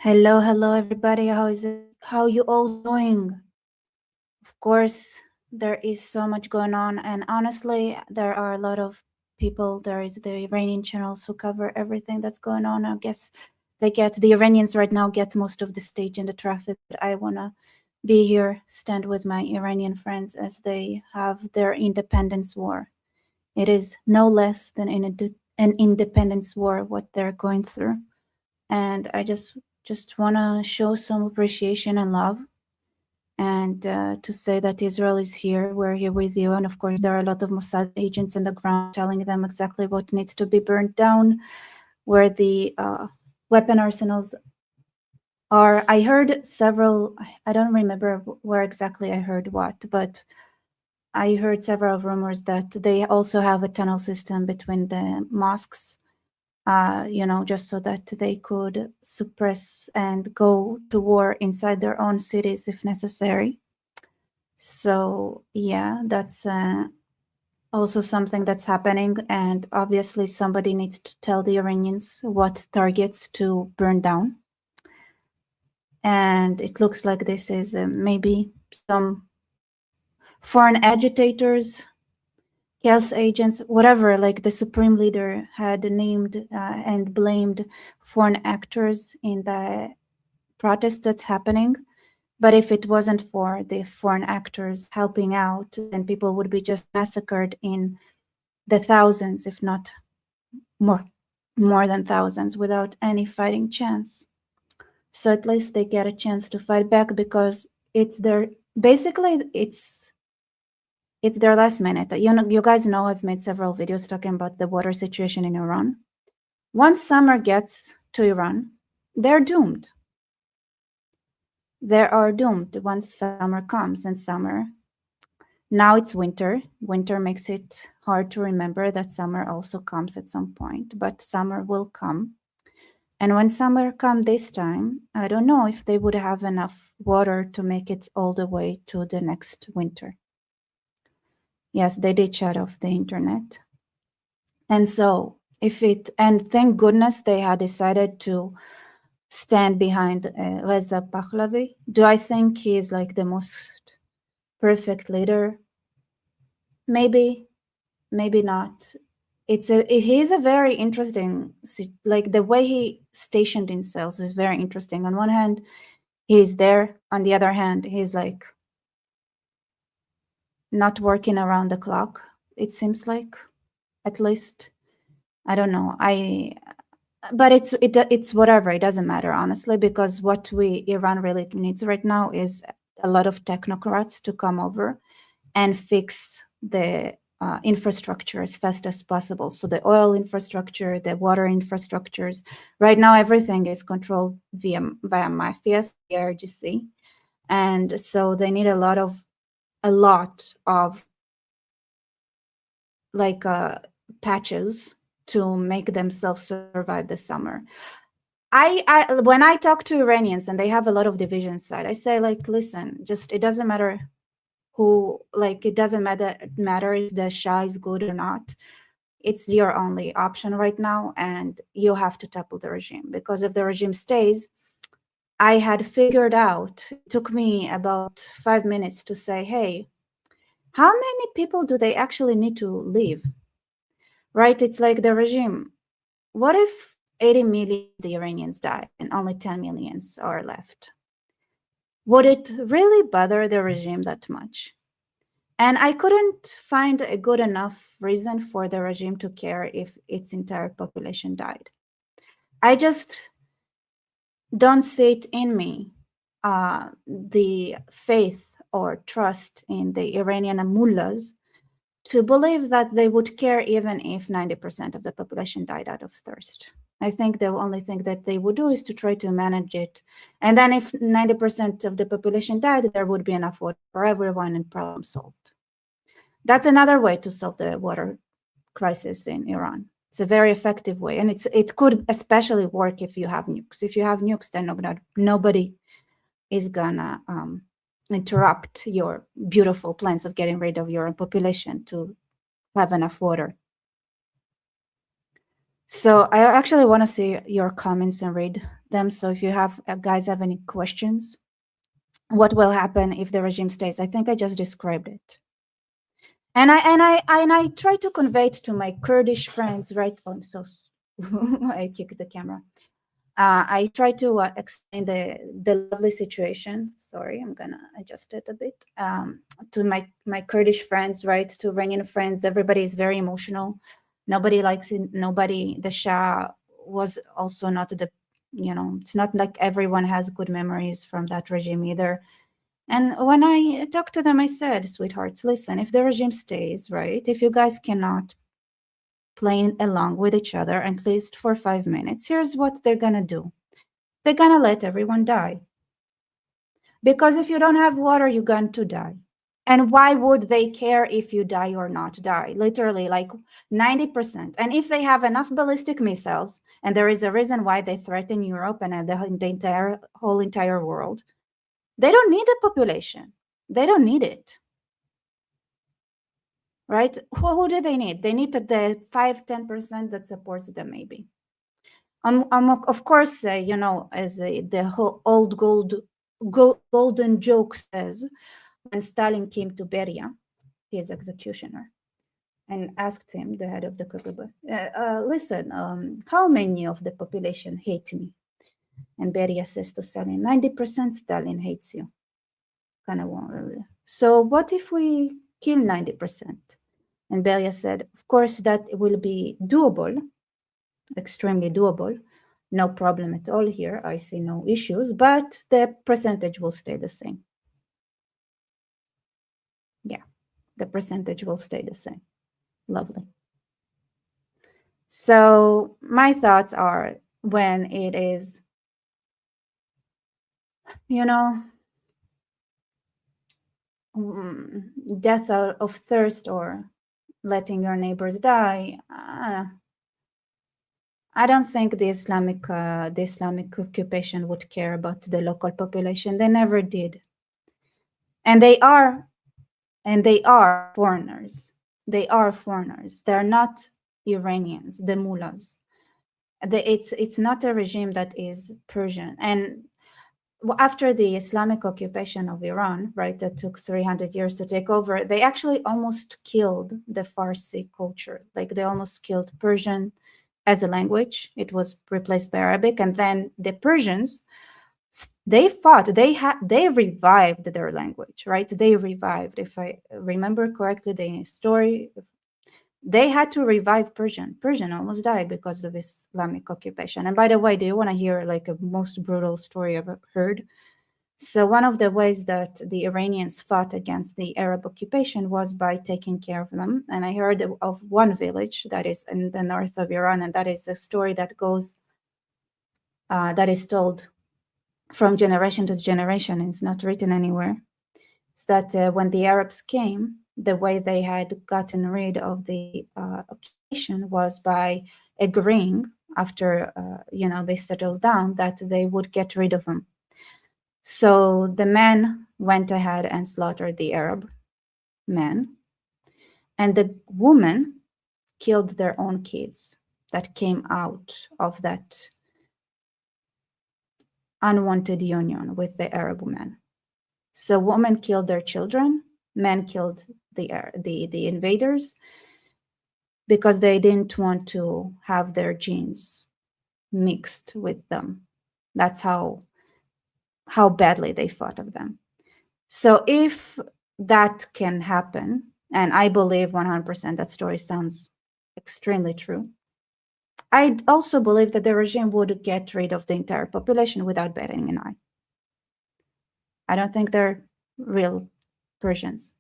Hello, everybody. How is it? How you all doing? Of course, there is so much going on, and honestly, there are a lot of people. There is the Iranian channels who cover everything that's going on. I guess the Iranians right now get most of the stage in the traffic, but I wanna be here, stand with my Iranian friends as they have their independence war. It is no less than an independence war what they're going through, and I just want to show some appreciation and love, and to say that Israel is here, we're here with you. And of course, there are a lot of Mossad agents on the ground telling them exactly what needs to be burned down, where the weapon arsenals are. I heard several, I don't remember where exactly I heard what, but I heard several rumors that they also have a tunnel system between the mosques, just so that they could suppress and go to war inside their own cities if necessary. So yeah, that's also something that's happening. And obviously somebody needs to tell the Iranians what targets to burn down. And it looks like this is maybe some foreign agitators, chaos agents, whatever, like the supreme leader had named and blamed foreign actors in the protest that's happening. But if it wasn't for the foreign actors helping out, then people would be just massacred in the thousands, if not more than thousands, without any fighting chance. So at least they get a chance to fight back, because it's their last minute. You guys know I've made several videos talking about the water situation in Iran. Once summer gets to Iran, they're doomed. They are doomed once summer comes. And summer, now it's winter. Winter makes it hard to remember that summer also comes at some point, but summer will come. And when summer comes this time, I don't know if they would have enough water to make it all the way to the next winter. Yes, they did shut off the internet. And so and thank goodness they had decided to stand behind Reza Pahlavi. Do I think he is like the most perfect leader? Maybe, maybe not. He's a very interesting, like the way he stationed himself is very interesting. On one hand, he's there. On the other hand, he's like not working around the clock. It seems like, at least, I don't know. But it's whatever. It doesn't matter, honestly, because what Iran really needs right now is a lot of technocrats to come over and fix the infrastructure as fast as possible. So the oil infrastructure, the water infrastructures. Right now, everything is controlled via mafias, the RGC, and so they need a lot of like patches to make themselves survive the summer. When I talk to Iranians and they have a lot of division side, I say, like, listen, just it doesn't matter who, like, it doesn't matter if the Shah is good or not. It's your only option right now, and you have to topple the regime, because if the regime stays, I had figured out, it took me about 5 minutes to say, hey, how many people do they actually need to leave? Right? It's like the regime. What if 80 million of the Iranians die and only 10 millions are left? Would it really bother the regime that much? And I couldn't find a good enough reason for the regime to care if its entire population died. I just don't see it in me, the faith or trust in the Iranian mullahs, to believe that they would care even if 90% of the population died out of thirst. I think the only thing that they would do is to try to manage it. And then if 90% of the population died, there would be enough water for everyone and problem solved. That's another way to solve the water crisis in Iran. It's a very effective way. And it could especially work if you have nukes. If you have nukes, then nobody is gonna interrupt your beautiful plans of getting rid of your population to have enough water. So I actually want to see your comments and read them. So if you have guys have any questions, what will happen if the regime stays? I think I just described it. And I try to convey it to my Kurdish friends, right? Oh, I'm so I kicked the camera. I try to explain the lovely situation. Sorry, I'm gonna adjust it a bit. To my Kurdish friends, right? To Iranian friends, everybody is very emotional. Nobody likes it. Nobody. The Shah was also not the, it's not like everyone has good memories from that regime either. And when I talked to them, I said, sweethearts, listen, if the regime stays, right? If you guys cannot play along with each other at least for 5 minutes, here's what they're gonna do. They're gonna let everyone die. Because if you don't have water, you're going to die. And why would they care if you die or not die? Literally, like 90%. And if they have enough ballistic missiles, and there is a reason why they threaten Europe and the whole entire world, they don't need a population. They don't need it. Right? Who do they need? They need the 5-10% that supports them, maybe. Of course, as the whole old golden joke says, when Stalin came to Beria, his executioner, and asked him, the head of the KGB, listen, how many of the population hate me? And Beria says to Stalin, 90% Stalin hates you. Kind of. So what if we kill 90%? And Beria said, of course, that will be doable, extremely doable. No problem at all here. I see no issues, but the percentage will stay the same. Yeah, the percentage will stay the same. Lovely. So my thoughts are, when it is, death of thirst or letting your neighbors die, I don't think the Islamic occupation would care about the local population. They never did. And they are foreigners. They are foreigners. They're not Iranians, the mullahs. It's not a regime that is Persian. And after the Islamic occupation of Iran, right, that took 300 years to take over, they actually almost killed the Farsi culture. Like, they almost killed Persian as a language. It was replaced by Arabic. And then the Persians, they fought, they revived their language, right? They revived, if I remember correctly, the story, they had to revive Persian. Persian almost died because of Islamic occupation. And by the way, do you want to hear like a most brutal story I've heard? So one of the ways that the Iranians fought against the Arab occupation was by taking care of them. And I heard of one village that is in the north of Iran, and that is a story that goes, that is told from generation to generation. It's not written anywhere. It's that when the Arabs came, the way they had gotten rid of the occupation was by agreeing, after they settled down, that they would get rid of them. So the men went ahead and slaughtered the Arab men, and the women killed their own kids that came out of that unwanted union with the Arab men. So women killed their children, men killed the invaders, because they didn't want to have their genes mixed with them. That's how badly they fought of them. So if that can happen, and I believe 100% that story sounds extremely true, I also believe that the regime would get rid of the entire population without batting an eye. I don't think they're real Persians.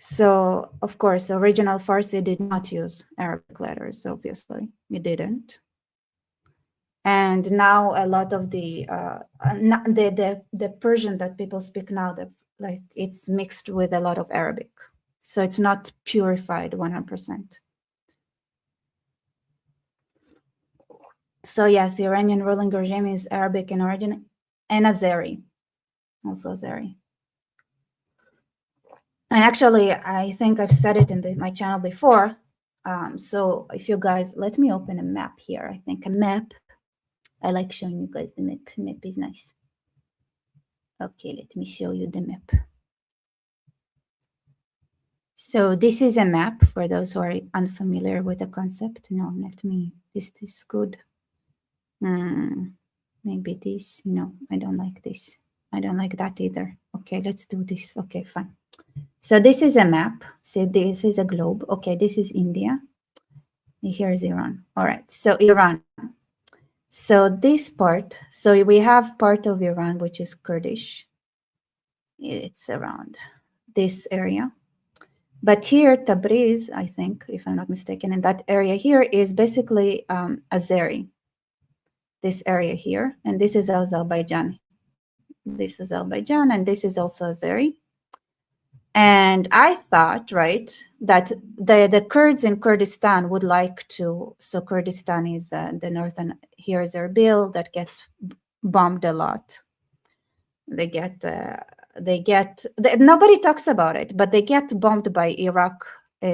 So, of course, original Farsi did not use Arabic letters, obviously. It didn't. And now a lot of the Persian that people speak now, like, it's mixed with a lot of Arabic. So it's not purified 100%. So yes, the Iranian ruling regime is Arabic in origin, and Azeri, also Azeri. And actually, I think I've said it in my channel before, So if you guys, let me open a map here. I think a map. I like showing you guys the map. Map is nice. Okay, let me show you the map. So this is a map for those who are unfamiliar with the concept. No, let me, this is good. Maybe this, no, I don't like this. I don't like that either. Okay, let's do this. Okay, fine. So this is a map. So this is a globe. Okay, this is India. Here's Iran. All right, so Iran. So this part, so we have part of Iran, which is Kurdish. It's around this area. But here, Tabriz, I think, if I'm not mistaken, in that area here is basically Azeri. This area here, and this is Azerbaijan. This is Azerbaijan, and this is also Azeri. And I thought, right, that the Kurds in Kurdistan would like to, so Kurdistan is the northern, here is Erbil that gets bombed a lot. Nobody talks about it, but they get bombed by Iraq,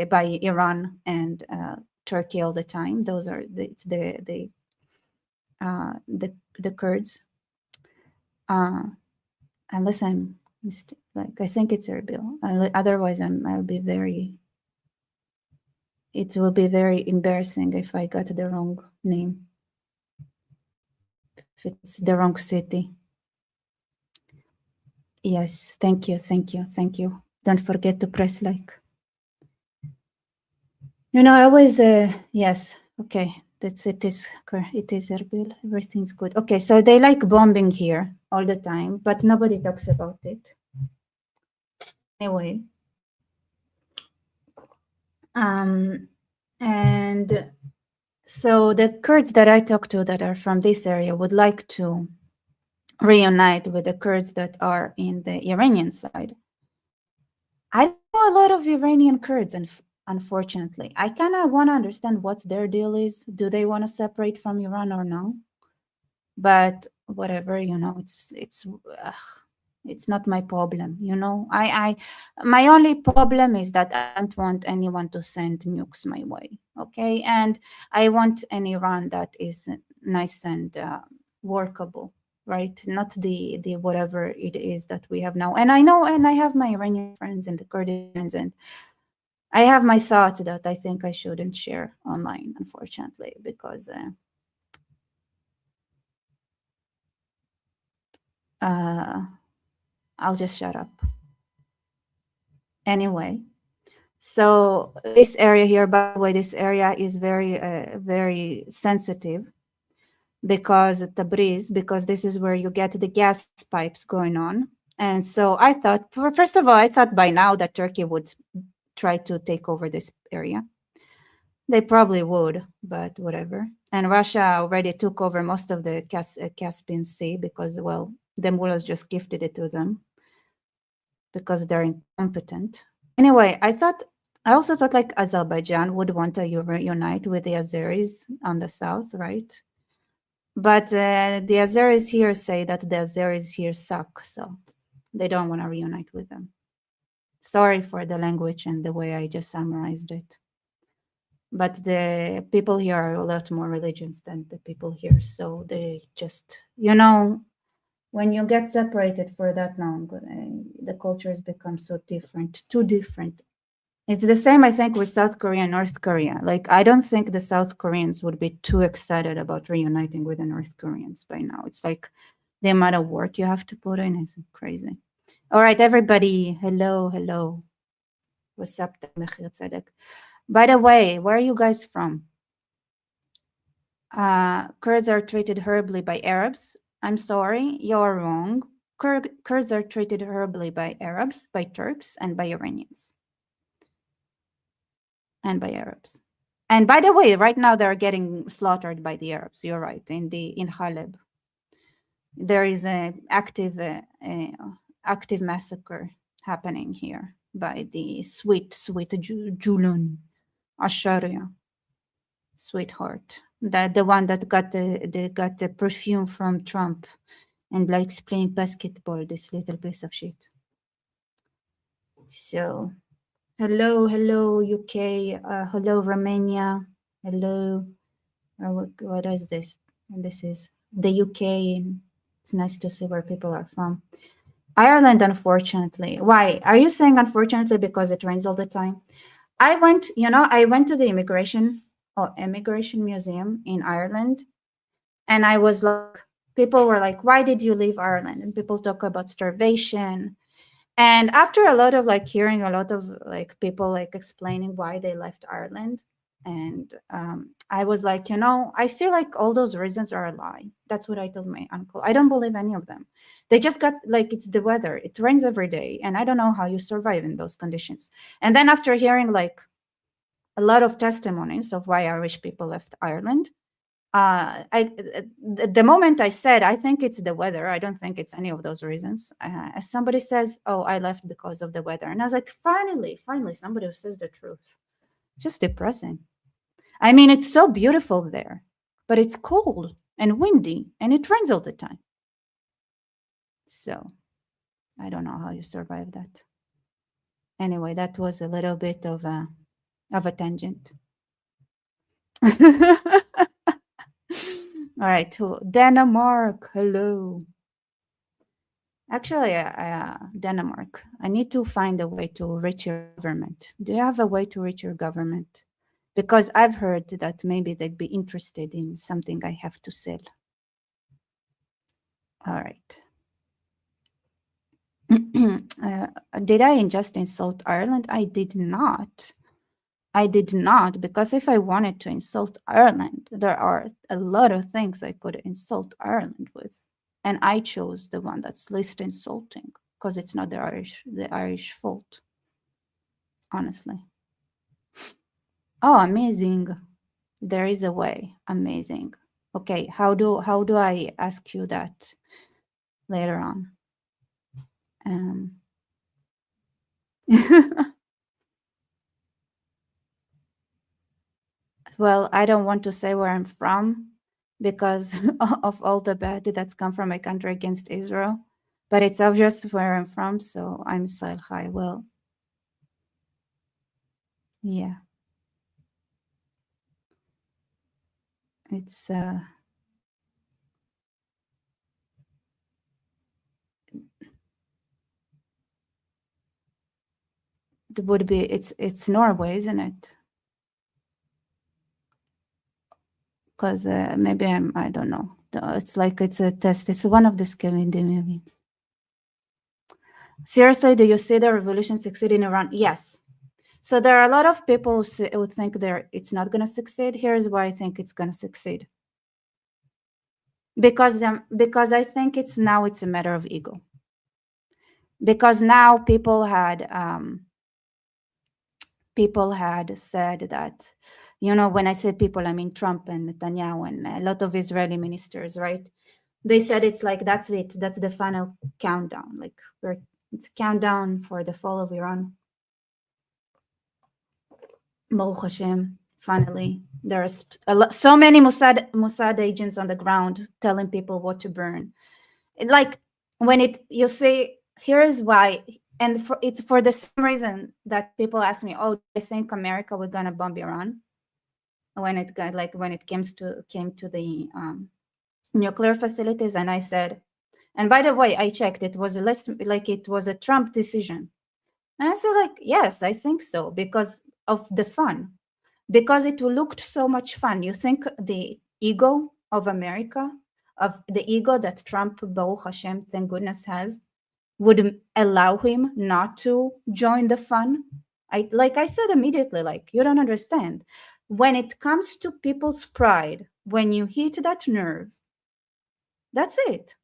by Iran and Turkey all the time. Those are the Kurds. Unless I'm like, I think it's Erbil. Otherwise, I'll be very. It will be very embarrassing if I got the wrong name. If it's the wrong city. Yes, thank you. Don't forget to press like. I always, yes, okay, it is Erbil, everything's good. Okay, so they like bombing here all the time, but nobody talks about it. Anyway. And so the Kurds that I talk to that are from this area would like to reunite with the Kurds that are in the Iranian side. I know a lot of Iranian Kurds, and unfortunately, I kind of want to understand what their deal is. Do they want to separate from Iran or no? But whatever, it's not my problem. My only problem is that I don't want anyone to send nukes my way. Okay, and I want an Iran that is nice and workable. Right, not the whatever it is that we have now. And I know, and I have my Iranian friends and the Kurdians, and I have my thoughts that I think I shouldn't share online, unfortunately, because I'll just shut up. Anyway, so this area here, by the way, this area is very, very sensitive. Because Tabriz, because this is where you get the gas pipes going on. And so I thought, first of all, I thought by now that Turkey would try to take over this area. They probably would, but whatever. And Russia already took over most of the Caspian Sea because, well, the mullahs just gifted it to them because they're incompetent. Anyway, I also thought like Azerbaijan would want to unite with the Azeris on the south, right? But the Azeris here say that the Azeris here suck, so they don't want to reunite with them. Sorry for the language and the way I just summarized it. But the people here are a lot more religious than the people here. So they just, when you get separated for that long, the cultures become so different, too different. It's the same, I think, with South Korea and North Korea. Like, I don't think the South Koreans would be too excited about reuniting with the North Koreans by now. It's like the amount of work you have to put in is crazy. All right, everybody. Hello. What's up, Mekhir Tzedek? By the way, where are you guys from? Kurds are treated horribly by Arabs. I'm sorry, you're wrong. Kurds are treated horribly by Arabs, by Turks, and by Iranians. And by Arabs. And by the way, right now they're getting slaughtered by the Arabs. You're right. In Haleb, there is an active massacre happening here by the sweet Julan Asharia, sweetheart, the one that got the perfume from Trump and likes playing basketball. This little piece of shit. So. Hello, UK. Hello, Romania. Hello. What is this? This is the UK. It's nice to see where people are from. Ireland, unfortunately. Why? Are you saying unfortunately because it rains all the time? I went to the immigration museum in Ireland, and I was like, people were like, why did you leave Ireland? And people talk about starvation. And after a lot of like hearing a lot of like people like explaining why they left Ireland, and I was like, I feel like all those reasons are a lie. That's what I told my uncle. I don't believe any of them. They just got like, it's the weather. It rains every day, and I don't know how you survive in those conditions. And then after hearing like a lot of testimonies of why Irish people left Ireland, the moment I said, I think it's the weather. I don't think it's any of those reasons. Somebody says, "Oh, I left because of the weather," and I was like, finally, somebody who says the truth. Just depressing. I mean, it's so beautiful there, but it's cold and windy, and it rains all the time. So, I don't know how you survive that. Anyway, that was a little bit of a tangent. All right, to Denmark. Hello. Actually, Denmark, I need to find a way to reach your government. Do you have a way to reach your government? Because I've heard that maybe they'd be interested in something I have to sell. All right. Did I just insult Ireland? I did not. I did not, because if I wanted to insult Ireland, there are a lot of things I could insult Ireland with. And I chose the one that's least insulting, because it's not the Irish fault, honestly. Oh, amazing. There is a way. Amazing. Okay, how do I ask you that later on? Well, I don't want to say where I'm from because of all the bad that's come from my country against Israel. But it's obvious where I'm from, so I'm Salchai. Well, yeah. It's it would be it's Norway, isn't it? Because maybe I don't know. It's like it's a test. It's one of the Scandinavians. Seriously, do you see the revolution succeed in Iran? Yes. So there are a lot of people who think it's not going to succeed. Here's why I think it's going to succeed. Because I think it's a matter of ego. Because now people had said that, when I say people, I mean Trump and Netanyahu and a lot of Israeli ministers, right? They said it's like, that's it. That's the final countdown. Like it's a countdown for the fall of Iran. Baruch Hashem, finally. There's so many Mossad agents on the ground telling people what to burn. Like when you say, here is why, and it's for the same reason that people ask me, oh, do you think America was gonna bomb Iran? When it came to the nuclear facilities, and I said, and by the way, I checked, it was it was a Trump decision. And I said, like, yes, I think so, because of the fun, because it looked so much fun. You think the ego of America, of the ego that Trump, Baruch Hashem, thank goodness, has, would allow him not to join the fun? I said immediately, like, you don't understand. When it comes to people's pride, when you hit that nerve, that's it.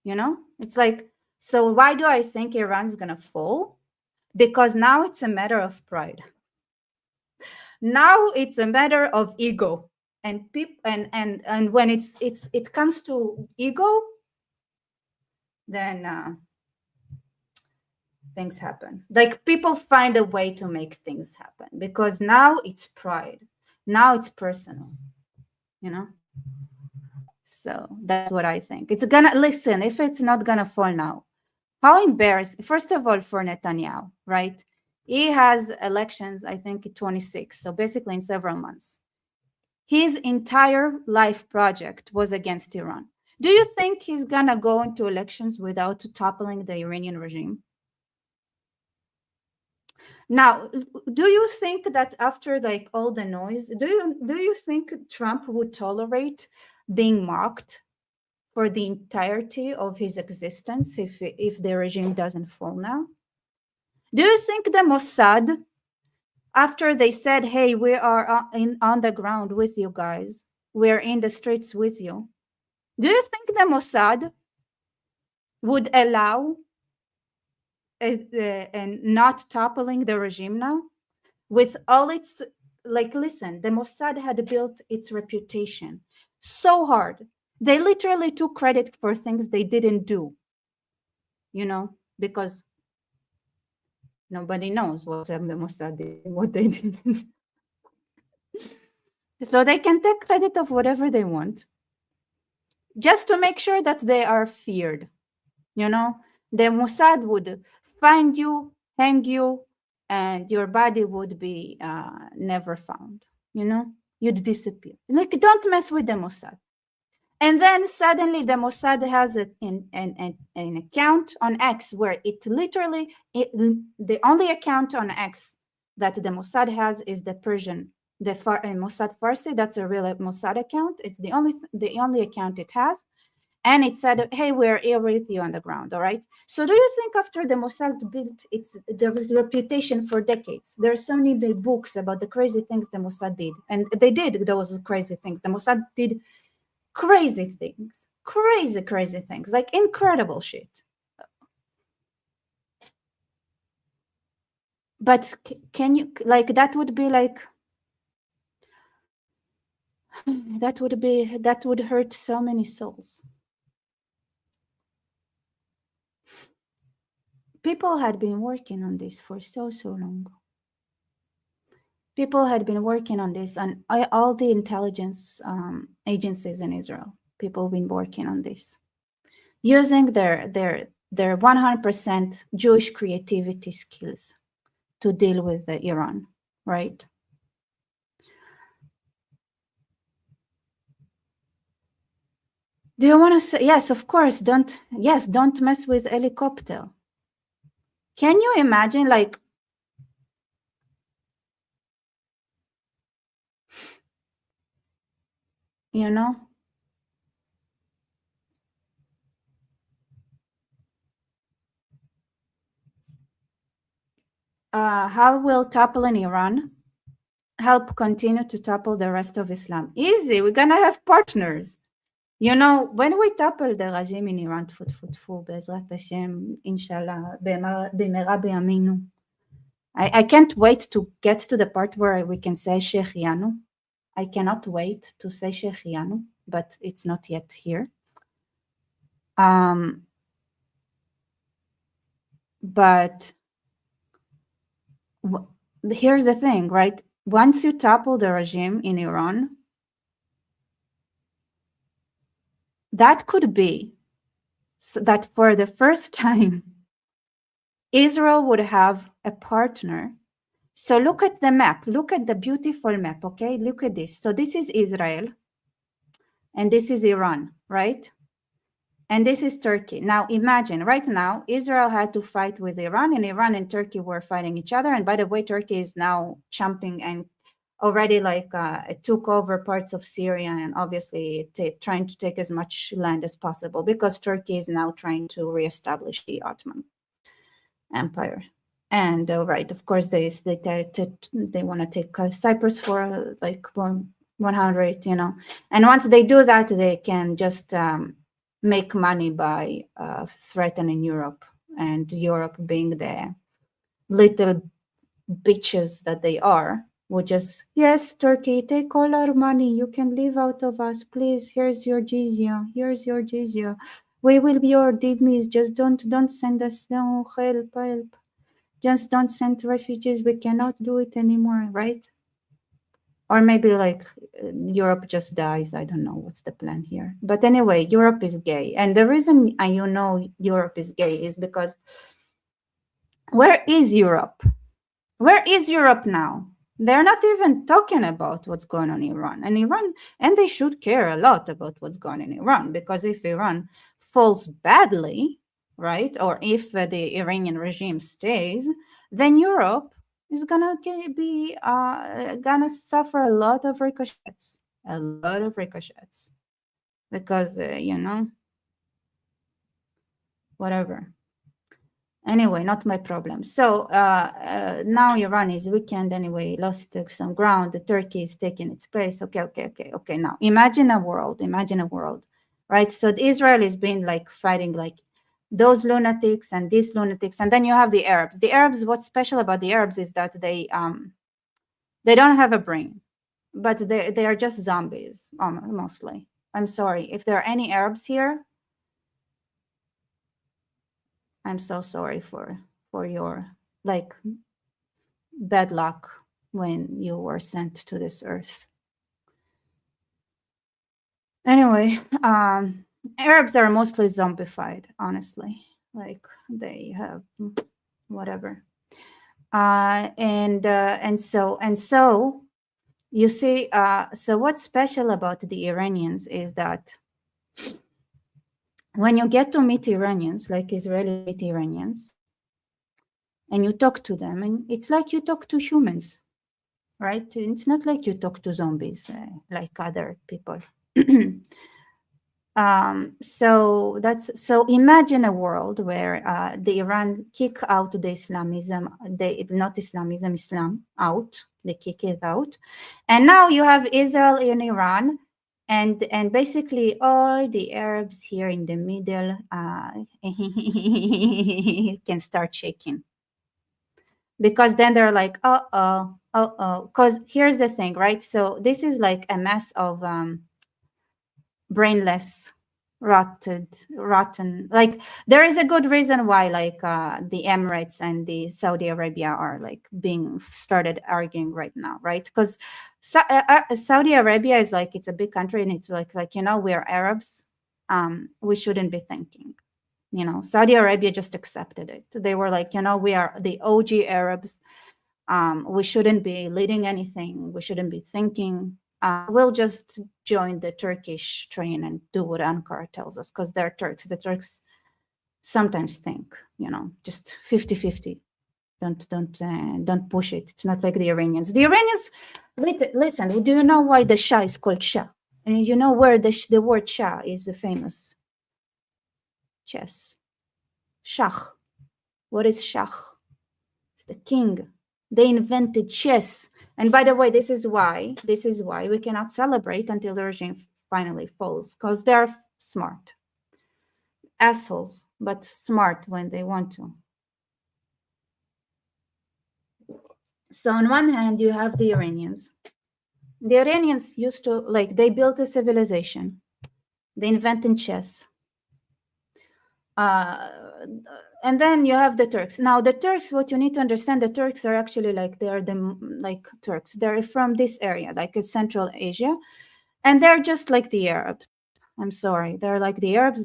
It's like, so why do I think Iran's gonna fall? Because now it's a matter of pride. Now it's a matter of ego, and and when it comes to ego, then things happen. Like, people find a way to make things happen, because now it's pride. Now it's personal, So that's what I think. It's gonna, listen, if it's not gonna fall now, How embarrassing, first of all, for Netanyahu, right? He has elections, I think, 26, so basically in several months. His entire life project was against Iran. Do you think he's gonna go into elections without toppling the Iranian regime? Now, do you think that after like all the noise, do you think Trump would tolerate being mocked for the entirety of his existence if the regime doesn't fall now? Do you think the Mossad, after they said, hey, we are on the ground with you guys, we're in the streets with you, do you think the Mossad would allow and not toppling the regime now? With all its, like, listen, the Mossad had built its reputation so hard. They literally took credit for things they didn't do, because nobody knows what the Mossad did, what they did. So they can take credit of whatever they want, just to make sure that they are feared. The Mossad would find you, hang you, and your body would be never found. You'd disappear. Like, don't mess with the Mossad. And then suddenly the Mossad has an account on X where it literally, the only account on X that the Mossad has is the Persian, the Mossad Farsi. That's a real Mossad account. It's the only account it has. And it said, hey, we're here with you on the ground, all right? So do you think after the Mossad built the reputation for decades, there are so many books about the crazy things the Mossad did, and they did those crazy things. The Mossad did crazy things, crazy things, like incredible shit. But can you, like, that would be like, that would hurt so many souls. People had been working on this for so long. People had been working on this, and all the intelligence agencies in Israel, people have been working on this, using their 100% Jewish creativity skills to deal with Iran, right? Do you want to say, yes, of course, don't mess with helicopter. Can you imagine, like, how will toppling Iran help continue to topple the rest of Islam? Easy, we're gonna have partners. When we topple the regime in Iran, Be'ezrat Hashem, Inshallah, B'mera B'yaminu, I can't wait to get to the part where we can say Shechianu. I cannot wait to say Shechianu, but it's not yet here. But here's the thing, right? Once you topple the regime in Iran, that could be so that for the first time, Israel would have a partner. So look at the map. Look at the beautiful map, okay? Look at this. So this is Israel, and this is Iran, right? And this is Turkey. Now imagine, right now, Israel had to fight with Iran, and Iran and Turkey were fighting each other. And by the way, Turkey is now jumping and already took over parts of Syria, and obviously trying to take as much land as possible, because Turkey is now trying to reestablish the Ottoman Empire. And right, of course, they want to take Cyprus for like 100, And once they do that, they can just make money by threatening Europe, and Europe being the little bitches that they are, would just, yes, Turkey, take all our money. You can live out of us, please. Here's your jizya. Here's your jizya. We will be your dhimmis. Just don't send us. No, help. Just don't send refugees. We cannot do it anymore, right? or maybe like Europe just dies. I don't know what's the plan here. But anyway, Europe is gay. And the reason you know Europe is gay is because where is Europe? Where is Europe now? They're not even talking about what's going on in Iran. And they should care a lot about what's going on in Iran, because if Iran falls badly, right, or if the Iranian regime stays, then Europe is gonna be gonna suffer a lot of ricochets, because whatever. Anyway, not my problem. So now Iran is weakened anyway, lost some ground. The Turkey is taking its place. Okay. Now imagine a world, right? So Israel is being like fighting like those lunatics and these lunatics, and then you have the Arabs. The Arabs, what's special about the Arabs is that they don't have a brain, but they are just zombies mostly. I'm sorry if there are any Arabs here. I'm so sorry for your like bad luck when you were sent to this earth. Anyway, Arabs are mostly zombified, honestly. Like they have whatever. And so you see, so what's special about the Iranians is that when you get to meet Iranians, like Israeli meet Iranians, and you talk to them, and it's like you talk to humans, right? It's not like you talk to zombies like other people. So imagine a world where the Iran kick out the Islamism, Islam out, they kick it out. And now you have Israel in Iran, and basically all the Arabs here in the middle can start shaking. Because then they're like, because here's the thing, right? So this is like a mess of brainless, rotten. Like there is a good reason why like the Emirates and the Saudi Arabia are like being started arguing right now, right? Because Saudi Arabia is like, it's a big country, and it's like we're Arabs. We shouldn't be thinking. Saudi Arabia just accepted it. They were like, we are the OG Arabs. We shouldn't be leading anything. We shouldn't be thinking. We'll just join the Turkish train and do what Ankara tells us, because they're Turks. The Turks sometimes think, just 50-50. Don't push it. It's not like the Iranians. The Iranians, listen, do you know why the Shah is called Shah? And you know where the word Shah is famous? Chess. Shah. What is Shah? It's the king. They invented chess. And by the way, this is why we cannot celebrate until the regime finally falls, because they're smart. Assholes, but smart when they want to. So on one hand, you have the Iranians. The Iranians used to, they built a civilization. They invented chess. And then you have the Turks. Now, the Turks, what you need to understand, the Turks are actually Turks. They're from this area, like it's Central Asia. And they're just like the Arabs. I'm sorry. They're like the Arabs.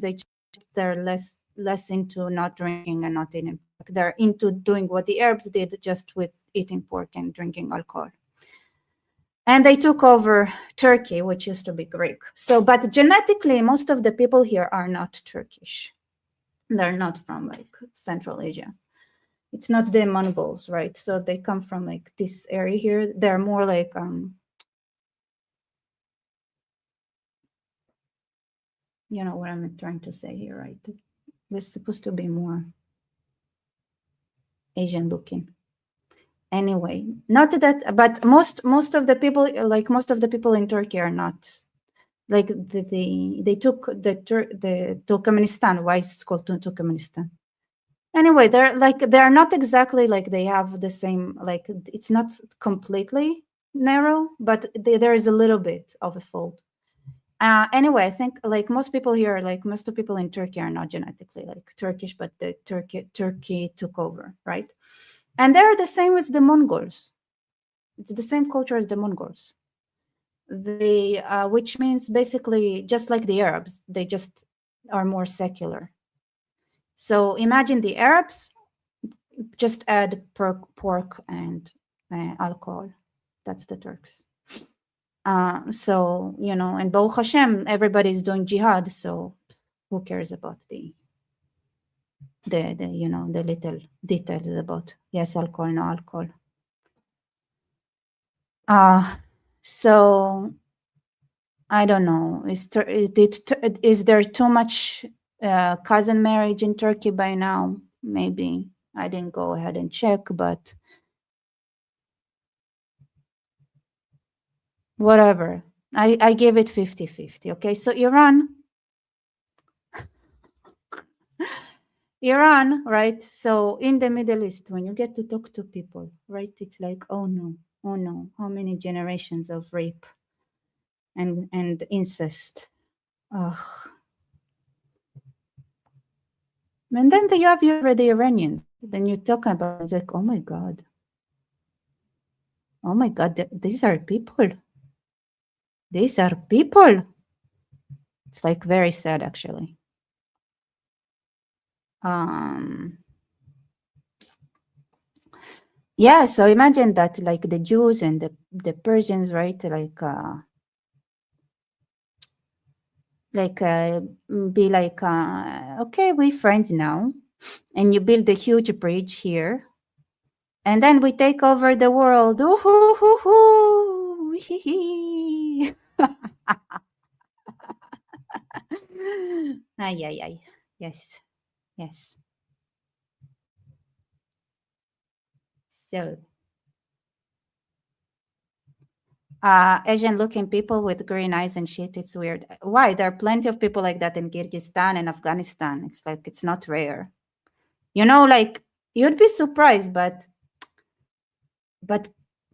They're less into not drinking and not eating pork. They're into doing what the Arabs did, just with eating pork and drinking alcohol. And they took over Turkey, which used to be Greek. So, but genetically, most of the people here are not Turkish. They're not from Central Asia. It's not the Mongols, right? So they come from this area here. They're more like you know what I'm trying to say here, right? This is supposed to be more Asian looking. Anyway, not that, but most of the people, in Turkey are not. They took the Turkmenistan. Why is it called Turkmenistan? Anyway, they're not exactly they have the same, it's not completely narrow, but there is a little bit of a fold. Anyway, I think most people here, most of the people in Turkey are not genetically Turkish, but the Turkey took over, right? And they're the same as the Mongols. It's the same culture as the Mongols. which means basically just like the Arabs, they just are more secular. So imagine the Arabs just add pork and alcohol. That's the Turks. So, you know, and Baruch Hashem, everybody's doing jihad. So who cares about the you know, the little details about yes, alcohol, no alcohol. So I don't know. Is there too much cousin marriage in Turkey by now? Maybe. I didn't go ahead and check, but whatever. I give it 50-50. Okay, so Iran, right? So in the Middle East, when you get to talk to people, right, it's like, oh no, how many generations of rape and incest. Ugh. And then you have the Iranians. Then you talk about it's like, oh my God, these are people. These are people. It's like very sad, actually. Yeah, so imagine that, like the Jews and the Persians, right? Be like, okay, we're friends now, and you build a huge bridge here, and then we take over the world. Ooh, hoo, hoo, hoo. Hee, hee. Ay, ay, ay. Yes, yes. So, Asian looking people with green eyes and shit, it's weird. Why? There are plenty of people like that in Kyrgyzstan and Afghanistan. It's like, it's not rare. You know, like, you'd be surprised, but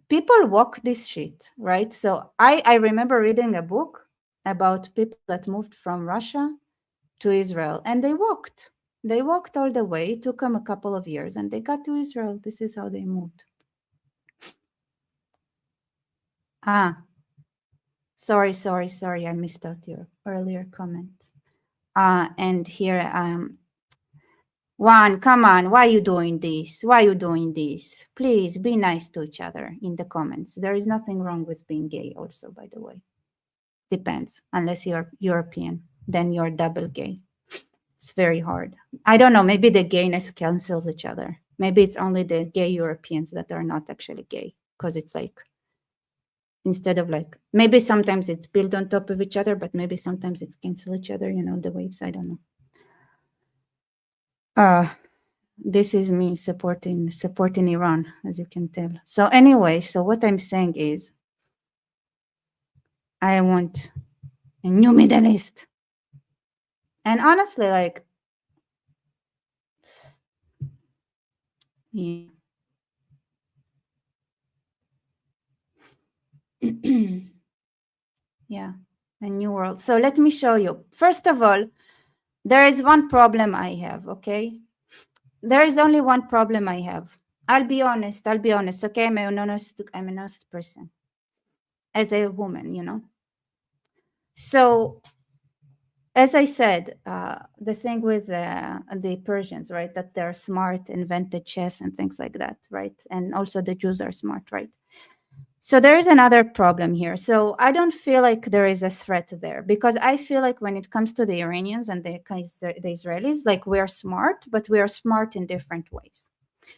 people walk this shit, right? So I remember reading a book about people that moved from Russia to Israel, and they walked all the way. It took them a couple of years, and they got to Israel. This is how they moved. Sorry, I missed out your earlier comment. And here, Juan, come on, why are you doing this? Please be nice to each other in the comments. There is nothing wrong with being gay also, by the way. Depends, unless you're European, then you're double gay. It's very hard. I don't know, maybe the gayness cancels each other. Maybe it's only the gay Europeans that are not actually gay, because it's like, instead of like, maybe sometimes it's built on top of each other, but maybe sometimes it's cancel each other, you know, the waves, I don't know. This is me supporting Iran, as you can tell. So anyway, so what I'm saying is, I want a new Middle East. And honestly, like, yeah. Yeah, a new world. So let me show you. First of all, there is one problem I have, okay? There is only one problem I have. I'll be honest, okay? I'm an honest person as a woman, you know? So, as I said, the thing with the Persians, right? That they're smart, invented chess and things like that, right? And also the Jews are smart, right? So there is another problem here. So I don't feel like there is a threat there, because I feel like when it comes to the Iranians and the Israelis, like, we're smart, but we are smart in different ways.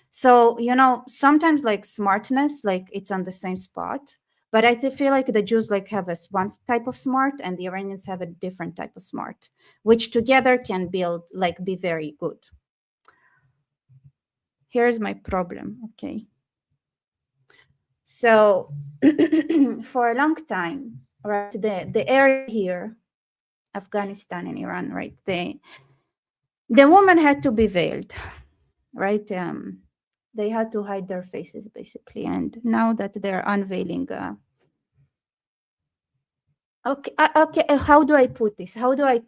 So, you know, sometimes like smartness, like, it's on the same spot. But I feel like the Jews like have one type of smart, and the Iranians have a different type of smart, which together can be very good. Here's my problem, okay? So for a long time, right, the area here, Afghanistan and Iran, right, the woman had to be veiled, right? They had to hide their faces, basically. And now that they're unveiling, okay, how do I put this? How do I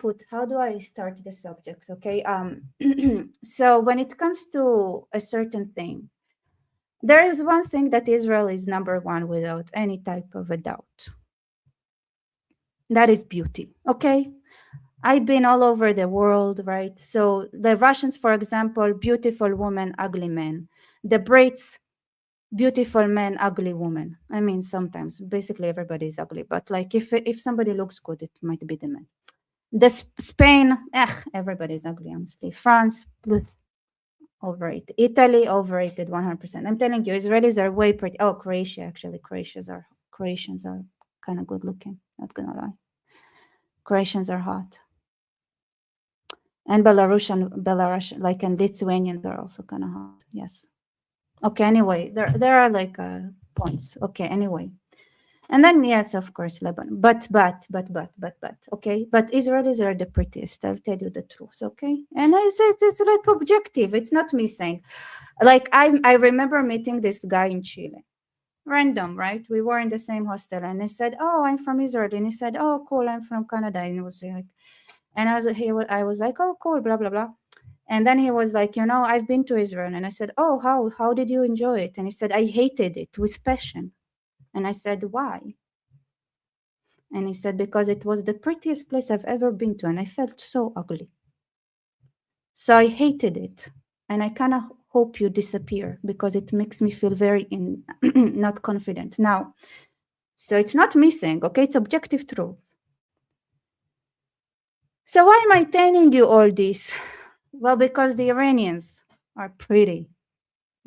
start the subject? Okay, so when it comes to a certain thing, there is one thing that Israel is number one without any type of a doubt. That is beauty. Okay. I've been all over the world, right? So the Russians, for example, beautiful woman, ugly men. The Brits, beautiful man, ugly woman. I mean, sometimes basically everybody's ugly, but like if somebody looks good, it might be the man. The Spain, everybody's ugly, honestly. France, overrated. Italy, overrated 100%. I'm telling you, Israelis are way pretty. Oh, Croatia, actually, Croatians are kind of good looking. Not gonna lie, Croatians are hot, and Belarus, like, and Lithuanians are also kind of hot. Yes. Okay. Anyway, there are like points. Okay. Anyway. And then, yes, of course, Lebanon. But. Okay. But Israelis are the prettiest. I'll tell you the truth. Okay. And it's like objective. It's not me saying. Like, I remember meeting this guy in Chile. Random, right? We were in the same hostel, and he said, "Oh, I'm from Israel." And he said, "Oh, cool, I'm from Canada." And it was like, and I was like, "Oh, cool, blah blah blah." And then he was like, "I've been to Israel." And I said, "Oh, how did you enjoy it?" And he said, "I hated it with passion." And I said, "Why?" And he said, "Because it was the prettiest place I've ever been to, and I felt so ugly. So I hated it. And I kind of hope you disappear because it makes me feel very not confident." Now, so it's not me saying, okay, it's objective truth. So why am I telling you all this? Well, because the Iranians are pretty.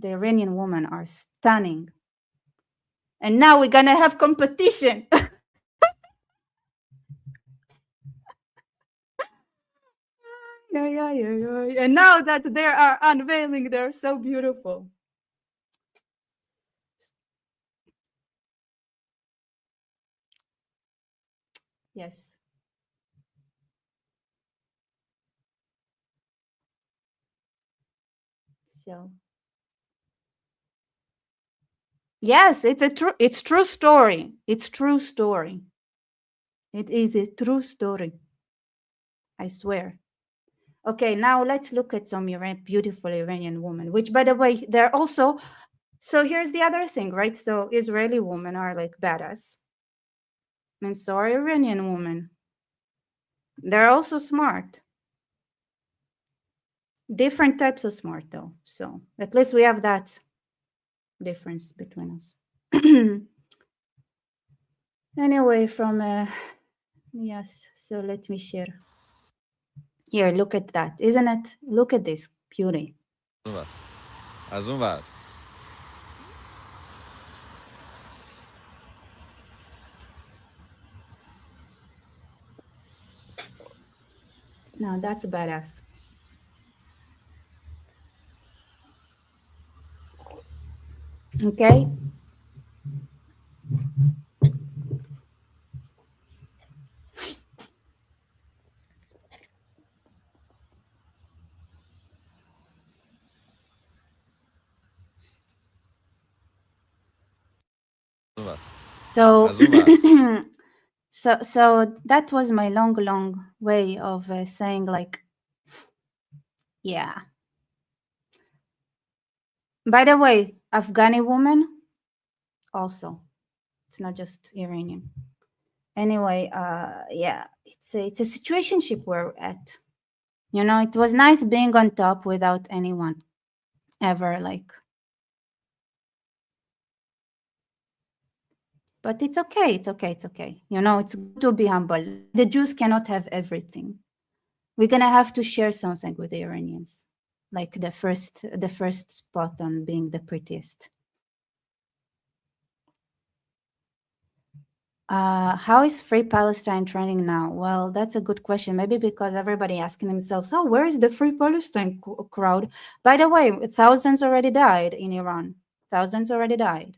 The Iranian women are stunning. And now we're going to have competition. Yeah. And now that they are unveiling, they're so beautiful. Yes. So yes, it's true story. It's true story. It is a true story. I swear. Okay, now let's look at some beautiful Iranian women, which, by the way, they're also. So here's the other thing, right? So Israeli women are like badass, and so are Iranian women. They're also smart. Different types of smart, though. So at least we have that difference between us. Anyway, yes. So let me share. Here, look at that. Isn't it? Look at this beauty. از اون ور. Now that's badass. Okay. So از اون ور. so that was my long way of saying, like, yeah. By the way, Afghani woman also. It's not just Iranian. Anyway, yeah, it's a situationship we're at. It was nice being on top without anyone ever, like. But it's okay. It's okay. It's okay. It's good to be humble. The Jews cannot have everything. We're gonna have to share something with the Iranians, like the first spot on being the prettiest. How is Free Palestine trending now? Well, that's a good question. Maybe because everybody asking themselves, "Oh, where is the Free Palestine crowd?" By the way, thousands already died in Iran. Thousands already died.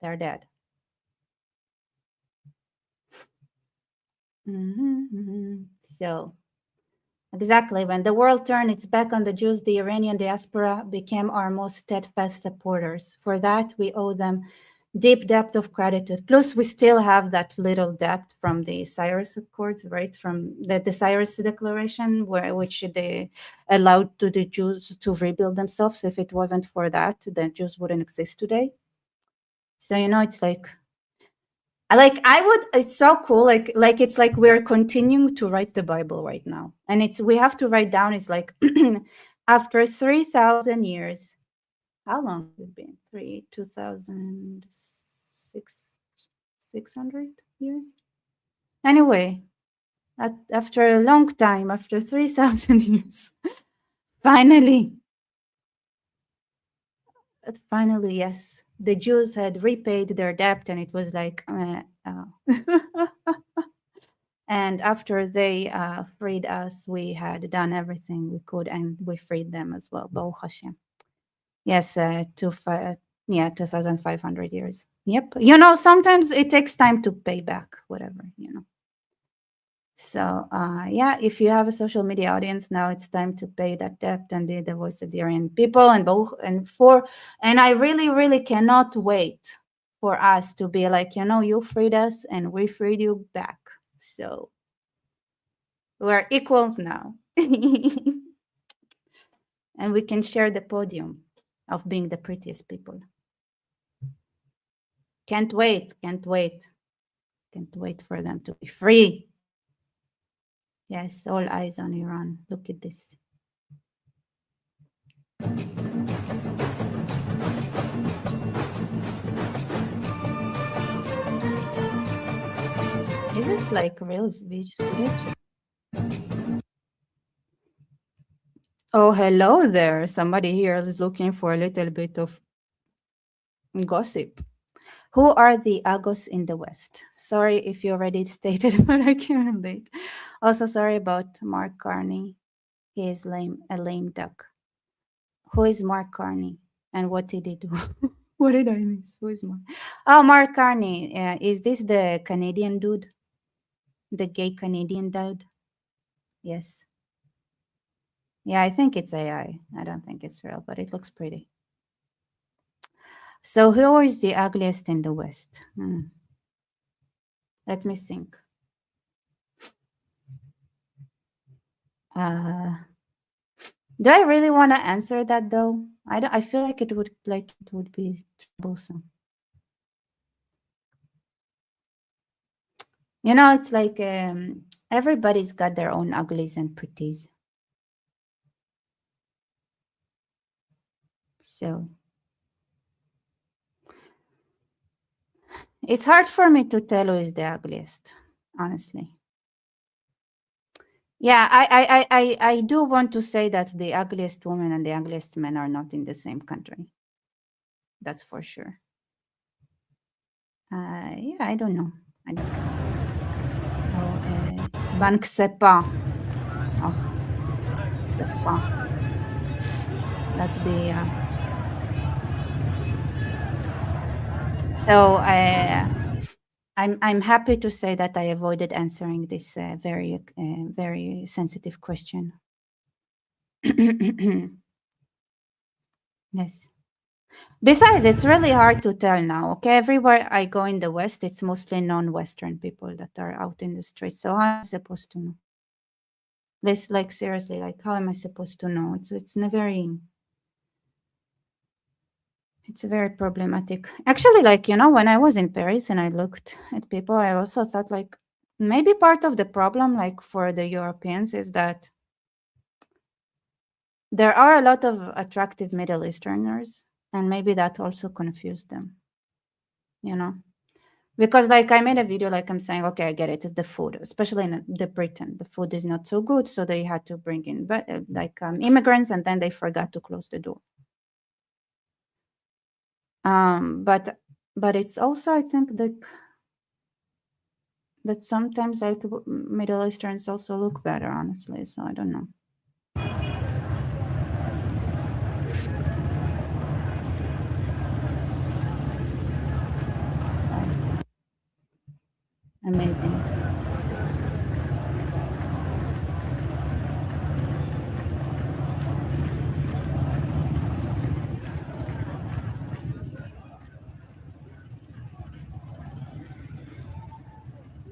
They're dead. So exactly, when the world turned its back on the Jews, the Iranian diaspora became our most steadfast supporters. For that, we owe them deep debt of gratitude. Plus, we still have that little debt from the Cyrus Accords, right? From the Cyrus Declaration, which they allowed to the Jews to rebuild themselves. If it wasn't for that, the Jews wouldn't exist today. So, it's like, It's so cool. It's like we're continuing to write the Bible right now. And we have to write down, it's like after 3,000 years, how long has it been? 2,600 years? Anyway, after a long time, after 3,000 years, finally, yes, the Jews had repaid their debt, and it was like, and after they freed us, we had done everything we could, and we freed them as well. Baruch Hashem. Yes, 2,500 years. Yep. Sometimes it takes time to pay back whatever. So yeah, if you have a social media audience now, it's time to pay that debt and be the voice of the Aryan people. And I really, really cannot wait for us to be like, you freed us and we freed you back. So we're equals now. And we can share the podium of being the prettiest people. Can't wait for them to be free. Yes, all eyes on Iran. Look at this. Is it like real footage? Oh, hello there. Somebody here is looking for a little bit of gossip. Who are the Agos in the West? Sorry if you already stated, but I can't relate. Also, sorry about Mark Carney. He is a lame duck. Who is Mark Carney? And what did he do? What did I miss? Who is Mark? Oh, Mark Carney. Is this the Canadian dude? The gay Canadian dude? Yes. Yeah, I think it's AI. I don't think it's real, but it looks pretty. So who is the ugliest in the West? Let me think. Do I really want to answer that though? I feel like it would be troublesome. It's like everybody's got their own uglies and pretties. So it's hard for me to tell who is the ugliest, honestly. Yeah, I do want to say that the ugliest woman and the ugliest men are not in the same country. That's for sure. Yeah, I don't know. So, Bank Sepa. Oh, Sepa. That's the. So I'm happy to say that I avoided answering this very sensitive question. Yes. Besides, it's really hard to tell now. Okay, everywhere I go in the West, it's mostly non-Western people that are out in the streets. So how am I supposed to know? This, like, seriously, like, how am I supposed to know? It's very problematic. Actually, like, when I was in Paris and I looked at people, I also thought, like, maybe part of the problem, like, for the Europeans is that there are a lot of attractive Middle Easterners, and maybe that also confused them, Because, like, I made a video, like, I'm saying, okay, I get it, it's the food, especially in the Britain. The food is not so good, so they had to bring in, immigrants, and then they forgot to close the door. But it's also, I think, that sometimes, like, Middle Easterns also look better, honestly. So I don't know. Amazing.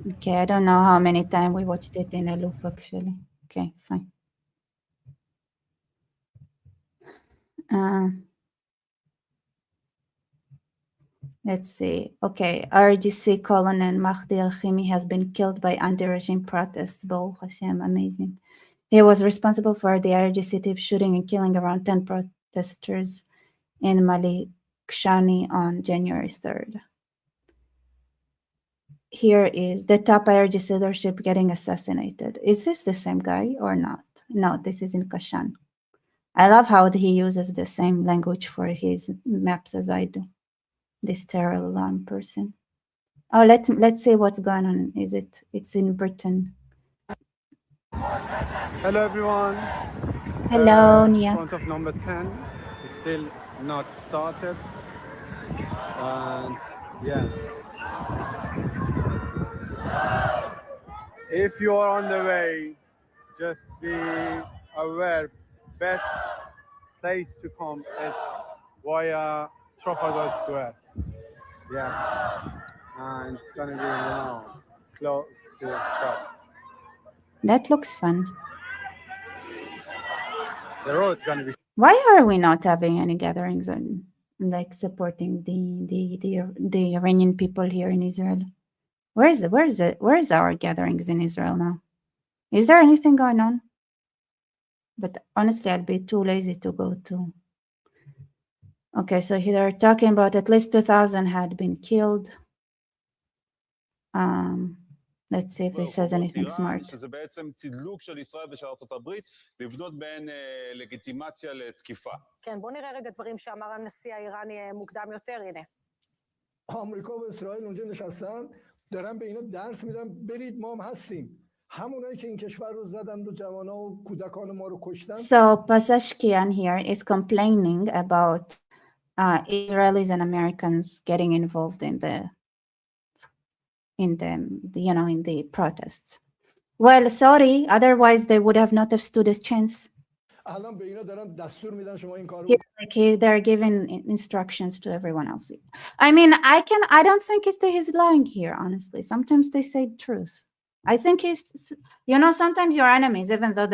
Okay, I don't know how many times we watched it in a loop, actually. Okay, fine. Let's see. Okay, RGC Colonel Mahdi Al-Khimi has been killed by anti-regime protests. Baruch Hashem, amazing. He was responsible for the RGC shooting and killing around 10 protesters in Malikshani on January 3rd. Here is the top IRGC leadership getting assassinated. Is this the same guy or not? No, this is in Kashan. I love how he uses the same language for his maps as I do. This terror alarm person. Oh, let's see what's going on. It's in Britain. Hello everyone. Hello, Nia. Front of number 10 is still not started. And yeah. If you are on the way, just be aware. Best place to come is via Trafalgar Square. Yeah. And it's gonna be, close to shut. That looks fun. The road's gonna be. Why are we not having any gatherings on like supporting the Iranian people here in Israel? Where is our gatherings in Israel now? Is there anything going on? But honestly, I'd be too lazy to go to. Okay, so here they're talking about at least 2,000 had been killed. Let's see if he says anything smart. שזה בעצם תדלוק של ישראל ושל ארצות הברית, לבנות בהן לגיטימציה לתקיפה. כן, בוא נראה רגע דברים שאמר הנשיא האיראני מוקדם יותר, הנה. آمریکا و اسرائیل اونجا نشستن دارن به اینا درس میدن برید ما هم هستیم همونایی که این کشور رو زدن و جوانا و کودکان ما رو کشتن. So Pasashkian here is complaining about Israelis and Americans getting involved in the protests. Well, sorry, otherwise they would have not have stood a chance. الان به اینا دارن دستور میدن شما این کارو. They're giving instructions to everyone else. I mean, I don't think he's lying here, honestly. Sometimes they say the truth. I think sometimes your enemies, even though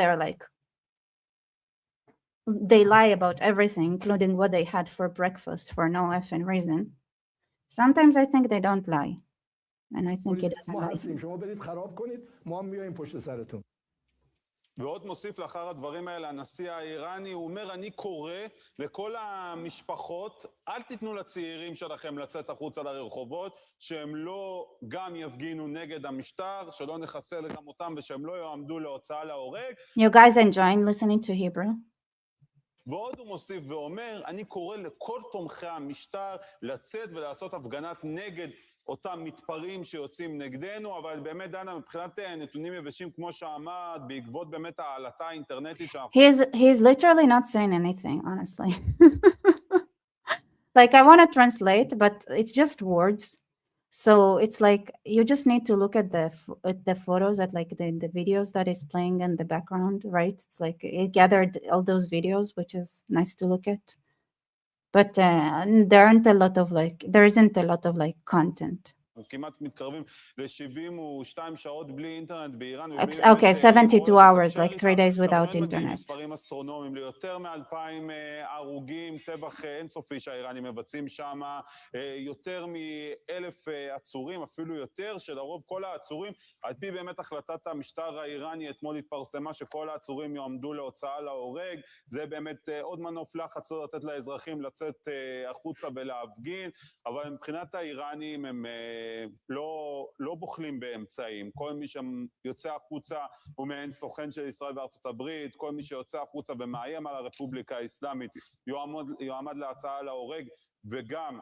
they lie about everything, including what they had for breakfast for no effing reason. Sometimes I think they don't lie. And I think it doesn't lie. شما برید خراب کنید ما هم میایم پشت سرتون. ועוד מוסיף לאחר הדברים האלה, הנשיא האיראני, הוא אומר, אני קורא לכל המשפחות, אל תיתנו לצעירים שלכם לצאת החוצה לרחובות, שהם לא גם יפגינו נגד המשטר, שלא נחסל גם אותם ושהם לא יעמדו להוצאה להורג. You guys enjoying listening to Hebrew? ועוד הוא מוסיף ואומר, אני קורא לכל תומכי המשטר לצאת ולעשות הפגנת נגד אותם מתפרעים שיוצאים נגדנו, אבל באמת דנה מבחינת נתונים יבשים כמו שאמרת, בעקבות באמת העלתה האינטרנטית שאנחנו... He's literally not saying anything, honestly. Like I want to translate, but it's just words. So it's like you just need to look at the photos, at like the videos that is playing in the background, right? It's like it gathered all those videos, which is nice to look at. But there isn't a lot of content. כמעט מתקרבים ל-72 שעות בלי אינטרנט באיראן. Okay, 72 hours, like 3 days without internet. מספרים אסטרונומיים ליותר מ-2,000 הרוגים, טבח אינסופי שהאיראנים מבצעים שם, יותר מ-1,000 עצורים, אפילו יותר, שלרוב כל העצורים, על פי באמת החלטת המשטר האיראני אתמול התפרסמה שכל העצורים יועמדו להוצאה להורג, זה באמת עוד מנוף לחץ לתת לאזרחים לצאת החוצה ולהפגין, אבל מבחינת האיראנים הם לא בוחלים באמצעים. כל מי שיוצא החוצה הוא מעין סוכן של ישראל וארצות הברית, כל מי שיוצא החוצה ומאיים על הרפובליקה האסלאמית יועמד להצעה להורג, וגם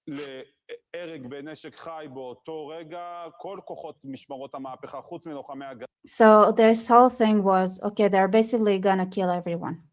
להרג בנשק חי באותו רגע, כל כוחות משמרות המהפכה, חוץ מלוחמי הגרעין. So this whole thing was, okay, they're basically gonna kill everyone.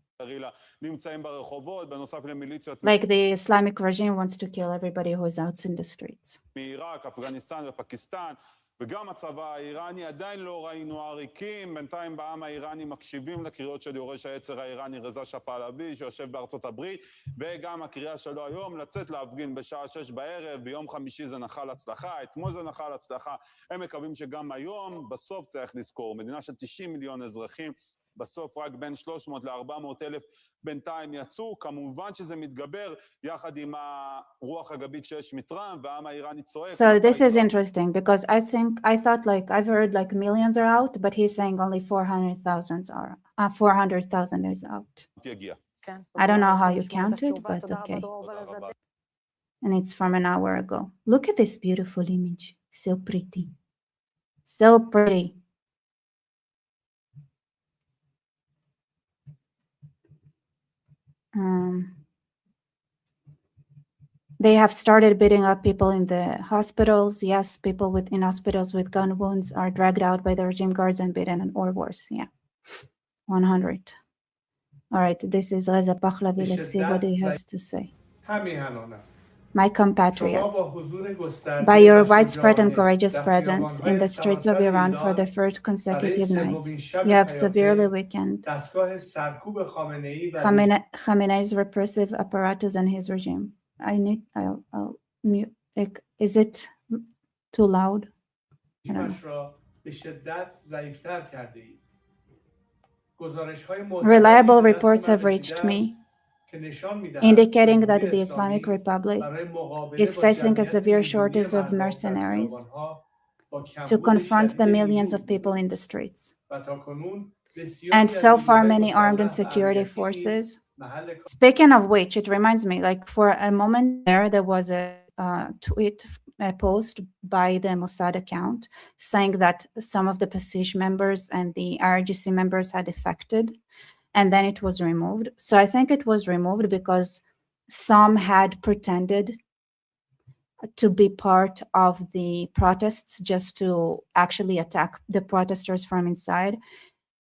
נמצאים ברחובות, בנוסף למיליציות... Like the Islamic regime wants to kill everybody who is out in the streets. מעיראק, אפגניסטן ופקיסטן, וגם הצבא האיראני, עדיין לא ראינו עריקים, בינתיים בעם האיראני מקשיבים לקריאות של יורש העצר האיראני רזה שפלבי, שיושב בארצות הברית, וגם הקריאה שלו היום לצאת להפגין בשעה 6 בערב, ביום חמישי זה נחל הצלחה, אתמול זה נחל הצלחה, הם מקווים שגם היום, בסוף צריך לזכור, מדינה של 90 מיליון אזרחים, בסוף רק בין 300 ל-400 אלף בינתיים יצאו. כמובן שזה מתגבר יחד עם הרוח הגבית שיש מטראמפ, והעם האיראני צועק. So this is interesting because I thought like I've heard like millions are out, but he's saying only 400,000 are 400,000 is out. יגיע. כן. I don't know how רוצים you לשמוע את count it, התשובה. but תודה רבה, okay. דרור תודה ולזדק. רבה. And it's from an hour ago. Look at this beautiful image. So pretty. So pretty. They have started beating up people in the hospitals. Yes, people in hospitals with gun wounds are dragged out by the regime guards and beaten, or worse. Yeah, 100. All right, this is Reza Pahlavi. Let's see what he has to say. My compatriots, by your widespread and courageous presence in the streets of Iran for the first consecutive night, you have severely weakened Khamenei's repressive apparatus and his regime. I'll mute. Is it too loud? I don't know. Reliable reports have reached me indicating that the Islamic Republic is facing a severe shortage of mercenaries to confront the millions of people in the streets. And so far, many armed and security forces. Speaking of which, it reminds me, like for a moment there was a tweet, a post by the Mossad account saying that some of the Basij members and the IRGC members had defected, and then it was removed. So I think it was removed because some had pretended to be part of the protests just to actually attack the protesters from inside.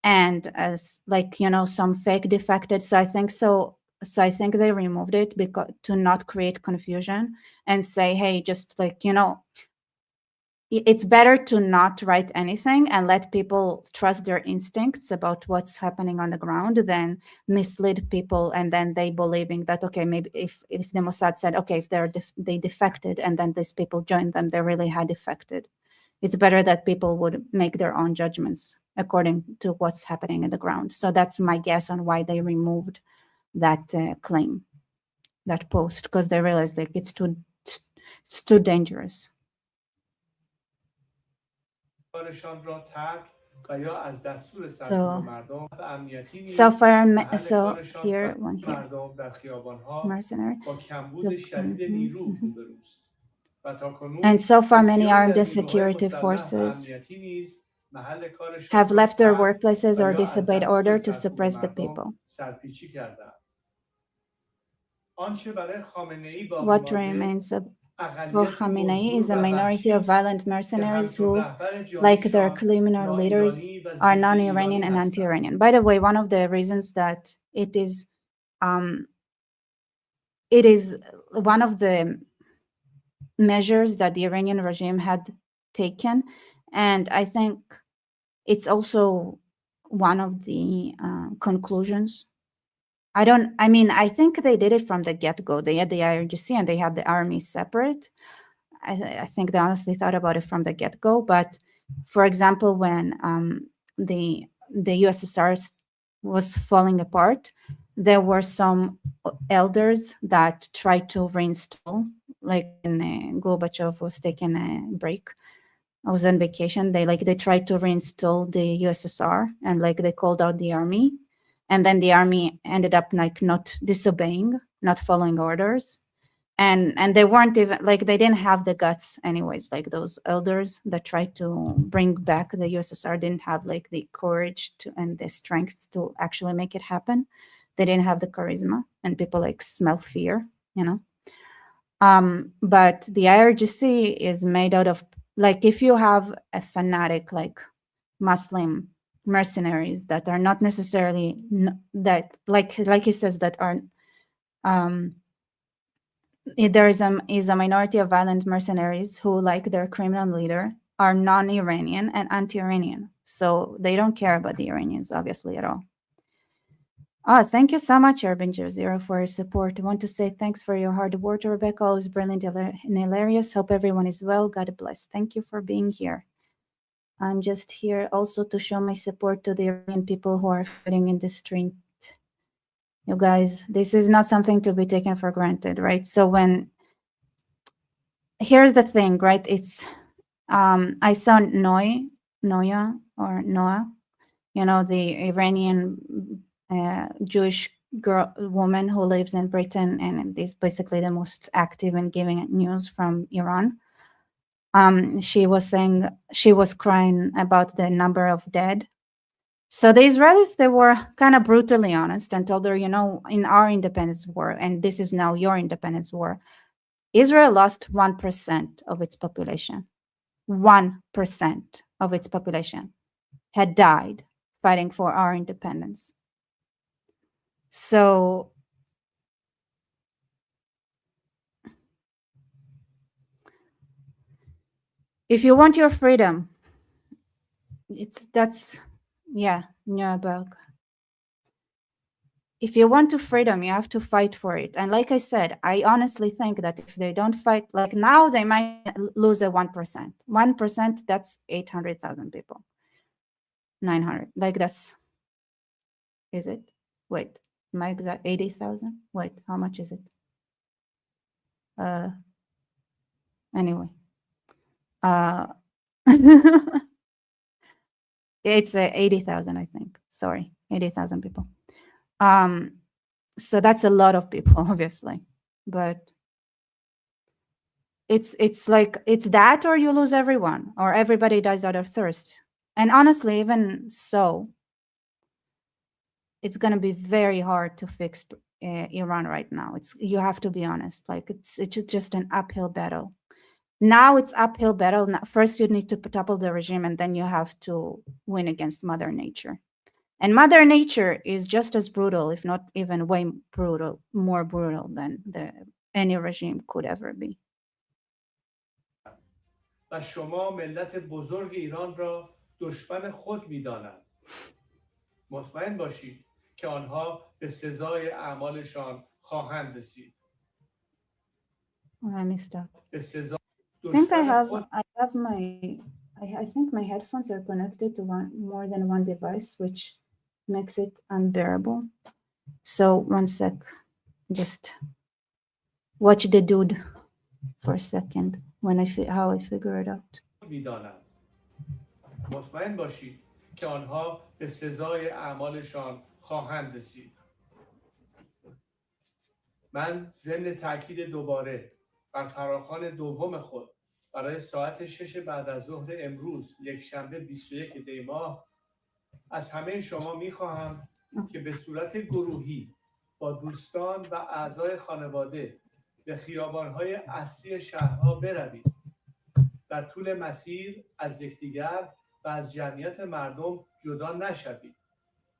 And as like, you know, some fake defected. So I think they removed it because to not create confusion and say, hey, just like, you know, it's better to not write anything and let people trust their instincts about what's happening on the ground than mislead people and then they believing that, okay, maybe if the Mossad said, okay, if they defected and then these people joined them, they really had defected. It's better that people would make their own judgments according to what's happening in the ground. So that's my guess on why they removed that claim, that post, because they realized like it's too dangerous. So here, one here, mercenary. And so far, many armed and security forces have left their workplaces or disobeyed order to suppress the people. What remains for Khamenei is a minority of violent mercenaries who, like their criminal leaders, are non-Iranian and anti-Iranian. By the way, one of the reasons that it is one of the measures that the Iranian regime had taken, and I think it's also one of the conclusions. I think they did it from the get-go. They had the IRGC and they had the army separate. I think they honestly thought about it from the get-go. But for example, when the USSR was falling apart, there were some elders that tried to reinstall, like when Gorbachev was taking a break. I was on vacation. They tried to reinstall the USSR and like they called out the army. And then the army ended up like not disobeying, not following orders. And they weren't even like, they didn't have the guts anyways, like those elders that tried to bring back the USSR didn't have like the courage and the strength to actually make it happen. They didn't have the charisma and people like smell fear, you know. But the IRGC is made out of, like if you have a fanatic like Muslim mercenaries that are not necessarily that like he says that are there is a minority of violent mercenaries who, like their criminal leader, are non-Iranian and anti-Iranian, so they don't care about the Iranians obviously at all. Thank you so much, Urban Zero, for your support. I want to say thanks for your hard work, Rebecca. Always brilliant and hilarious. Hope everyone is well. God bless. Thank you for being here. I'm just here also to show my support to the Iranian people who are fighting in the street. You guys, this is not something to be taken for granted, right? So here's the thing, right? It's, I saw Noah, the Iranian Jewish woman who lives in Britain and is basically the most active in giving news from Iran. She was saying, she was crying about the number of dead. So the Israelis, they were kind of brutally honest and told her, in our independence war, and this is now your independence war, Israel lost 1% of its population. 1% of its population had died fighting for our independence. So if you want your freedom, Nuremberg. If you want to freedom, you have to fight for it. And like I said, I honestly think that if they don't fight, like now they might lose a 1%. 1%, that's 800,000 people. 900, like that's, is it? Wait, am I exact? 80,000? Wait, how much is it? Anyway. It's 80,000, I think. Sorry, 80,000 people. So that's a lot of people, obviously, but it's like, it's that or you lose everyone or everybody dies out of thirst. And honestly, even so, it's going to be very hard to fix Iran right now. You have to be honest, like it's just an uphill battle. Now it's uphill battle. First, you need to topple the regime, and then you have to win against Mother Nature. And Mother Nature is just as brutal, if not even way brutal, more brutal than any regime could ever be. و شما ملت بزرگ ایران را دشمن خود می‌دانند. مطمئن باشید که آنها به سزای اعمالشان خواهند رسید. I missed out. به سزای I think I think my headphones are connected to more than one device, which makes it unbearable. So 1 sec, just watch the dude for a second when how I figure it out. می‌دانند. مطمئن باشید که آنها به سزای اعمالشان خواهند رسید. من ضمن تاکید دوباره بر فراخوان دوم خود برای ساعت 6 بعد از ظهر امروز یکشنبه 21 دی ماه از همه شما می‌خواهم که به صورت گروهی با دوستان و اعضای خانواده به خیابان‌های اصلی شهرها بروید. در طول مسیر از یکدیگر و از جمعیت مردم جدا نشوید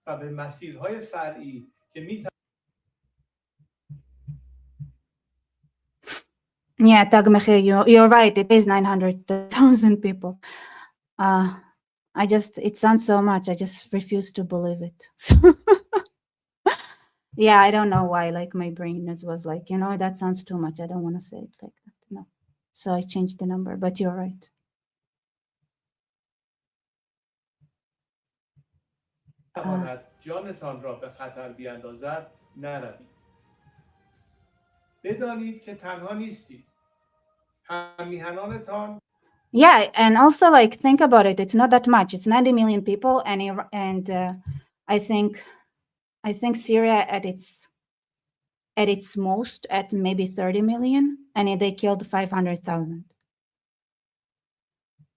و به مسیرهای فرعی که Yeah, Tag Mechir, you're right. It is 900,000 people. It sounds so much. I just refuse to believe it. Yeah, I don't know why. Like my brain was like, that sounds too much. I don't want to say it like that. No. So I changed the number, but you're right. جانتان را به خطر بیاندازد نروید. بدانید که تنها نیستید. همیهنانتان. Yeah, and also like think about it. It's not that much. It's 90 million people, and I think Syria at its most at maybe 30 million, and they killed 500,000.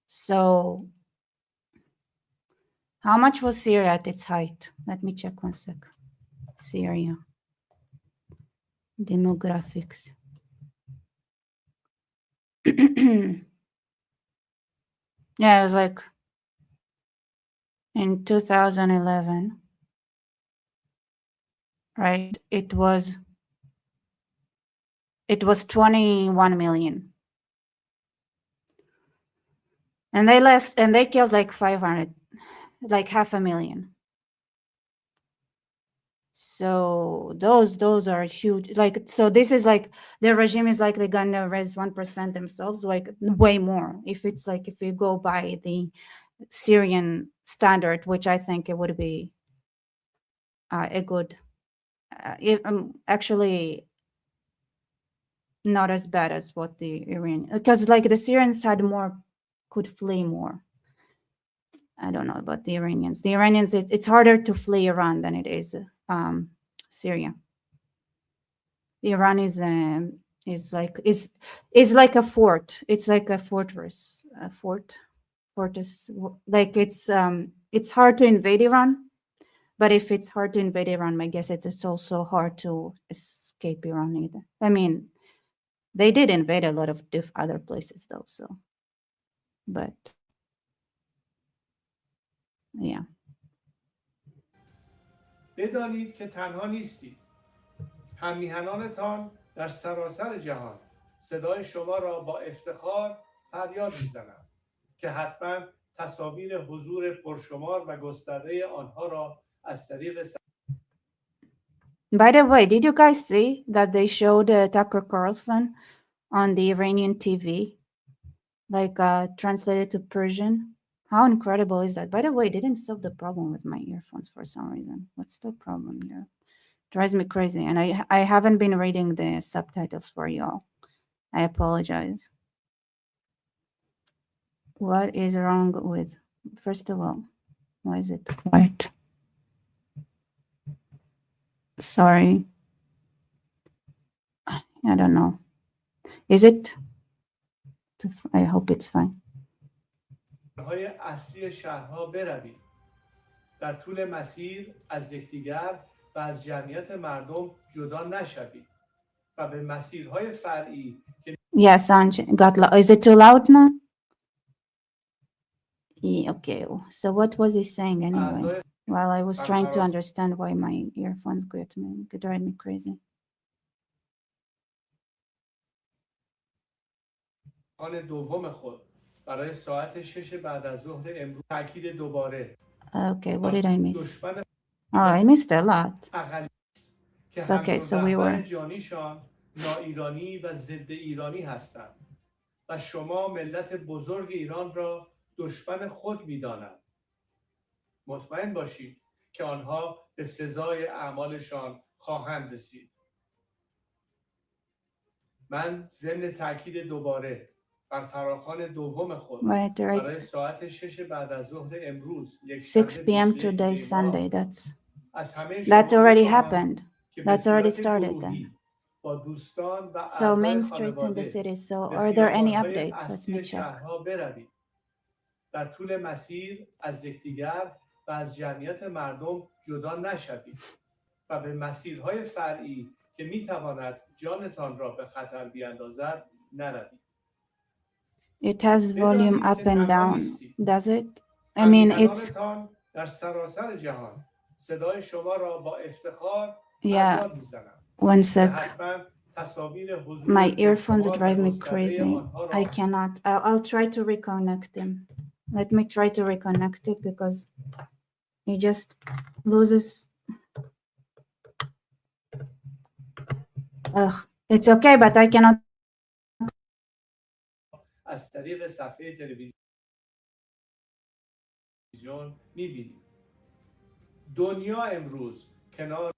So how much was Syria at its height? Let me check 1 sec. Syria demographics. Yeah, it was like in 2011, right? It was 21 million. And they killed like 500, like 500,000. So those are huge. Like, so this is like the regime is like they're gonna raise 1% themselves, like way more. If it's like, if you go by the Syrian standard, which I think it would be a good, actually not as bad as what the Iranian, because like the Syrians had more, could flee more. I don't know about the Iranians. The Iranians, it's harder to flee Iran than it is Syria. Iran is like a fort. It's like a fortress, fortress. Like it's hard to invade Iran, but if it's hard to invade Iran, I guess it's also hard to escape Iran either. I mean, they did invade a lot of other places though, so, but yeah. بدانید که تنها نیستید. هممیهنانتان در سراسر جهان صدای شما را با افتخار فریاد می‌زنند که حتما تصاویر حضور پرشمار و گسترده آنها را از طریق By the way, did you guys see that they showed Tucker Carlson on the Iranian TV, like translated to Persian? How incredible is that? By the way, didn't solve the problem with my earphones for some reason. What's the problem here? Drives me crazy, and I haven't been reading the subtitles for y'all. I apologize. What is wrong with? First of all, why is it quiet? Sorry. I don't know. Is it? I hope it's fine. های اصلی شهرها بروید. در طول مسیر از یکدیگر و از جمعیت مردم جدا نشوید و به مسیرهای فرعی که Yeah, Sanj got loud. Is it too loud now? Yeah, okay. So what was he saying anyway? While I was trying to understand why my earphones could drive me crazy. دوم خود برای ساعت 6 بعد از ظهر امروز تاکید دوباره. Okay, what did I miss? Oh, I missed a lot. It's okay, so we were. جانیشان ناایرانی و ضد ایرانی هستند و شما ملت بزرگ ایران را دشمن خود می‌دانند. مطمئن باشید که آنها به سزای اعمالشان خواهند رسید. من ضمن تاکید دوباره بر فراخوان دوم خود برای ساعت 6 بعد از ظهر امروز 6 p.m. today Sunday. That already happened. That's already started then. So main streets in the city. So are there any updates? Let me check. در طول مسیر از یکدیگر و از جمعیت مردم جدا نشوید و به مسیرهای فرعی که میتواند جانتان را به خطر بیاندازد نروید. It has volume up and down. Does it? I mean, it's. در سراسر جهان صدای شما را با افتخار Yeah. One sec. My earphones drive me crazy. I cannot. I'll try to reconnect them. Let me try to reconnect it because it just loses. Ugh. It's okay, but I cannot. از طریق صفحه تلویزیون می‌بینید. دنیا امروز کنار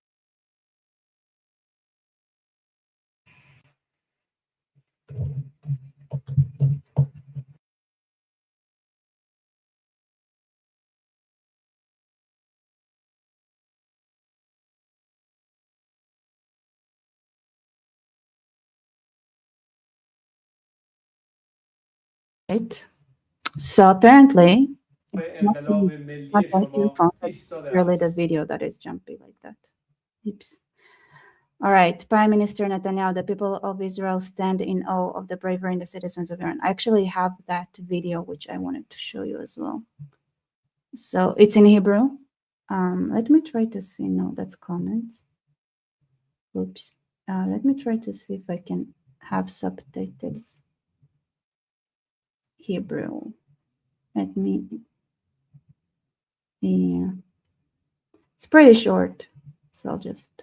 So apparently, انقلاب ملی شما ایستاده really the است. video that is jumpy like that. Oops. All right, Prime Minister Netanyahu, the people of Israel stand in awe of the bravery and the citizens of Iran. I actually have that video, which I wanted to show you as well. So it's in Hebrew. Let me try to see. No, that's comments. Oops. Let me try to see if I can have subtitles. Hebrew. Let me. Yeah. It's pretty short, so I'll just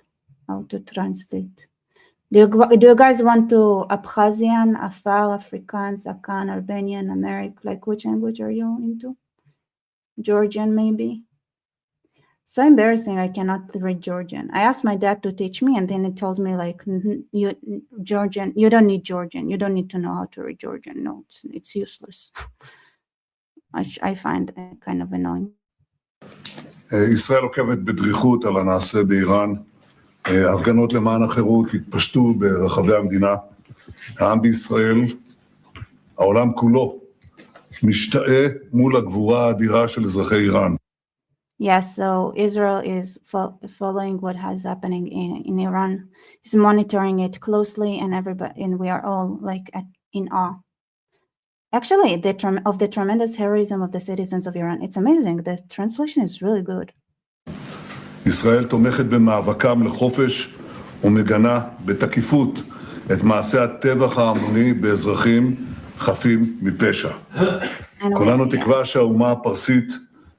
how to translate. Do you guys want to Abkhazian, Afar, Afrikaans, Akan, Albanian, Amharic? Like which language are you into? Georgian, maybe. So embarrassing, I cannot read Georgian. I asked my dad to teach me, and then he told me, like, Georgian, you don't need Georgian. You don't need to know how to read Georgian. No, it's useless. I find it kind of annoying. ישראל עוקבת בדריכות על הנעשה באיראן. הפגנות למען החירות התפשטו ברחבי המדינה. העם בישראל, העולם כולו, משתאה מול הגבורה האדירה של אזרחי איראן. Yes, so Israel is following what is happening in Iran. Is monitoring it closely, and we are all like in awe. Actually, of the tremendous heroism of the citizens of Iran. It's amazing. The translation is really good. ישראל תומכת במאבקם לחופש ומגנה בתקיפות את מעשי הטבח ההמוני באזרחים חפים מפשע. כולנו תקווה שהאומה הפרסית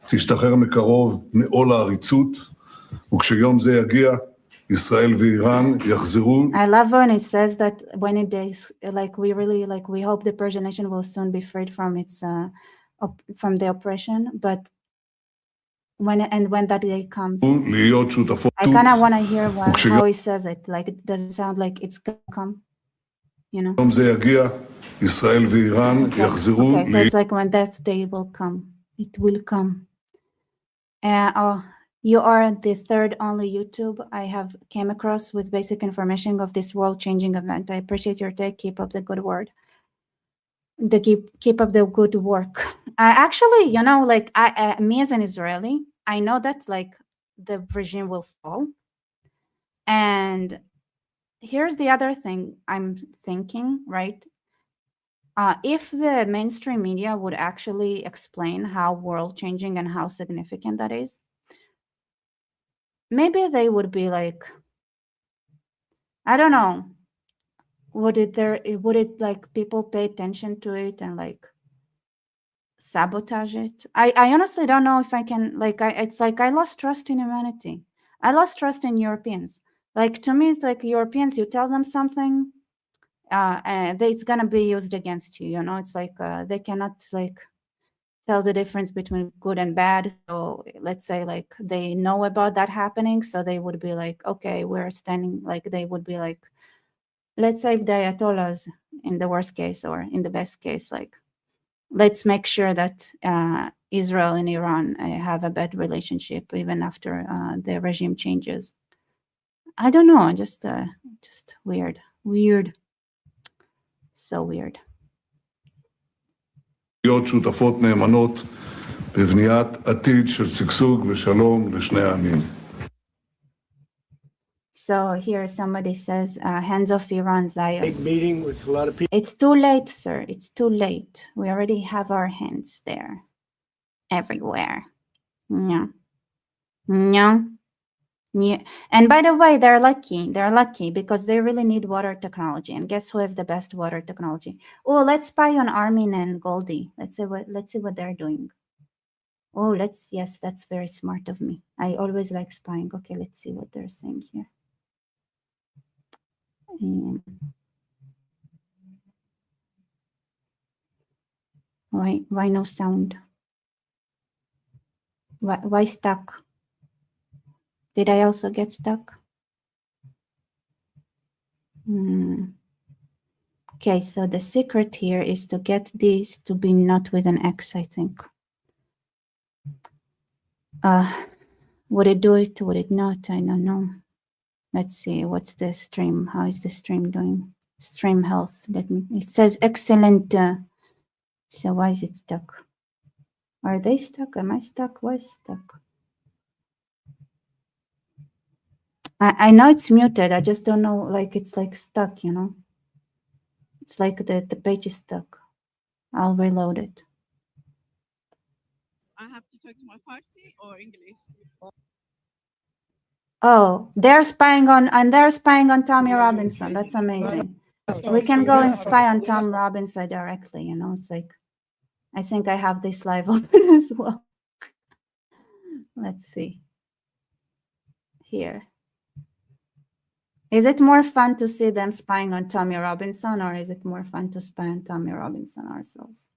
תשתחרר מקרוב מעול העריצות, וכשיום זה יגיע, ישראל ואיראן יחזרו. I love when it says that when it is like we hope the Persian nation will soon be freed from its from the oppression, but when that day comes, I kind of want to hear how he says it. Like, it doesn't sound like it's gonna come, you know. יום זה יגיע, ישראל ואיראן יחזרו. Okay, so it's like when that day will come, it will come. You are the third only YouTube I have came across with basic information of this world-changing event. I appreciate your take. Keep up the good word. Keep up the good work. Actually, you know, like me as an Israeli, I know that like the regime will fall. And here's the other thing I'm thinking, right? If the mainstream media would actually explain how world-changing and how significant that is, maybe they would be like, I don't know, would it like people pay attention to it and like sabotage it? I honestly don't know if I can, like, it's like I lost trust in humanity. I lost trust in Europeans. Like, to me, it's like Europeans, you tell them something, it's gonna be used against you, you know. It's like they cannot like tell the difference between good and bad. So let's say like they know about that happening, so they would be like, okay, we're standing, like they would be like, let's save the Ayatollahs in the worst case, or in the best case, like let's make sure that Israel and Iran have a bad relationship even after the regime changes. I don't know, just weird. So weird. להיות שותפות נאמנות בבניית עתיד של שגשוג ושלום לשני העמים. So here somebody says, hands off Iran, Zion. Big meeting with a lot of people. It's too late, sir. It's too late. We already have our hands there. Everywhere. No. Yeah. And by the way, they're lucky. They're lucky because they really need water technology. And guess who has the best water technology? Oh, let's spy on Armin and Goldie. Let's see what they're doing. Oh, yes, that's very smart of me. I always like spying. Okay, let's see what they're saying here. Why no sound? Why stuck? Did I also get stuck? Okay, so the secret here is to get these to be not with an X, I think. Would it do it? Would it not? I don't know. Let's see. What's the stream? How is the stream doing? Stream health. It says excellent. So why is it stuck? Are they stuck? Am I stuck? Why is it stuck? I know it's muted. I just don't know. Like, it's like stuck, you know. It's like the page is stuck. I'll reload it. I have to talk to my Farsi or English? Oh, they're spying on Tommy Robinson. That's amazing. We can go and spy on Tom Robinson directly, you know. It's like, I think I have this live open as well. Let's see. Here. Is it more fun to see them spying on Tommy Robinson, or is it more fun to spy on Tommy Robinson ourselves?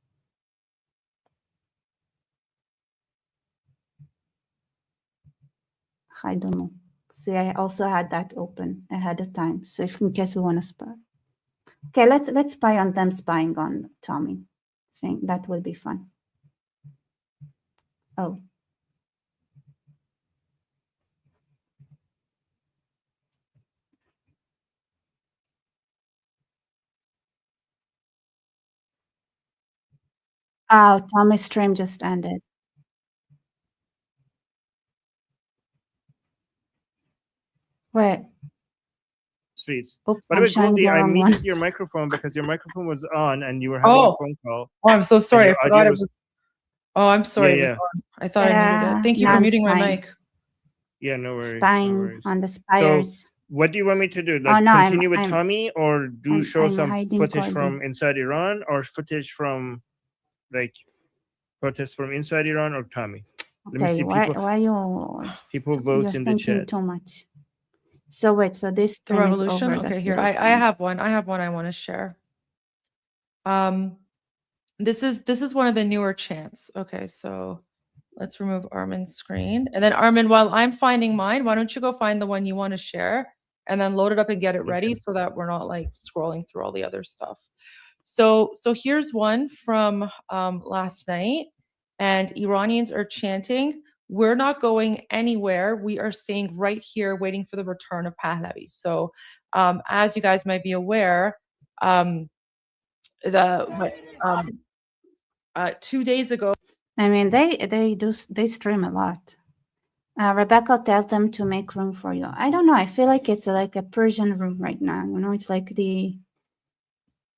I don't know. See, I also had that open ahead of time. So if in case we want to spy. Okay, let's spy on them spying on Tommy. I think that will be fun. Oh. Oh, Tommy's stream just ended. Wait. Streets. Oops, By the I'm way, showing Goldie, the I wrong muted one. your microphone because your microphone was on and you were having a Oh, phone call. oh, I'm so and sorry. I your forgot audio it was. was. Oh, I'm sorry. Yeah, It was on. I thought I muted it. Thank you Now for I'm muting my spying. mic. Yeah, no worries. No Spying worries. on the So, spires. what do you want me to do? Oh Like, no, continue with Tommy, or do show I'm some hiding footage Goldie. from inside Iran, or footage from like protests from inside Iran, or Tommy? Let me Okay, see. why you People vote you're in the thinking chat. too much. So wait, so this The stream is revolution. over. Okay, That's here very I funny. have one. I have one I want to share. This is one of the newer chants. Okay, so let's remove Armin's screen, and then Armin, while I'm finding mine, why don't you go find the one you want to share, and then load it up and get it ready so that we're not like scrolling through all the other stuff. So here's one from last night, and Iranians are chanting, "We're not going anywhere. We are staying right here, waiting for the return of Pahlavi." So, as you guys might be aware, 2 days ago. I mean, they stream a lot. Rebecca tells them to make room for you. I don't know. I feel like it's like a Persian room right now. You know, it's like the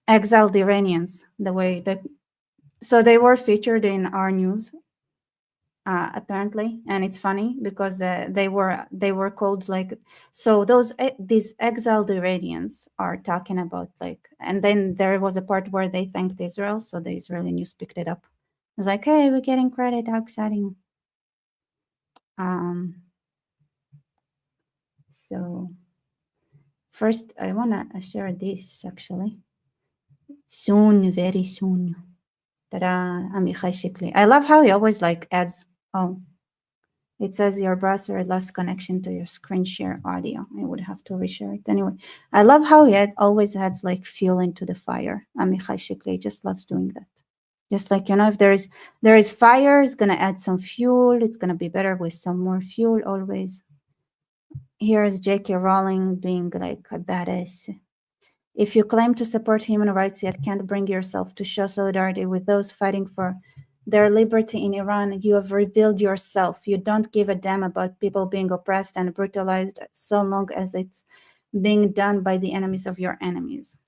exiled Iranians. The way that so they were featured in our news, apparently, and it's funny because they were called like so. These exiled Iranians are talking about like, and then there was a part where they thanked Israel, so the Israeli news picked it up. It was like, hey, we're getting credit. How exciting! So first, I wanna share this actually. Soon, very soon. Ta-da! Amichai Shikli. I love how he always like adds. Oh, it says your browser lost connection to your screen share audio. I would have to reshare it anyway. I love how he always adds like fuel into the fire. Amichai Shikli just loves doing that. Just like, you know, if there is fire, it's gonna add some fuel. It's gonna be better with some more fuel always. Here's J.K. Rowling being like a badass. If you claim to support human rights yet can't bring yourself to show solidarity with those fighting for their liberty in Iran, you have revealed yourself. You don't give a damn about people being oppressed and brutalized so long as it's being done by the enemies of your enemies.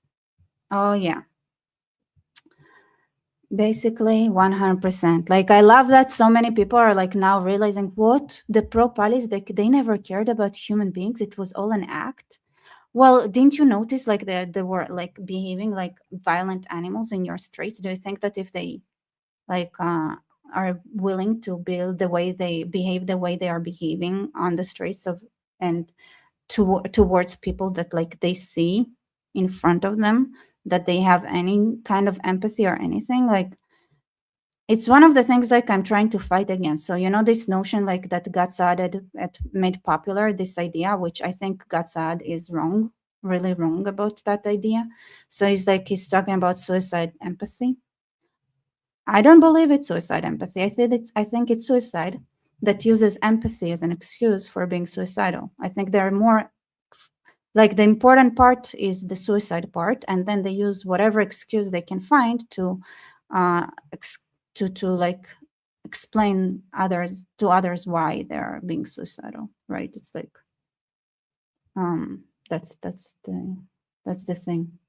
Oh, yeah. Basically, 100%. Like, I love that so many people are like now realizing what the pro-Palis, they never cared about human beings. It was all an act. Well, didn't you notice like they were like behaving like violent animals in your streets? Do you think that if they like are willing to build the way they behave, the way they are behaving on the streets of and towards people that like they see in front of them, that they have any kind of empathy or anything? Like, it's one of the things like I'm trying to fight against. So, you know, this notion like that Gad made popular, this idea, which I think Gad is wrong, really wrong about that idea. So he's talking about suicide empathy. I don't believe it's suicide empathy. I think it's suicide that uses empathy as an excuse for being suicidal. I think there are more, like the important part is the suicide part, and then they use whatever excuse they can find to like explain to others why they're being suicidal, right? It's like that's the thing.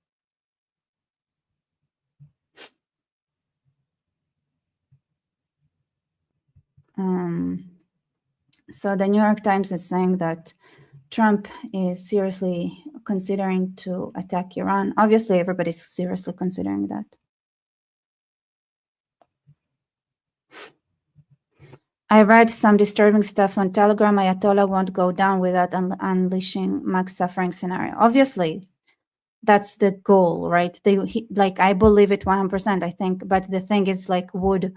So the New York Times is saying that Trump is seriously considering to attack Iran. Obviously, everybody's seriously considering that. I read some disturbing stuff on Telegram. Ayatollah won't go down without unleashing max suffering scenario. Obviously, that's the goal, right? I believe it 100%, I think. But the thing is, like, would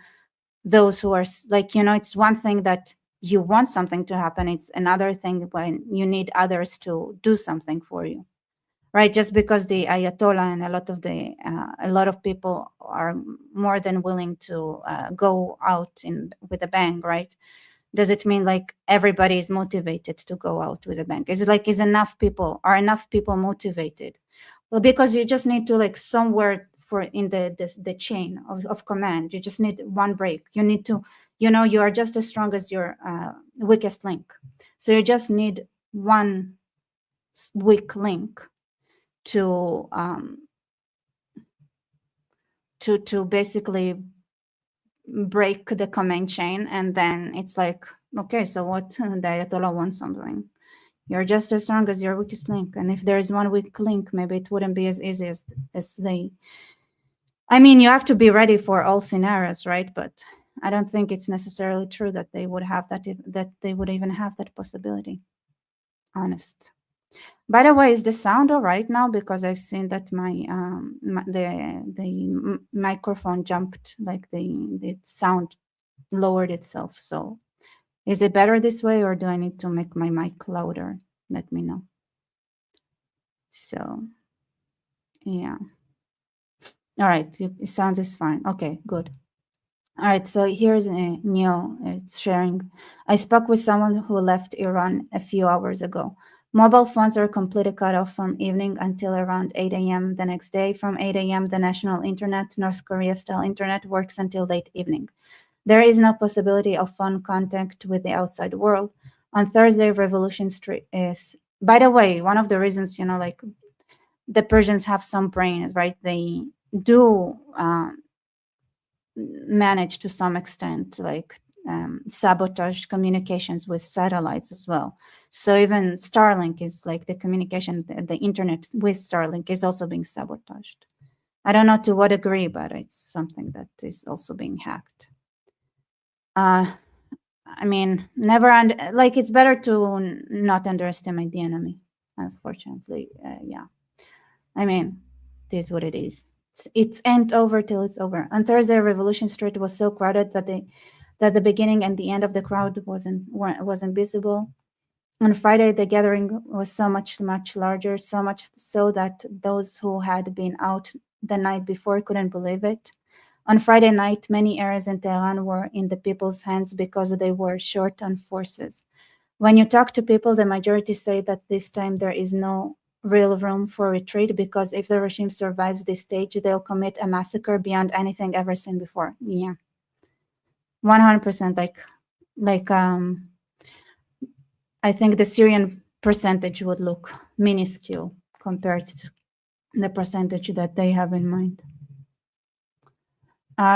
those who are, like, you know, it's one thing that you want something to happen. It's another thing when you need others to do something for you, right? Just because the Ayatollah and a lot of people are more than willing to go out with a bang, right? Does it mean like everybody is motivated to go out with a bang? Is it like are enough people motivated? Well, because you just need to like somewhere in the chain of command, you just need one break. You need to, you are just as strong as your weakest link. So you just need one weak link to basically break the command chain, and then it's like, okay, so what? The Ayatollah wants something. You're just as strong as your weakest link, and if there is one weak link, maybe it wouldn't be as easy as they. I mean, you have to be ready for all scenarios, right? But I don't think it's necessarily true that they would have that they would even have that possibility. Honest. By the way, is the sound all right now? Because I've seen that the microphone jumped, like the sound lowered itself. So is it better this way, or do I need to make my mic louder? Let me know. So yeah. All right, sounds is fine. Okay, good. All right, so here's Neo. It's sharing. I spoke with someone who left Iran a few hours ago. Mobile phones are completely cut off from evening until around 8 a.m. the next day. From 8 a.m., the national internet, North Korea-style internet, works until late evening. There is no possibility of phone contact with the outside world. On Thursday, Revolution Street is... By the way, one of the reasons, like the Persians have some brains, right? They do manage to some extent, like sabotage communications with satellites as well. So even Starlink is like the communication, the internet with Starlink is also being sabotaged. I don't know to what degree, but it's something that is also being hacked. I mean, it's better to not underestimate the enemy, unfortunately. Yeah. I mean, it is what it is. It ain't over till it's over. On Thursday, Revolution Street was so crowded that the beginning and the end of the crowd wasn't visible. On Friday, the gathering was so much larger, so much so that those who had been out the night before couldn't believe it. On Friday night, many areas in Tehran were in the people's hands because they were short on forces. When you talk to people, the majority say that this time there is no real room for retreat, because if the regime survives this stage, they'll commit a massacre beyond anything ever seen before. Yeah, 100%. I think the Syrian percentage would look minuscule compared to the percentage that they have in mind.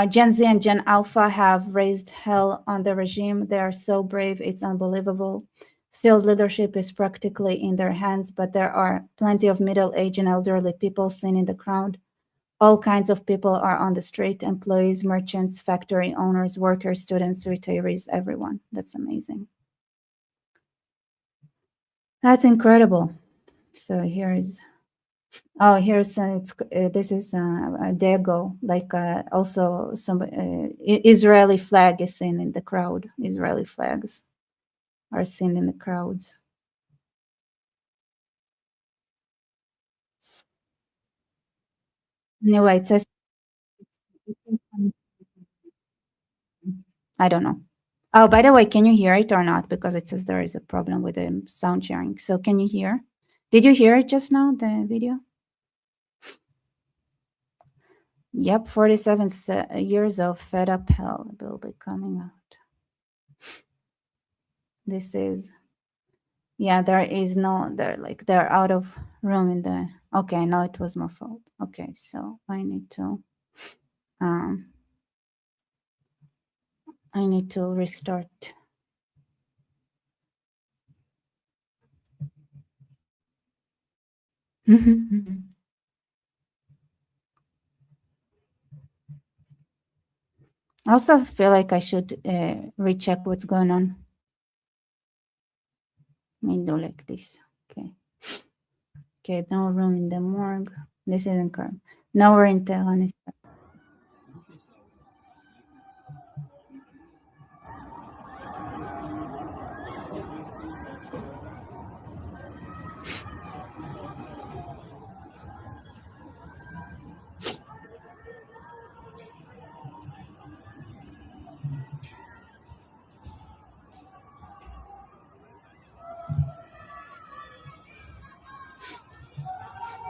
Gen Z and Gen Alpha have raised hell on the regime. They are so brave, it's unbelievable. Field leadership is practically in their hands, but there are plenty of middle-aged and elderly people seen in the crowd. All kinds of people are on the street: employees, merchants, factory owners, workers, students, retirees, everyone. That's amazing. That's incredible. So here's this is a day ago. Also some Israeli flag is seen in the crowd. Israeli flags are seen in the crowds. Anyway, it says, I don't know. Oh, by the way, can you hear it or not? Because it says there is a problem with the sound sharing. So can you hear? Did you hear it just now, the video? Yep, 47 years of fed up hell will be coming out. This is, yeah, there is no, they're out of room in the, okay, no, it was my fault. Okay, so I need to restart. I also feel like I should recheck what's going on. Let me do like this. Okay. Okay, no room in the morgue. This isn't correct. Nowhere in Tehran is.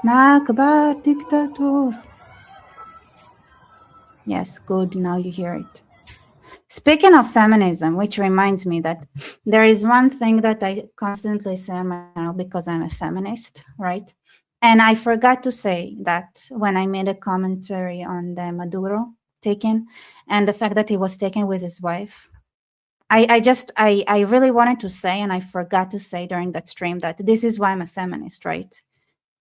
Makbar dictator. Yes, good. Now you hear it. Speaking of feminism, which reminds me that there is one thing that I constantly say on my channel because I'm a feminist, right? And I forgot to say that when I made a commentary on the Maduro taken and the fact that he was taken with his wife. I really wanted to say, and I forgot to say during that stream, that this is why I'm a feminist, right?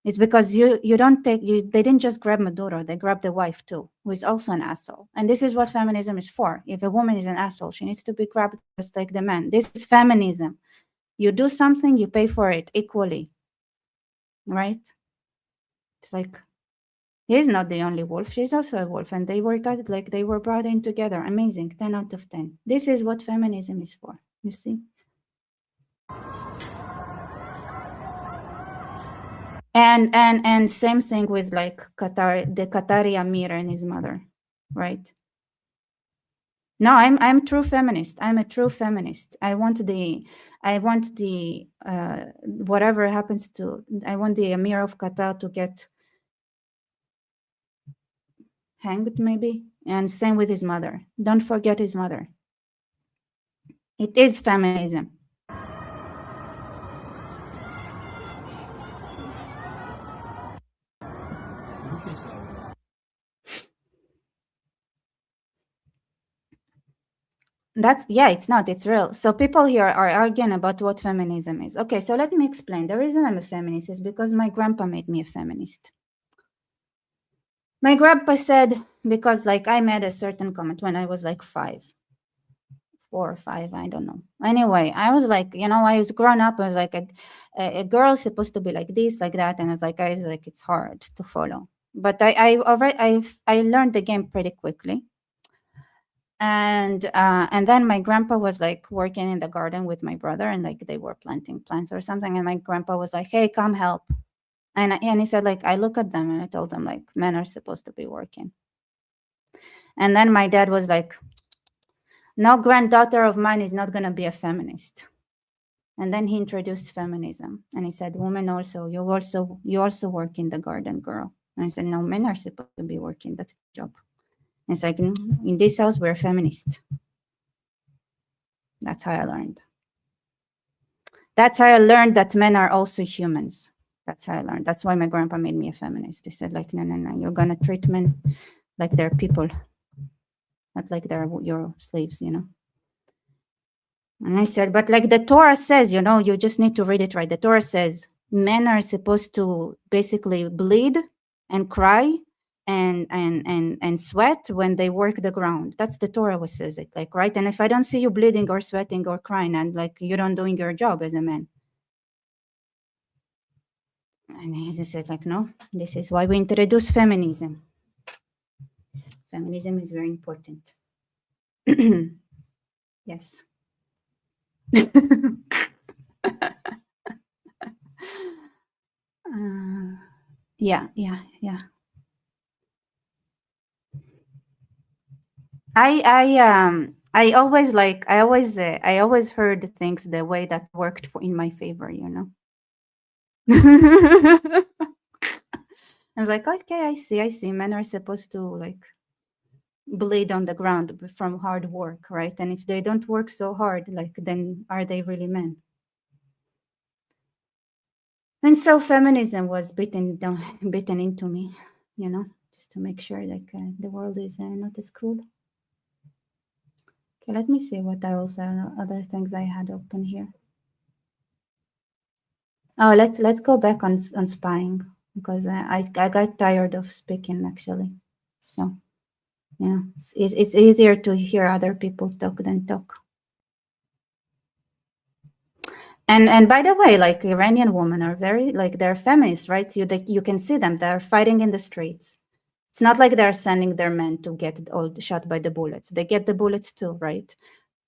It's because they didn't just grab Maduro, they grabbed the wife too, who is also an asshole. And this is what feminism is for. If a woman is an asshole, she needs to be grabbed just like the man. This is feminism. You do something, you pay for it equally, right? It's like, he's not the only wolf, she's also a wolf, and they work out like they were brought in together. Amazing, 10 out of 10. This is what feminism is for, you see? And same thing with like the Qatari Amir and his mother, right? No, I'm true feminist. I'm a true feminist. I want the whatever happens to, I want the Amir of Qatar to get hanged maybe, and same with his mother. Don't forget his mother. It is feminism. It's not, it's real. So people here are arguing about what feminism is. Okay, so let me explain. The reason I'm a feminist is because my grandpa made me a feminist. My grandpa said, because like I made a certain comment when I was like 4 or 5, I don't know. Anyway, I was like, I was grown up. I was like, a girl's supposed to be like this, like that. And I was like, it's hard to follow. But I learned the game pretty quickly. And then my grandpa was like working in the garden with my brother, and like they were planting plants or something. And my grandpa was like, hey, come help. And he said, like, I look at them and I told them, like, men are supposed to be working. And then my dad was like, no granddaughter of mine is not going to be a feminist. And then he introduced feminism. And he said, women also, you also work in the garden, girl. And I said, no, men are supposed to be working. That's a job. And it's like, in this house, we're feminist. That's how I learned. That's how I learned that men are also humans. That's how I learned. That's why my grandpa made me a feminist. He said, like, no, you're going to treat men like they're people, not like they're your slaves, And I said, but like the Torah says, you just need to read it right. The Torah says men are supposed to basically bleed and cry and sweat when they work the ground. That's the Torah what says it, like, right? And if I don't see you bleeding or sweating or crying, and like you don't doing your job as a man. And he said, like, no, this is why we introduce feminism. Feminism is very important. Yes. Yeah. I always heard things the way that worked in my favor, I was like, okay, I see. Men are supposed to like bleed on the ground from hard work, right? And if they don't work so hard, like, then are they really men? And so feminism was bitten into me, just to make sure like the world is not as cruel. Okay, let me see what other things I had open here. Oh, let's go back on spying, because I got tired of speaking actually. So it's easier to hear other people talk than talk. And by the way, like Iranian women are very like they're feminists, right? You can see them. They're fighting in the streets. It's not like they're sending their men to get all shot by the bullets. They get the bullets too, right?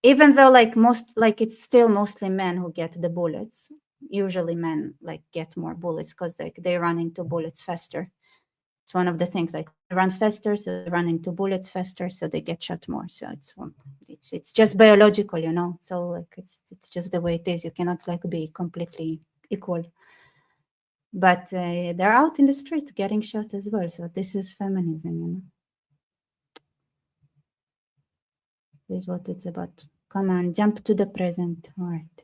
even though it's still mostly men who get the bullets. Usually men get more bullets because they run into bullets faster. It's one of the things, they run faster, so they run into bullets faster, so they get shot more. So it's just biological, So it's just the way it is. You cannot be completely equal. But they're out in the street getting shot as well. So this is feminism, This is what it's about. Come on, jump to the present. All right.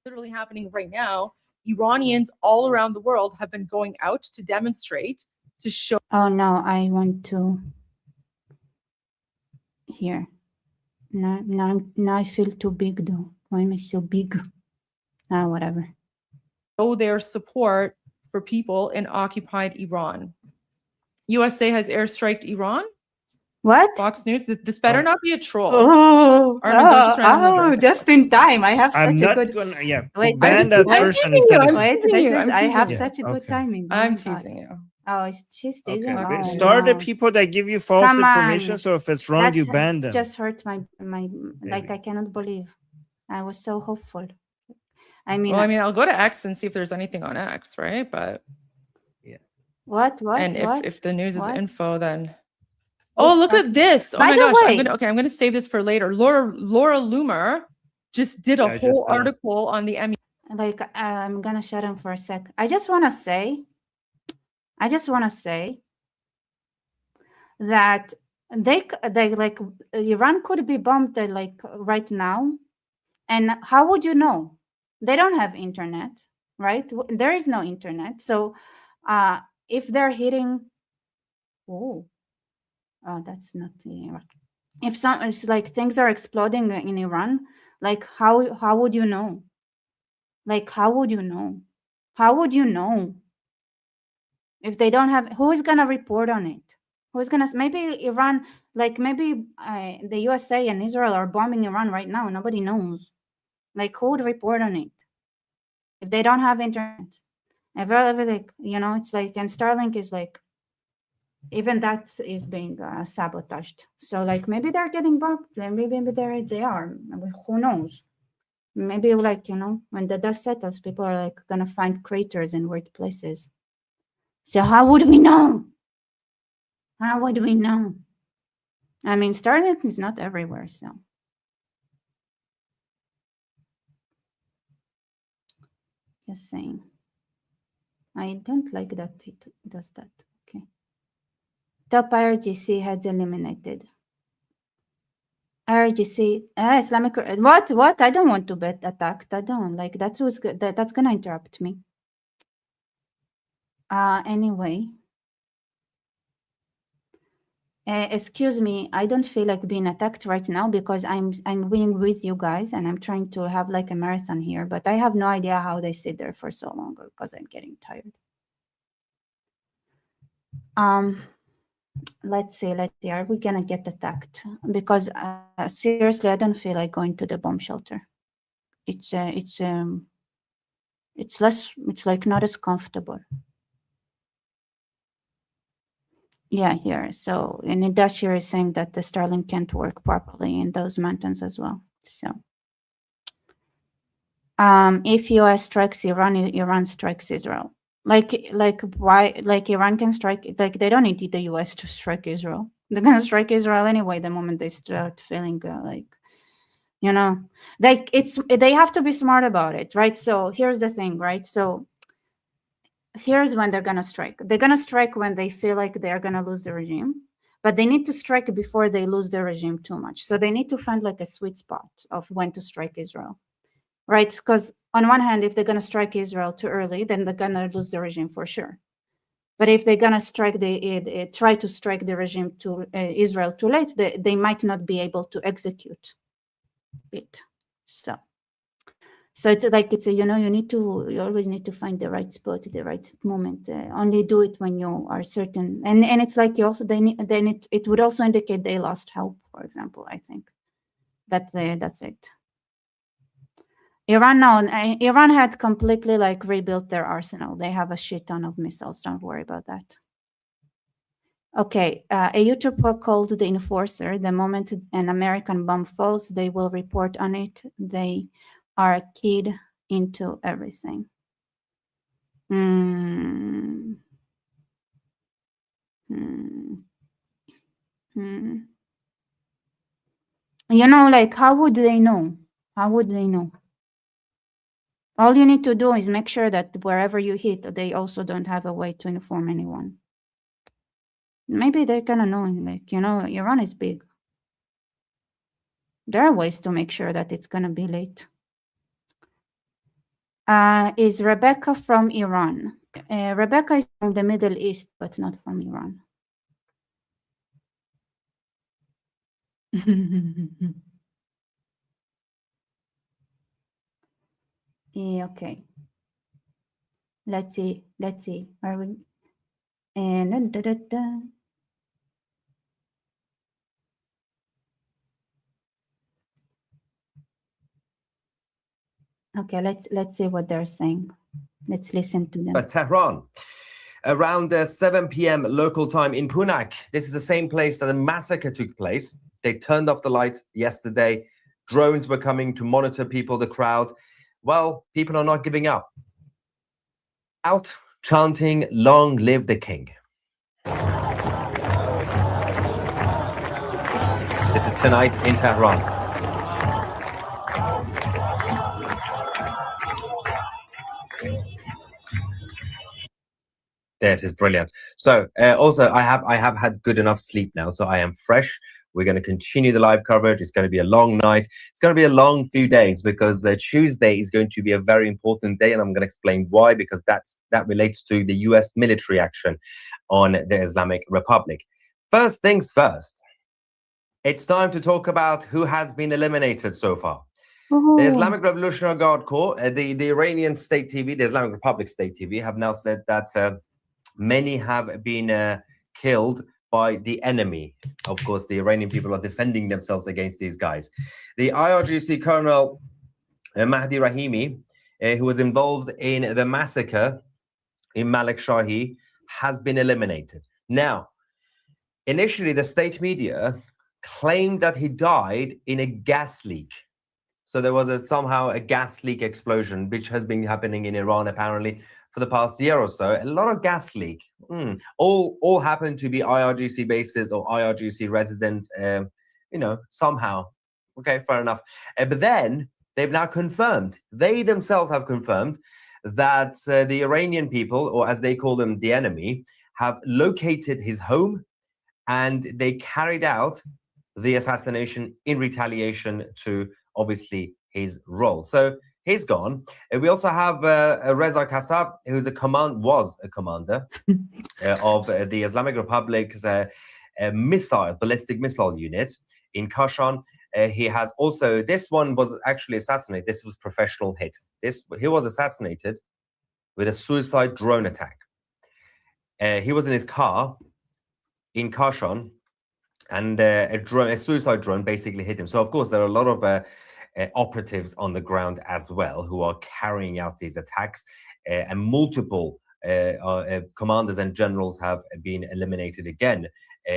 Literally happening right now. Iranians all around the world have been going out to demonstrate to show. Oh no, I want to. Here. Now I feel too big though. Why am I so big? Whatever. Show their support for people in occupied Iran. USA has airstriked Iran. What? Fox News. This better not be a troll. Just in time. I have I'm such a not good. gonna Wait, ban that person. I have such a good timing. I'm teasing you. Oh, she's teasing. Okay. Oh, Start the no. people that give you false Come information. on. So if it's wrong, you ban them. It just hurt my I cannot believe. I was so hopeful. Well, I'll go to X and see if there's anything on X, right? But what? And what? if the news is What? info, then look at this. Oh By my the gosh. way- I'm gonna save this for later. Laura Loomer just did a whole did. article on the ME. I'm gonna shut him for a sec. I just want to say that they Iran could be bombed right now, and how would you know? They don't have internet, right? There is no internet, so if they're hitting, that's not Iraq. If it's things are exploding in Iran, how would you know? How would you know? How would you know? If they don't have, who is gonna report on it? Who's gonna? Maybe Iran, maybe the USA and Israel are bombing Iran right now. Nobody knows. Who would report on it if they don't have internet? If everything, it's and Starlink is even that is being sabotaged. So maybe they're getting bombed. Maybe they are. Who knows? Maybe when the dust settles, people are gonna find craters in weird places. So how would we know? How would we know? Starlink is not everywhere, so. Just saying. I don't like that it does that. Okay. Top IRGC heads eliminated. IRGC, Islamic. What? I don't want to get attacked. I don't that was good. That's gonna interrupt me. Anyway. Excuse me, I don't feel like being attacked right now because I'm being with you guys and I'm trying to have a marathon here, but I have no idea how they sit there for so long because I'm getting tired. Let's see, are we gonna get attacked? Because seriously, I don't feel like going to the bomb shelter. It's not as comfortable. Yeah, here. So, and Dashir is saying that the Starlink can't work properly in those mountains as well. So, if US strikes Iran, Iran strikes Israel. Why? Iran can strike. They don't need the US to strike Israel. They're gonna strike Israel anyway. The moment they start feeling they have to be smart about it, right? So here's the thing, right? So. Here's when they're going to strike. They're going to strike when they feel like they're going to lose the regime, but they need to strike before they lose the regime too much. So they need to find a sweet spot of when to strike Israel, right? Because on one hand, if they're going to strike Israel too early, then they're going to lose the regime for sure. But if they're going to try to strike the regime to Israel too late, they might not be able to execute it. So it's you always need to find the right spot, the right moment. Only do it when you are certain. And it's you also it would also indicate they lost help, for example. I think that's it. Iran had completely rebuilt their arsenal. They have a shit ton of missiles. Don't worry about that. Okay, a YouTuber called The Enforcer. The moment an American bomb falls, they will report on it. They are keyed into everything. Hmm. Hmm. Hmm. You know, like, how would they know? How would they know? All you need to do is make sure that wherever you hit, they also don't have a way to inform anyone. Maybe they're gonna know, like, you know, Iran is big. There are ways to make sure that it's gonna be late. Is Rebecca from Iran? Rebecca is from the Middle East, but not from Iran. Yeah, okay. Let's see. Let's see. Are we? And okay, let's see what they're saying. Let's listen to them. Tehran. Around 7 p.m. local time in Punak. This is the same place that the massacre took place. They turned off the lights yesterday. Drones were coming to monitor people, the crowd. Well, people are not giving up. Out chanting, "Long live the king." This is tonight in Tehran. This is brilliant. So also I have had good enough sleep now, so I am fresh. We're going to continue the live coverage. It's going to be a long night. It's going to be a long few days because Tuesday is going to be a very important day, and I'm going to explain why, because that relates to the US military action on the Islamic Republic. First things first, it's time to talk about who has been eliminated so far. The Islamic Revolutionary Guard Corps, the Iranian state TV, the Islamic Republic state TV, have now said that many have been killed by the enemy. Of course, the Iranian people are defending themselves against these guys. The IRGC Colonel Mahdi Rahimi, who was involved in the massacre in Malik Shahi, has been eliminated. Now, initially, the state media claimed that he died in a gas leak. So there was somehow a gas leak explosion, which has been happening in Iran apparently for the past year or so. A lot of gas leak. All happen to be IRGC bases or IRGC residents, somehow. Okay, fair enough. But then they've now confirmed, they themselves have confirmed that the Iranian people, or as they call them, the enemy, have located his home and they carried out the assassination in retaliation to obviously his role. So he's gone. We also have Reza Kassab, who's was a commander of the Islamic Republic's ballistic missile unit in Kashan. He has also, this one was actually assassinated. This was professional hit. He was assassinated with a suicide drone attack. He was in his car in Kashan, and a suicide drone basically hit him. So of course there are a lot of operatives on the ground as well who are carrying out these attacks, and multiple commanders and generals have been eliminated again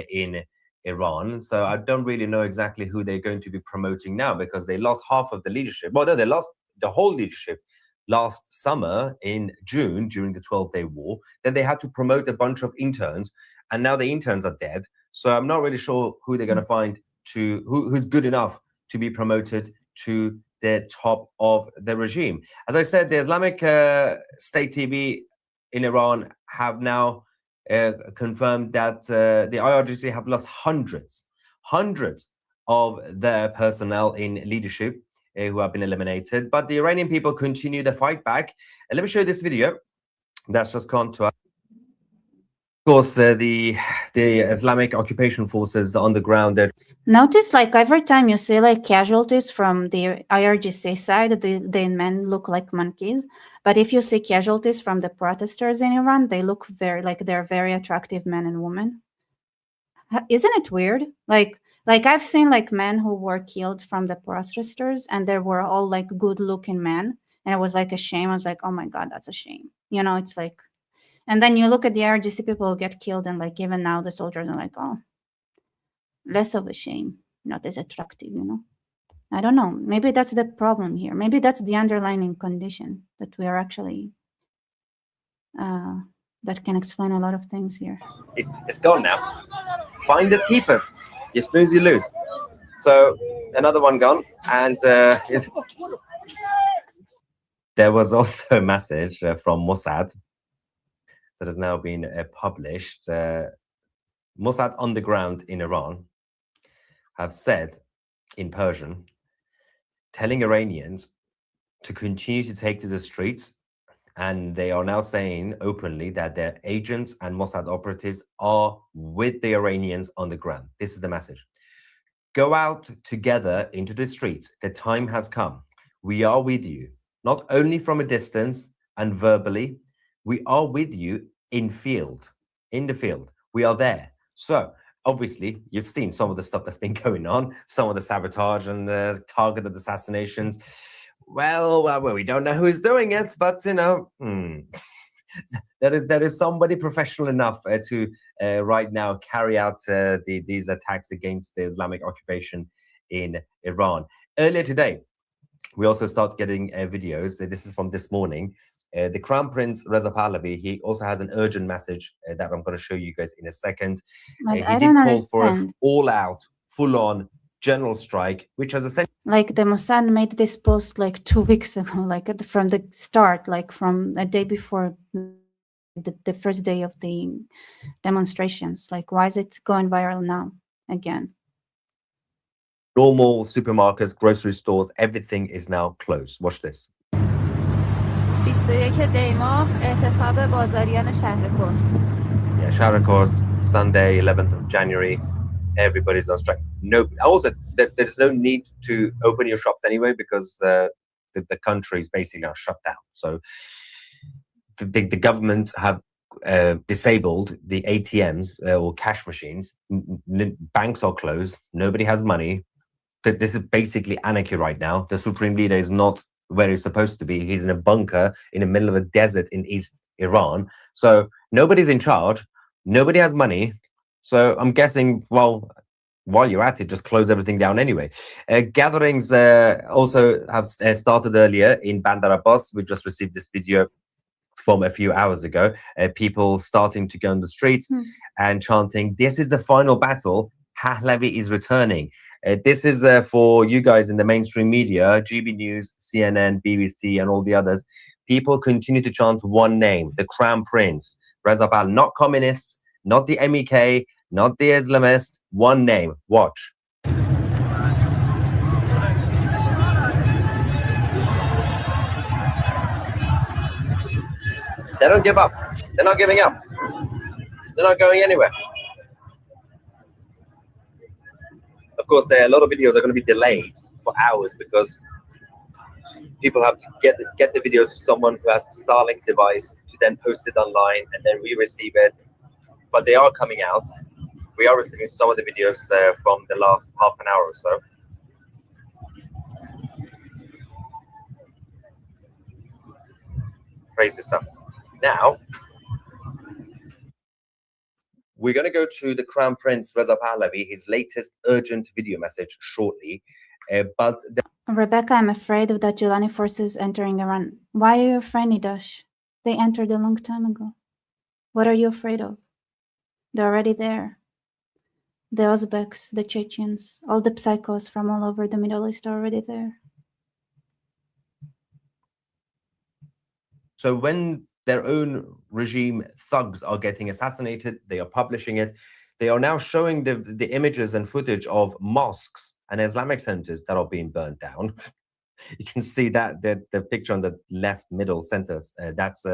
in Iran. So I don't really know exactly who they're going to be promoting now, because they lost half of the leadership. Well, no, they lost the whole leadership last summer in June during the 12-day war. Then they had to promote a bunch of interns, and now the interns are dead. So I'm not really sure who they're going to find who's good enough to be promoted to the top of the regime. As I said, the Islamic State TV in Iran have now confirmed that the IRGC have lost hundreds of their personnel in leadership who have been eliminated. But the Iranian people continue the fight back. And let me show you this video that's just gone to us. Of course, the Islamic occupation forces on the ground. Notice, like, every time you see like casualties from the IRGC side, the men look like monkeys. But if you see casualties from the protesters in Iran, they look they're very attractive men and women. Isn't it weird? Like I've seen like men who were killed from the protesters, and they were all like good-looking men, and it was like a shame. I was like, oh my god, that's a shame. You know, it's like, And then you look at the IRGC people who get killed, and like even now the soldiers are like, oh, less of a shame, not as attractive, you know. I don't know. Maybe that's the problem here. Maybe that's the underlying condition that we are actually that can explain a lot of things here. It's gone now. Finders keepers. You snooze, you lose. So another one gone, and there was also a message from Mossad that has now been published. Mossad on the ground in Iran have said in Persian, telling Iranians to continue to take to the streets, and they are now saying openly that their agents and Mossad operatives are with the Iranians on the ground. This is the message. Go out together into the streets. The time has come. We are with you, not only from a distance and verbally, we are with you in the field. We are there. So obviously, you've seen some of the stuff that's been going on, some of the sabotage and the targeted assassinations. Well, we don't know who is doing it, but you know, there is somebody professional enough to right now carry out these attacks against the Islamic occupation in Iran. Earlier today, we also start getting videos. This is from this morning. The Crown Prince Reza Pahlavi, he also has an urgent message that I'm going to show you guys in a second. He did call for an all-out, full-on general strike, which has essentially... Like the Mossad made this post like 2 weeks ago, like from the start, like from a day before the first day of the demonstrations. Like, why is it going viral now again? Normal supermarkets, grocery stores, everything is now closed. Watch this. 21 دی ماه اعتصاب بازاریان شهرکرد. Yeah, Shahrakord, Sunday, 11th of January. Everybody's on strike. No, also there's no need to open your shops anyway because the country is basically now shut down. So the government have disabled the ATMs or cash machines. Banks are closed. Nobody has money. This is basically anarchy right now. The supreme leader is not where he's supposed to be. He's in a bunker in the middle of a desert in East Iran. So nobody's in charge. Nobody has money. So I'm guessing, well, while you're at it, just close everything down anyway. Gatherings also have started earlier in Bandar Abbas. We just received this video from a few hours ago. People starting to go on the streets and chanting, "This is the final battle. Pahlavi is returning." This is for you guys in the mainstream media, GB News, CNN, BBC, and all the others. People continue to chant one name, the Crown Prince, Reza Pahlavi, not communists, not the MEK, not the Islamists, one name. Watch. They don't give up. They're not giving up. They're not going anywhere. Of course, a lot of videos are going to be delayed for hours because people have to get the videos to someone who has a Starlink device to then post it online, and then we receive it. But they are coming out. We are receiving some of the videos from the last half an hour or so. Crazy stuff. Now, we're going to go to the Crown Prince Reza Pahlavi, his latest urgent video message shortly. Rebecca, I'm afraid of the Julani forces entering Iran. Why are you afraid, Nidash? They entered a long time ago. What are you afraid of? They're already there. The Uzbeks, the Chechens, all the psychos from all over the Middle East are already there. So when their own regime thugs are getting assassinated, they are publishing it. They are now showing the images and footage of mosques and Islamic centers that are being burned down. You can see that the picture on the left middle center, that's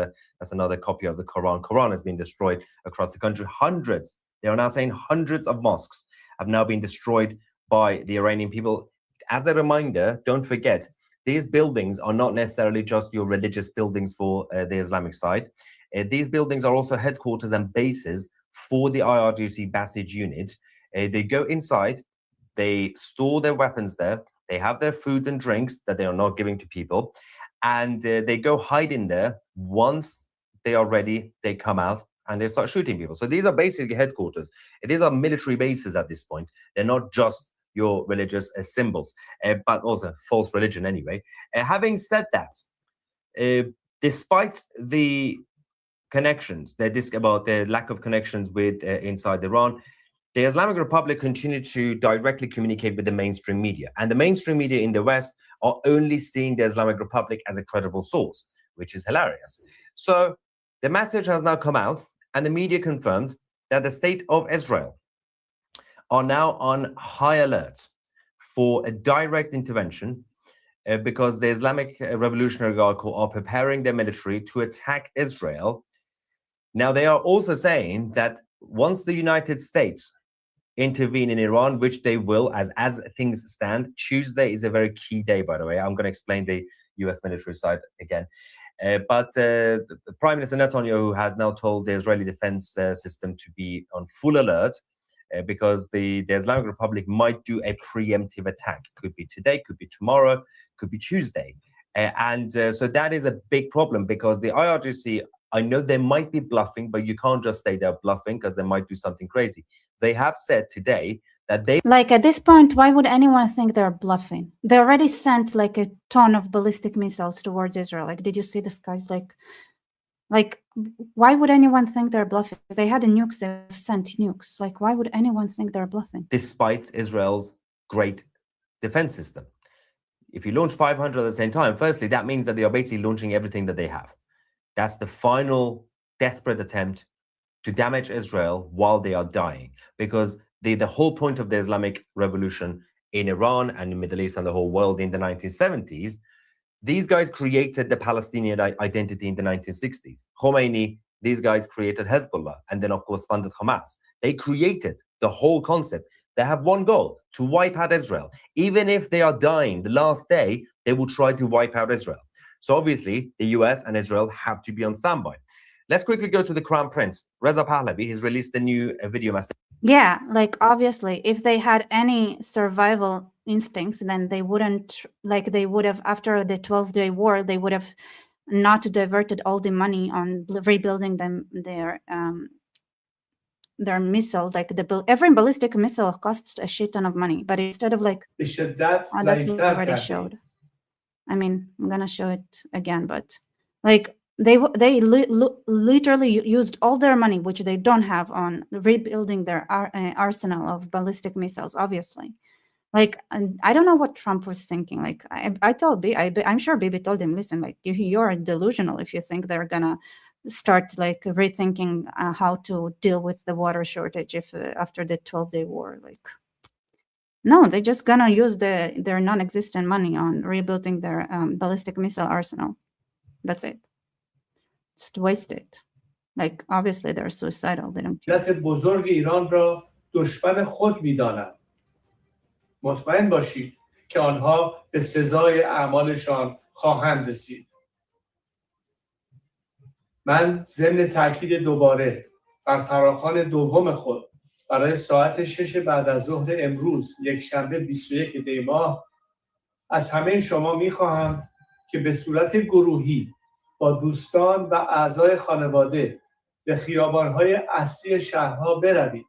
another copy of the Quran. Quran has been destroyed across the country. Hundreds, they are now saying hundreds of mosques have now been destroyed by the Iranian people. As a reminder, don't forget, these buildings are not necessarily just your religious buildings for the Islamic side. These buildings are also headquarters and bases for the IRGC Basij unit. They go inside, they store their weapons there, they have their food and drinks that they are not giving to people, and they go hide in there once they are ready, they come out and they start shooting people. So these are basically headquarters. These are military bases at this point. They're not just your religious symbols, but also false religion anyway. Having said that, despite the connections, about the lack of connections with inside Iran, the Islamic Republic continued to directly communicate with the mainstream media. And the mainstream media in the West are only seeing the Islamic Republic as a credible source, which is hilarious. So the message has now come out, and the media confirmed that the state of Israel are now on high alert for a direct intervention because the Islamic Revolutionary Guard Corps are preparing their military to attack Israel. Now, they are also saying that once the United States intervene in Iran, which they will, as things stand, Tuesday is a very key day, by the way. I'm going to explain the US military side again. But the Prime Minister Netanyahu has now told the Israeli defense system to be on full alert because the Islamic Republic might do a preemptive attack. Could be today, could be tomorrow, could be Tuesday. So that is a big problem because the IRGC, I know they might be bluffing, but you can't just say they're bluffing because they might do something crazy. They have said today that they... Like at this point, why would anyone think they're bluffing? They already sent like a ton of ballistic missiles towards Israel. Like, did you see the skies? Like, why would anyone think they're bluffing? If they had a nukes, they've sent nukes. Like, why would anyone think they're bluffing? Despite Israel's great defense system. If you launch 500 at the same time, firstly, that means that they are basically launching everything that they have. That's the final desperate attempt to damage Israel while they are dying. Because the whole point of the Islamic Revolution in Iran and the Middle East and the whole world in the 1970s, these guys created the Palestinian identity in the 1960s. Khomeini, these guys created Hezbollah and then, of course, funded Hamas. They created the whole concept. They have one goal, to wipe out Israel. Even if they are dying the last day, they will try to wipe out Israel. So obviously, the US and Israel have to be on standby. Let's quickly go to the Crown Prince. Reza Pahlavi has released a new video message. Yeah, like obviously, if they had any survival instincts, then they wouldn't, like they would have, after the 12-day war, they would have not diverted all the money on rebuilding their missile. Like every ballistic missile costs a shit ton of money, but instead of like, that's what I already showed. I mean, I'm gonna show it again, but like they literally used all their money, which they don't have, on rebuilding their arsenal of ballistic missiles. Obviously, like, and I don't know what Trump was thinking. Like, I'm sure Bibi told him, listen, like you're delusional if you think they're gonna start like rethinking how to deal with the water shortage if after the 12-day war. Like, no, they're just gonna use their non-existent money on rebuilding their ballistic missile arsenal. That's it. Just waste it. Like, obviously they're suicidal. They don't. ملت بزرگ ایران را دشمن خود می‌دانند. مطمئن باشید که آنها به سزای اعمالشان خواهند رسید. من ضمن تاکید دوباره بر فراخوان دوم خود برای ساعت 6 بعد از ظهر امروز یکشنبه 21 دی ماه از همه شما می‌خواهم که به صورت گروهی با دوستان و اعضای خانواده به خیابان‌های اصلی شهرها بروید.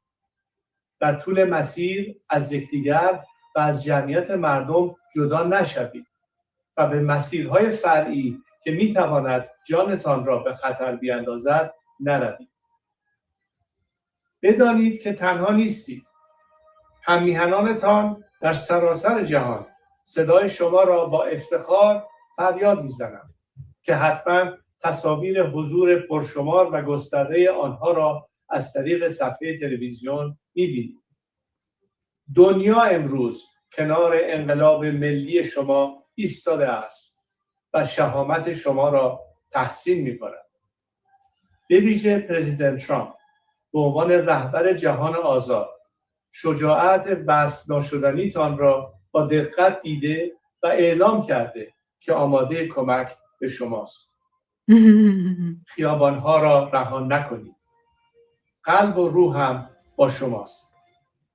در طول مسیر از یکدیگر و از جمعیت مردم جدا نشوید و به مسیرهای فرعی که می‌تواند جانتان را به خطر بیاندازد نروید. بدانید که تنها نیستید. هم‌میهنانتان در سراسر جهان صدای شما را با افتخار فریاد می‌زنند که حتما تصاویر حضور پرشمار و گسترده آنها را از طریق صفحه تلویزیون می‌بینید. دنیا امروز کنار انقلاب ملی شما ایستاده است و شهامت شما را تحسین می‌کند. به ویژه پرزیدنت ترامپ به عنوان رهبر جهان آزاد شجاعت وصل ناشدنیتان را با دقت دیده و اعلام کرده که آماده کمک به شماست. خیابانها را رها نکنید. قلب و روحم با شماست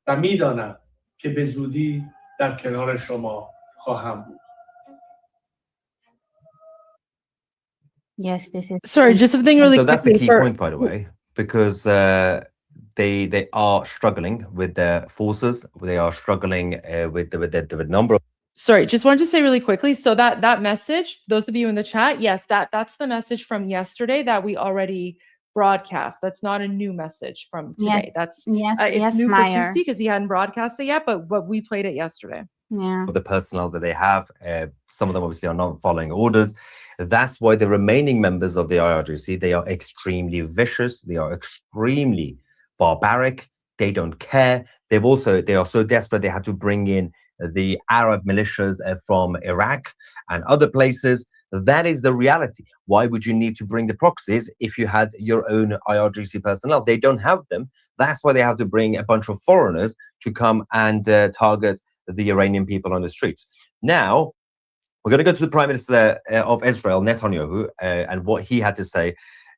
و می‌دانم که به زودی در کنار شما خواهم بود. Yes, this is Sorry, just something really So that's the quickly key point, by the way, because they are struggling with their forces. They are struggling with the number of. Sorry, just wanted to say really quickly. So that message, those of you in the chat, yes, that's the message from yesterday that we already broadcast. That's not a new message from today. That's it's new for Meyer. Tusi because he hadn't broadcast it yet, but we played it yesterday. Yeah. The personnel that they have, some of them obviously are not following orders. That's why the remaining members of the IRGC, they are extremely vicious. They are extremely barbaric. They don't care. They are so desperate they had to bring in the Arab militias from Iraq and other places. That is the reality. Why would you need to bring the proxies if you had your own IRGC personnel? They don't have them. That's why they have to bring a bunch of foreigners to come and target the Iranian people on the streets. Now, we're going to go to the Prime Minister of Israel, Netanyahu, and what he had to say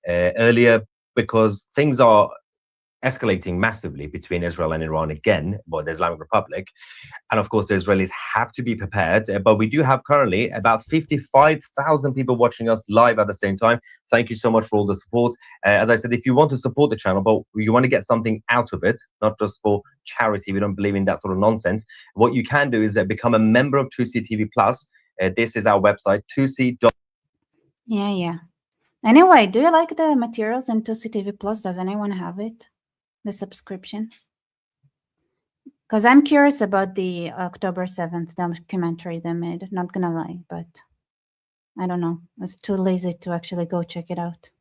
earlier, because things are escalating massively between Israel and Iran again, the Islamic Republic. And of course, the Israelis have to be prepared. But we do have currently about 55,000 people watching us live at the same time. Thank you so much for all the support. As I said, if you want to support the channel, but you want to get something out of it, not just for charity, we don't believe in that sort of nonsense. What you can do is become a member of 2C TV Plus. This is our website, 2C. Yeah. Anyway, do you like the materials in 2C TV Plus? Does anyone have it? The subscription? Because I'm curious about the October 7th documentary they made. Not gonna lie, but I don't know. I was too lazy to actually go check it out.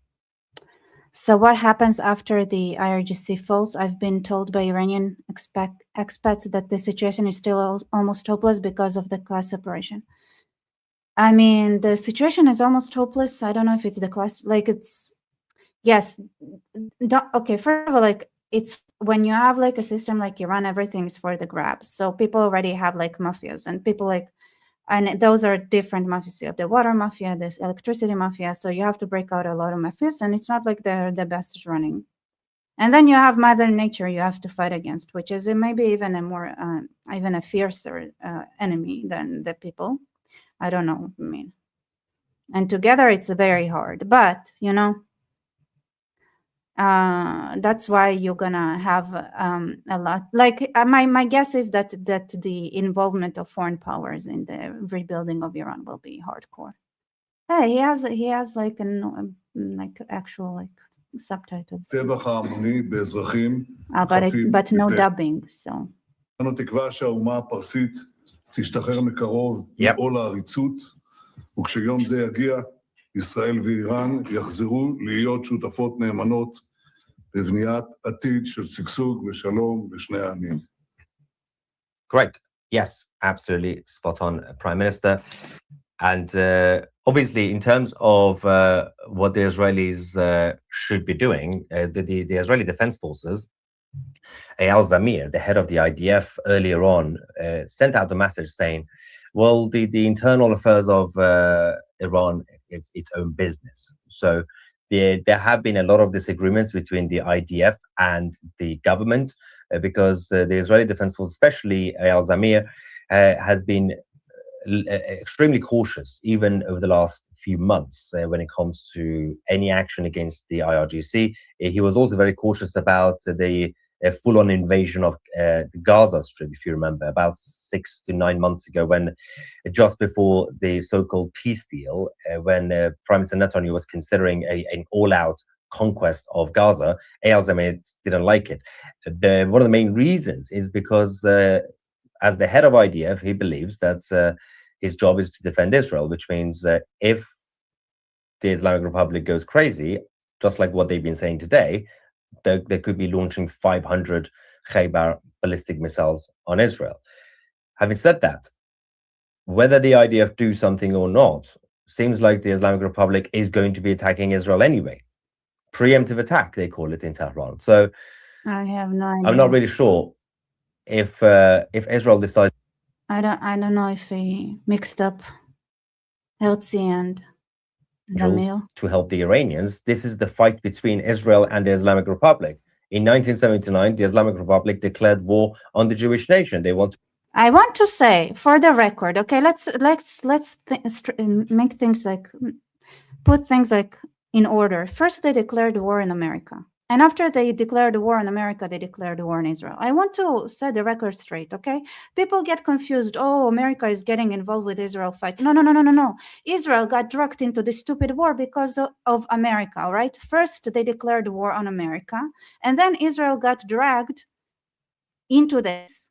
So what happens after the IRGC falls? I've been told by Iranian expats that the situation is still almost hopeless because of the class separation. I mean, the situation is almost hopeless. I don't know if it's the class, like it's, yes. Okay, first of all, like it's when you have like a system like Iran, everything's for the grabs. So people already have like mafias and people like, and those are different mafias. You have the water mafia, the electricity mafia. So you have to break out a lot of mafias and it's not like they're the best running. And then you have Mother Nature you have to fight against, which is maybe even a more, even a fiercer enemy than the people. I don't know, I mean. And together it's very hard, but you know, that's why you're gonna have a lot. Like my guess is that the involvement of foreign powers in the rebuilding of Iran will be hardcore. Hey, he has like like actual like subtitles. But no dubbing, so. אנו תקווה שהאומה הפרסית תשתחרר מקרוב מעול העריצות, וכשיום זה יגיע, ישראל ואיראן יחזרו להיות שותפות נאמנות בבניית עתיד של שגשוג ושלום לשני העמים. Great. Yes, absolutely spot on, Prime Minister. And obviously, in terms of what the Israelis should be doing, the Israeli Defense Forces, Eyal Zamir, the head of the IDF, earlier on sent out the message saying, well, the internal affairs of Iran, it's its own business. So there have been a lot of disagreements between the IDF and the government because the Israeli Defense Force, especially Eyal Zamir, has been extremely cautious even over the last few months when it comes to any action against the IRGC. He was also very cautious about the full-on invasion of the Gaza Strip, if you remember, about 6 to 9 months ago, when just before the so-called peace deal, when Prime Minister Netanyahu was considering an all-out conquest of Gaza, Eyal Zamir didn't like it. One of the main reasons is because as the head of IDF, he believes that his job is to defend Israel, which means if the Islamic Republic goes crazy, just like what they've been saying today, they could be launching 500 Khaybar ballistic missiles on Israel. Having said that, whether the IDF do something or not, seems like the Islamic Republic is going to be attacking Israel anyway. Preemptive attack, they call it in Tehran. So I have no idea. I'm not really sure if Israel decides. I don't know if he mixed up Herzi and Zamir. To help the Iranians. This is the fight between Israel and the Islamic Republic. In 1979, the Islamic Republic declared war on the Jewish nation. They want to. I want to say, for the record, okay, let's make things like put things like in order. First, they declared war in America. And after they declared war on America, they declared war on Israel. I want to set the record straight, okay? People get confused. Oh, America is getting involved with Israel fights. No. Israel got dragged into this stupid war because of America, all right? First, they declared war on America, and then Israel got dragged into this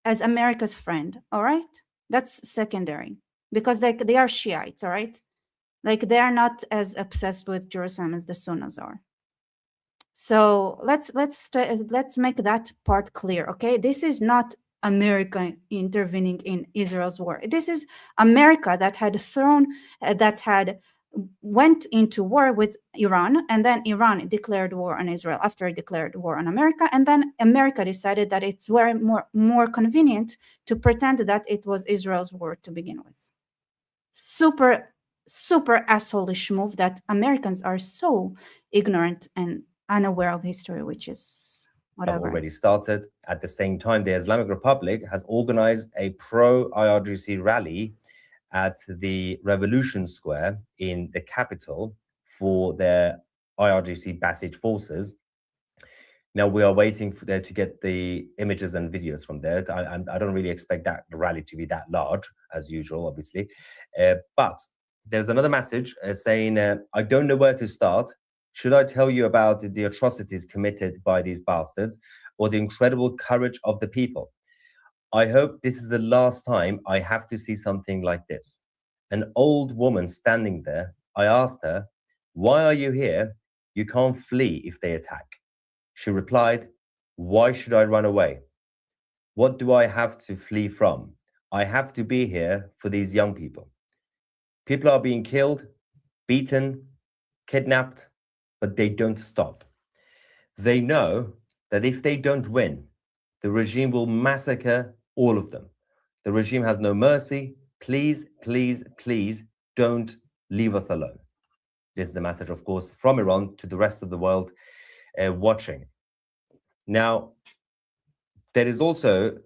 as America's friend, all right? That's secondary because they are Shiites, all right? Like they are not as obsessed with Jerusalem as the Sunnis are. So let's make that part clear, okay? This is not America intervening in Israel's war. This is America that had went into war with Iran, and then Iran declared war on Israel after it declared war on America, and then America decided that it's very more convenient to pretend that it was Israel's war to begin with. Super asshole-ish move that Americans are so ignorant and unaware of history, which is whatever. Have already started. At the same time, the Islamic Republic has organized a pro-IRGC rally at the Revolution Square in the capital for their IRGC Basij forces. Now we are waiting for there to get the images and videos from there. I don't really expect that the rally to be that large as usual, obviously. But there's another message saying, I don't know where to start. Should I tell you about the atrocities committed by these bastards or the incredible courage of the people? I hope this is the last time I have to see something like this. An old woman standing there, I asked her, why are you here? You can't flee if they attack. She replied, why should I run away? What do I have to flee from? I have to be here for these young people. People are being killed, beaten, kidnapped, but they don't stop. They know that if they don't win, the regime will massacre all of them. The regime has no mercy. Please, please, please don't leave us alone. This is the message, of course, from Iran to the rest of the world watching. Now, there is also,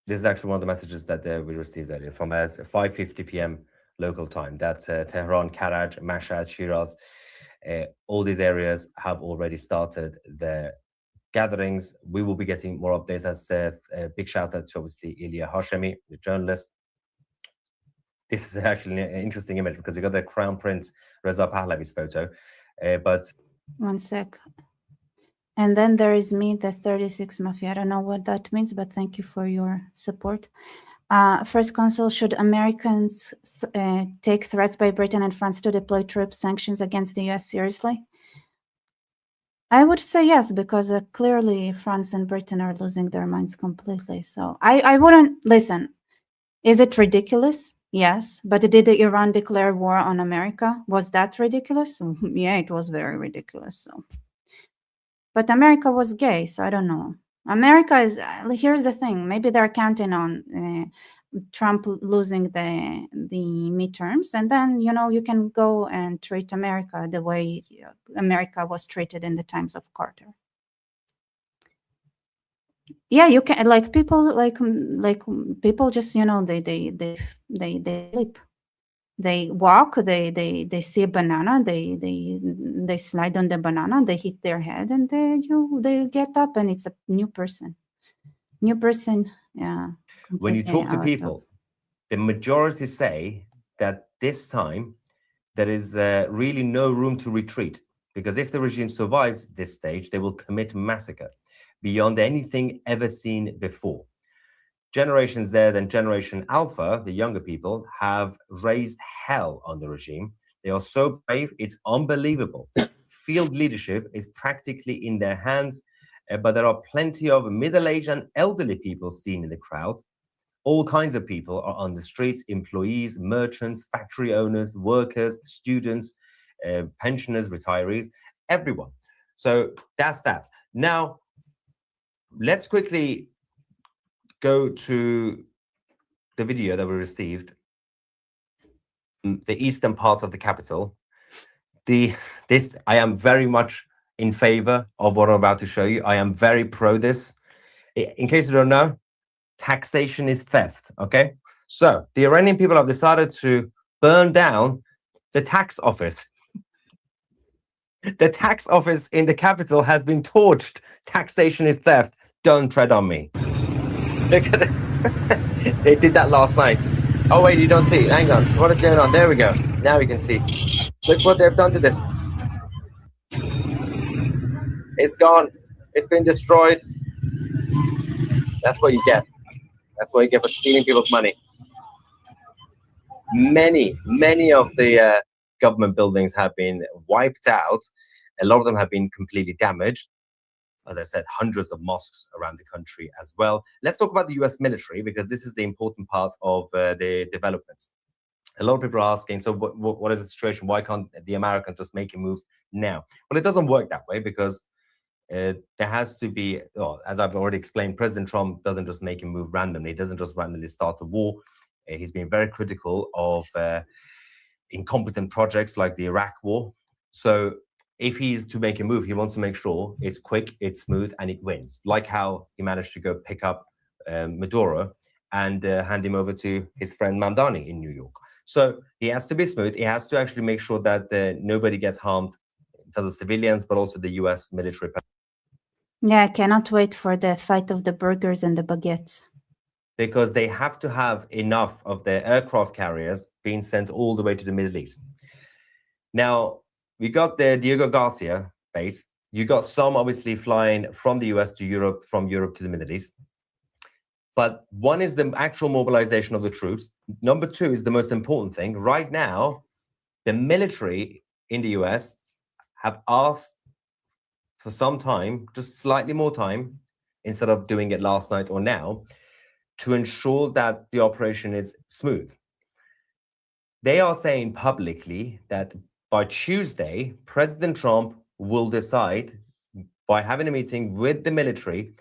this is actually one of the messages that we received earlier from 5:50 p.m. local time. That's Tehran, Karaj, Mashhad, Shiraz. All these areas have already started their gatherings. We will be getting more updates. As said, a big shout out to obviously Ilya Hashemi, the journalist. This is actually an interesting image because you got the Crown Prince Reza Pahlavi's photo. But one sec. And then there is me, the 36 Mafia. I don't know what that means, but thank you for your support. First Consul, should Americans take threats by Britain and France to deploy troop sanctions against the US seriously? I would say yes, because clearly France and Britain are losing their minds completely. So I wouldn't listen. Is it ridiculous? Yes. But did Iran declare war on America? Was that ridiculous? Yeah, it was very ridiculous. So, but America was gay, so I don't know. America is, here's the thing, maybe they're counting on Trump losing the midterms, and then, you know, you can go and treat America the way America was treated in the times of Carter. Yeah, you can, like people, like people just, you know, they sleep. They walk, they see a banana, they slide on the banana, they hit their head, and they get up, and it's a new person. New person, yeah. When you talk to people, the majority say that this time there is really no room to retreat, because if the regime survives this stage, they will commit massacre beyond anything ever seen before. Generation Z and Generation Alpha, the younger people, have raised hell on the regime. They are so brave, it's unbelievable. Field leadership is practically in their hands, but there are plenty of middle-aged and elderly people seen in the crowd. All kinds of people are on the streets: employees, merchants, factory owners, workers, students, pensioners, retirees, everyone. So that's that. Now, let's quickly go to the video that we received, the eastern parts of the capital. I am very much in favor of what I'm about to show you. I am very pro this. In case you don't know, taxation is theft, okay? So the Iranian people have decided to burn down The tax office. The tax office in the capital has been torched. Taxation is theft. Don't tread on me. Look at it. They did that last night. Oh wait, you don't see. Hang on. What is going on? There we go. Now we can see. Look what they've done to this. It's gone. It's been destroyed. That's what you get. That's what you get for stealing people's money. Many of the government buildings have been wiped out. A lot of them have been completely damaged. As I said, hundreds of mosques around the country as well. Let's talk about the US military, because this is the important part of the developments. A lot of people are asking, so what is the situation? Why can't the Americans just make a move now? Well, it doesn't work that way, because there has to be, as I've already explained, President Trump doesn't just make a move randomly. He doesn't just randomly start a war. He's been very critical of incompetent projects like the Iraq war. So if he's to make a move, he wants to make sure it's quick, it's smooth, and it wins. Like how he managed to go pick up Maduro and hand him over to his friend Mamdani in New York. So he has to be smooth. He has to actually make sure that nobody gets harmed, in terms of civilians, but also the US military. Yeah, I cannot wait for the fight of the burgers and the baguettes. Because they have to have enough of their aircraft carriers being sent all the way to the Middle East. Now, we got the Diego Garcia base. You got some obviously flying from the US to Europe, from Europe to the Middle East. But one is the actual mobilization of the troops. Number two is the most important thing. Right now, the military in the US have asked for some time, just slightly more time, instead of doing it last night or now, to ensure that the operation is smooth. They are saying publicly that by Tuesday, President Trump will decide, by having a meeting with the military,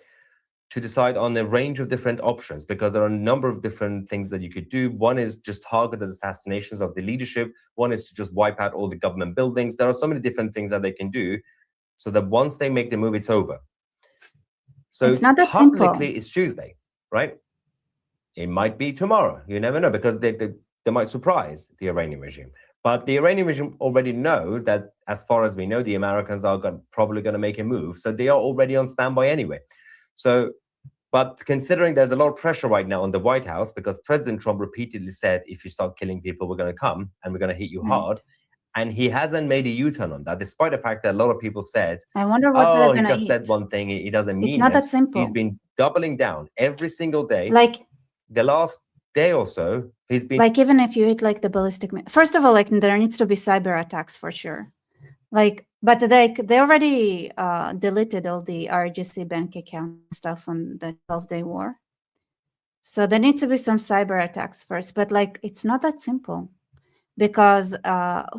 to decide on a range of different options, because there are a number of different things that you could do. One is just targeted assassinations of the leadership. One is to just wipe out all the government buildings. There are so many different things that they can do, so that once they make the move, it's over. So it's not that publicly, simple. it's Tuesday, right? It might be tomorrow. You never know, because they might surprise the Iranian regime. But the Iranian regime already know that, as far as we know, the Americans are probably going to make a move. So they are already on standby anyway. So, but considering there's a lot of pressure right now on the White House, because President Trump repeatedly said, if you start killing people, we're going to come and we're going to hit you hard. And he hasn't made a U-turn on that, despite the fact that a lot of people said, I wonder what they're oh, he gonna just eat. said one thing, he doesn't mean It's not it. that simple. He's been doubling down every single day. Like the last day or so, he's been like even if you hit like the ballistic, first of all, like there needs to be cyber attacks for sure. Like, but they already deleted all the RGC bank account stuff on the 12-day war. So there needs to be some cyber attacks first. But like, it's not that simple, because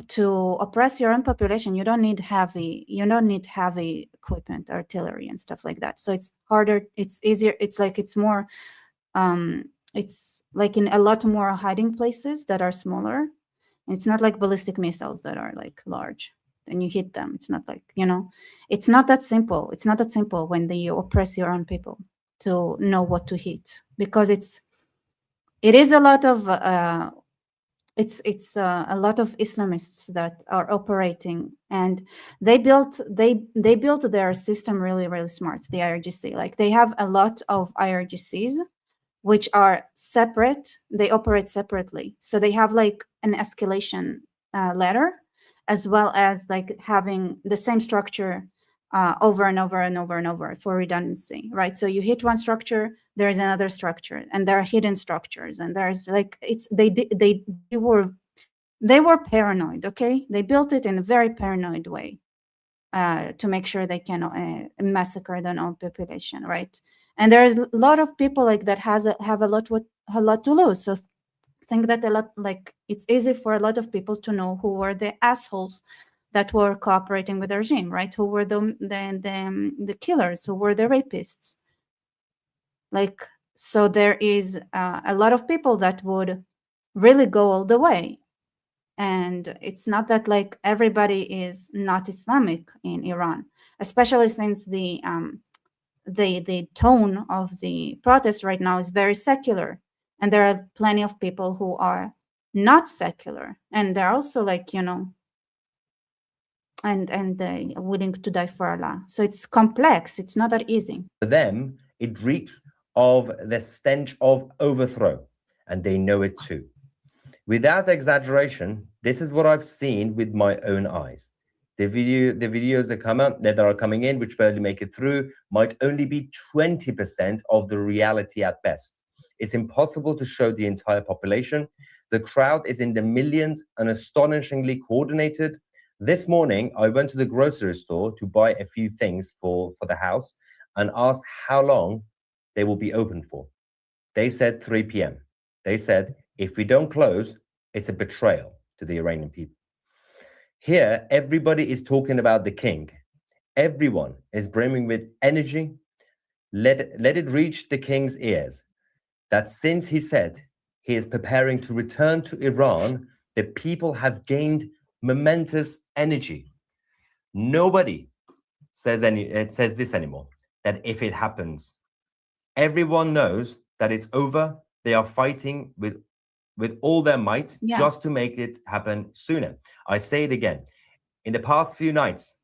to oppress your own population, you don't need heavy equipment, artillery and stuff like that. So it's harder. It's easier. It's like it's more. It's like in a lot more hiding places that are smaller. It's not like ballistic missiles that are like large. And you hit them. It's not like, it's not that simple. It's not that simple when you oppress your own people to know what to hit, because it is a lot of it's a lot of Islamists that are operating, and they built their system really, really smart. The IRGC, like they have a lot of IRGCs which are separate. They operate separately, so they have like an escalation ladder, as well as like having the same structure over and over and over and over for redundancy, right? So you hit one structure, there is another structure, and there are hidden structures, and there's like they were paranoid. Okay, they built it in a very paranoid way to make sure they can massacre their own population, right? And there's a lot of people like that have a lot to lose. So think that a lot, like it's easy for a lot of people to know who were the assholes that were cooperating with the regime, right? Who were the killers, who were the rapists. Like, so there is a lot of people that would really go all the way. And it's not that like everybody is not Islamic in Iran, especially since the tone of the protest right now is very secular. And there are plenty of people who are not secular, and they're also like, and willing to die for Allah. So it's complex. It's not that easy. For them, it reeks of the stench of overthrow, and they know it too. Without exaggeration, this is what I've seen with my own eyes. The videos that are coming in, which barely make it through, might only be 20% of the reality at best. It's impossible to show the entire population. The crowd is in the millions and astonishingly coordinated. This morning, I went to the grocery store to buy a few things for the house and asked how long they will be open for. They said 3 p.m. They said, if we don't close, it's a betrayal to the Iranian people. Here, everybody is talking about the king. Everyone is brimming with energy. Let it reach the king's ears that since he said he is preparing to return to Iran, the people have gained momentous energy. Nobody says this anymore, that if it happens, everyone knows that it's over. They are fighting with all their might just to make it happen sooner. I say it again. In the past few nights,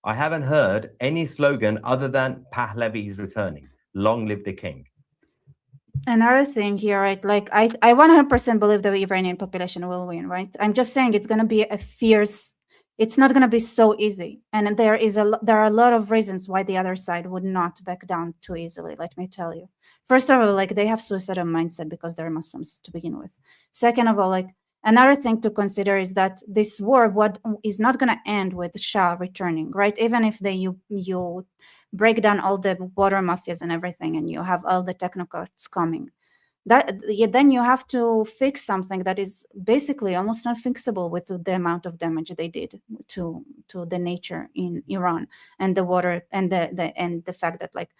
I haven't heard any slogan other than Pahlavi is returning. Long live the king. Another thing here, right? Like I 100% believe the Iranian population will win, right? I'm just saying it's going to be a fierce. It's not going to be so easy, and there are a lot of reasons why the other side would not back down too easily. Let me tell you. First of all, like they have suicidal mindset because they're Muslims to begin with. Second of all, like another thing to consider is that this war is not going to end with Shah returning, right? Even if you break down all the water mafias and everything, and you have all the technocrats coming. Then you have to fix something that is basically almost not fixable with the amount of damage they did to the nature in Iran and the water and the fact that like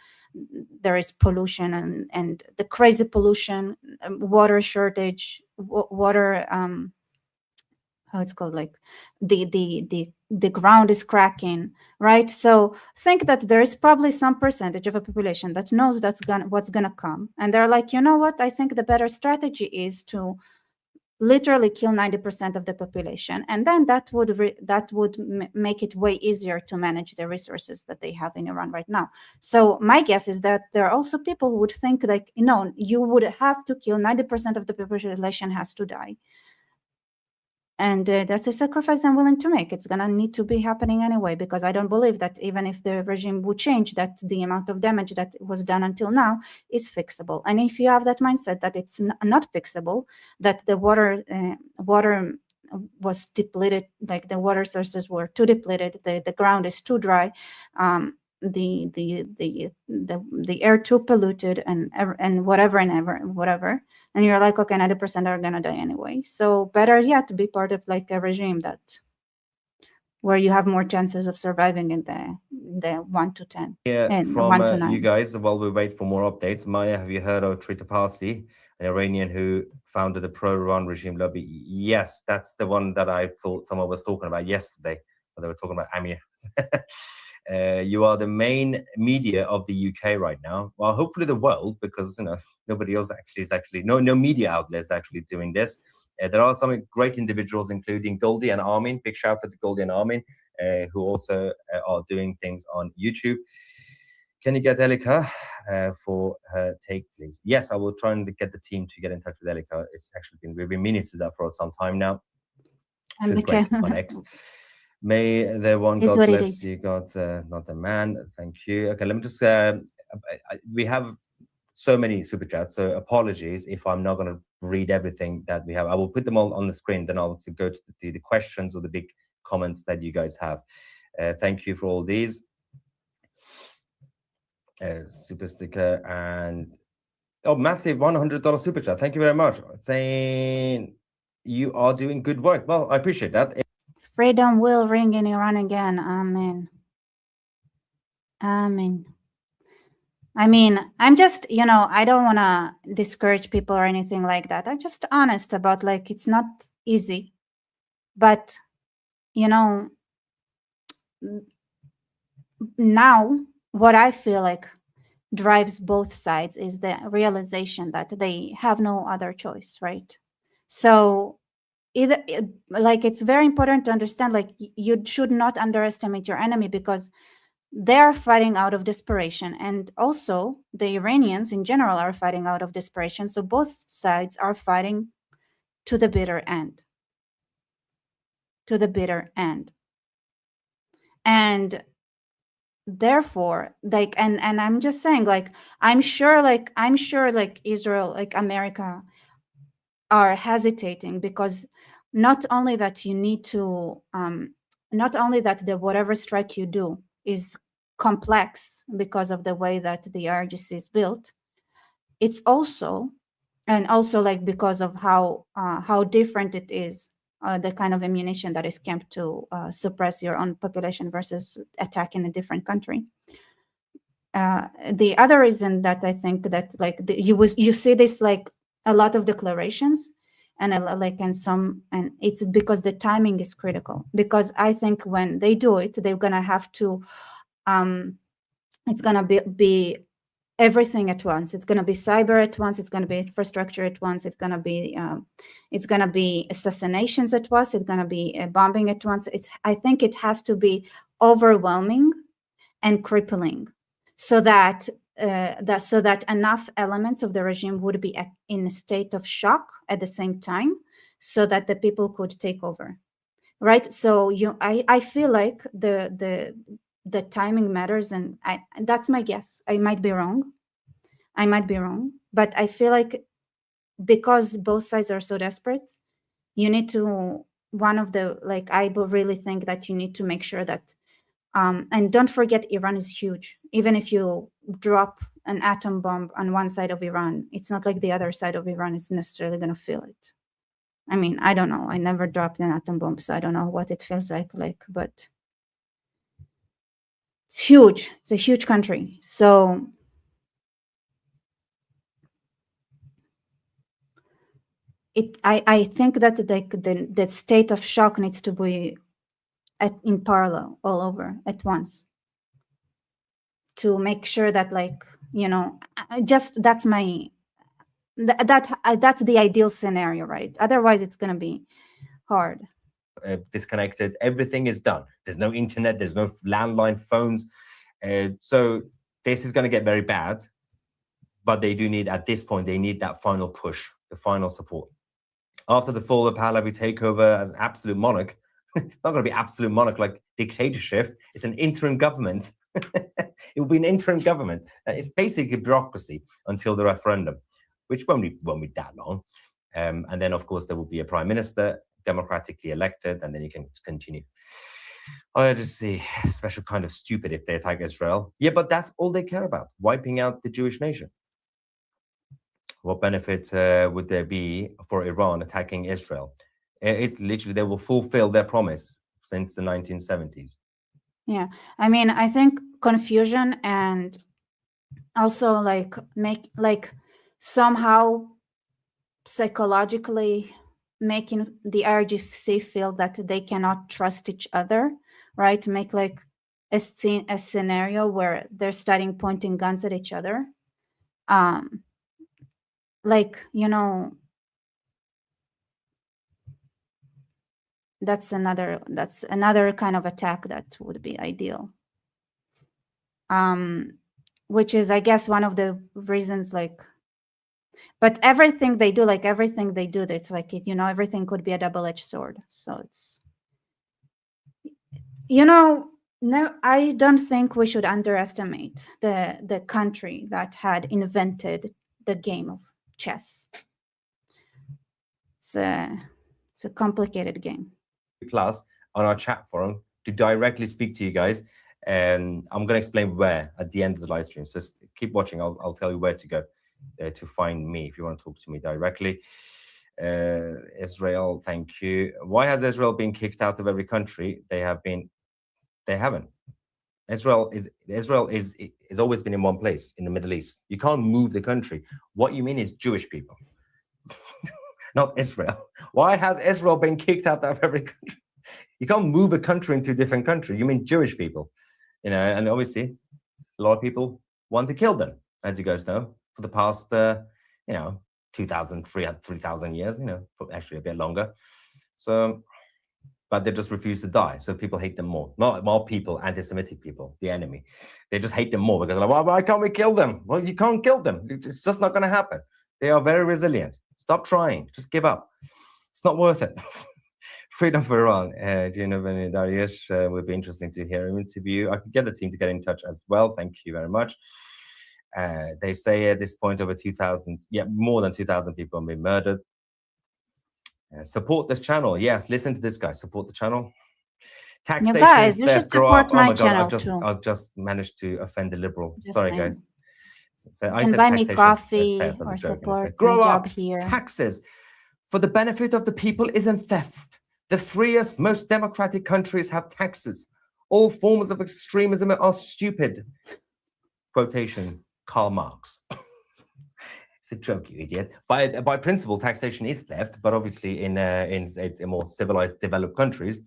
there is pollution and the crazy pollution, water shortage, water how it's called, like the ground is cracking, right? So think that there is probably some percentage of a population that knows what's gonna come, and they're like, you know what? I think the better strategy is to literally kill 90% of the population, and then that would make it way easier to manage the resources that they have in Iran right now. So my guess is that there are also people who would think like, you would have to kill 90% of the population has to die. And that's a sacrifice I'm willing to make. It's going to need to be happening anyway, because I don't believe that even if the regime would change, that the amount of damage that was done until now is fixable. And if you have that mindset that it's not fixable, that the water was depleted, like the water sources were too depleted, the ground is too dry, the air too polluted, and whatever, and you're like, okay, 90% are gonna die anyway. So better yet to be part of like a regime where you have more chances of surviving in the 1 to 10 and from 1 to 9. you guys, while we wait for more updates, Maya, have you heard of Trita Parsi, an Iranian who founded the pro-Iran regime lobby? Yes, that's the one that I thought someone was talking about yesterday, when they were talking about Amir. You are the main media of the UK right now. Well, hopefully the world, because nobody else actually no media outlets actually doing this. There are some great individuals, including Goldie and Armin. Big shout out to Goldie and Armin, who also are doing things on YouTube. Can you get Elika for her take, please? Yes, I will try and get the team to get in touch with Elika. It's actually we've been meaning to do that for some time now. And great on X. May the one God bless you, God, not a man. Thank you. Okay, let me just. We have so many super chats, so apologies if I'm not going to read everything that we have. I will put them all on the screen, then I'll go to the questions or the big comments that you guys have. Thank you for all these. Super sticker and massive $100 super chat. Thank you very much. Saying you are doing good work. Well, I appreciate that. Freedom will ring in Iran again. Amen. Amen. I mean, I'm just, I don't want to discourage people or anything like that. I'm just honest about, like, it's not easy. But, now what I feel like drives both sides is the realization that they have no other choice, right? So either like it's very important to understand like you should not underestimate your enemy because they're fighting out of desperation, and also the Iranians in general are fighting out of desperation. So both sides are fighting to the bitter end. To the bitter end. And therefore, like, and I'm just saying, like, I'm sure Israel, like America are hesitating because not only that you need to, not only that the whatever strike you do is complex because of the way that the RGC is built, it's also, and also like because of how different it is, the kind of ammunition that is camped to suppress your own population versus attacking a different country. The other reason that I think that like you see this like a lot of declarations and it's because the timing is critical, because I think when they do it, they're gonna have to it's gonna be everything at once. It's gonna be cyber at once, it's gonna be infrastructure at once, it's gonna be assassinations at once, it's gonna be bombing at once. I think it has to be overwhelming and crippling so that enough elements of the regime would be in a state of shock at the same time, so that the people could take over, right? So I feel like the timing matters, and that's my guess. I might be wrong, but I feel like because both sides are so desperate, you need to I really think that you need to make sure that and don't forget, Iran is huge. Even if you drop an atom bomb on one side of Iran, it's not like the other side of Iran is necessarily going to feel it. I mean, I don't know. I never dropped an atom bomb, so I don't know what it feels like, but it's huge. It's a huge country. So I think that the state of shock needs to be in parallel all over at once, to make sure that that's the ideal scenario, right? Otherwise it's going to be hard. Disconnected, everything is done. There's no internet, there's no landline phones, so this is going to get very bad. But they do need, at this point, they need that final push, the final support. After the fall of Pahlavi takeover as an absolute monarch, it's not going to be absolute monarch like dictatorship. It's an interim government. It will be an interim government. It's basically bureaucracy until the referendum, which won't be that long. And then, of course, there will be a prime minister, democratically elected, and then you can continue. I just see special kind of stupid if they attack Israel. Yeah, but that's all they care about, wiping out the Jewish nation. What benefit would there be for Iran attacking Israel? It's literally, they will fulfill their promise since the 1970s. Yeah, I mean, I think confusion and also somehow psychologically making the IRGC feel that they cannot trust each other, right? Make like a scenario where they're starting pointing guns at each other. That's another kind of attack that would be ideal. Which is, I guess, one of the reasons, but everything they do, it's like, everything could be a double-edged sword. So it's, no, I don't think we should underestimate the country that had invented the game of chess. It's a complicated game. Plus on our chat forum to directly speak to you guys, and I'm going to explain where at the end of the live stream. So keep watching. I'll tell you where to go to find me if you want to talk to me directly. Israel, thank you. Why has Israel been kicked out of every country? They haven't. Israel is always been in one place in the Middle East. You can't move the country. What you mean is Jewish people. Not Israel. Why has Israel been kicked out of every country? You can't move a country into a different country. You mean Jewish people, and obviously a lot of people want to kill them, as you guys know, for the past, 2,000, 3,000 years, actually a bit longer. So, but they just refuse to die. So people hate them more. Not more people, anti-Semitic people, the enemy. They just hate them more because they're like, why can't we kill them? Well, you can't kill them. It's just not going to happen. They are very resilient. Stop trying. Just give up. It's not worth it. Freedom for Iran. Do you know any Dariush? Would be interesting to hear him interview. I could get the team to get in touch as well. Thank you very much. They say at this point over 2,000, more than 2,000 people have been murdered. Support this channel. Yes, listen to this guy. Support the channel. Taxation guys, is you theft. should Grow support up. Oh my my God, channel too. I've just managed to offend a liberal. Just Sorry, saying. guys. So I And said buy me taxation as coffee theft, as a or joke, and I said, support grow my up. job here. Taxes for the benefit of the people isn't theft. The freest, most democratic countries have taxes. All forms of extremism are stupid. Quotation, Karl Marx. It's a joke, you idiot. By principle, taxation is theft, but obviously in more civilized, developed countries,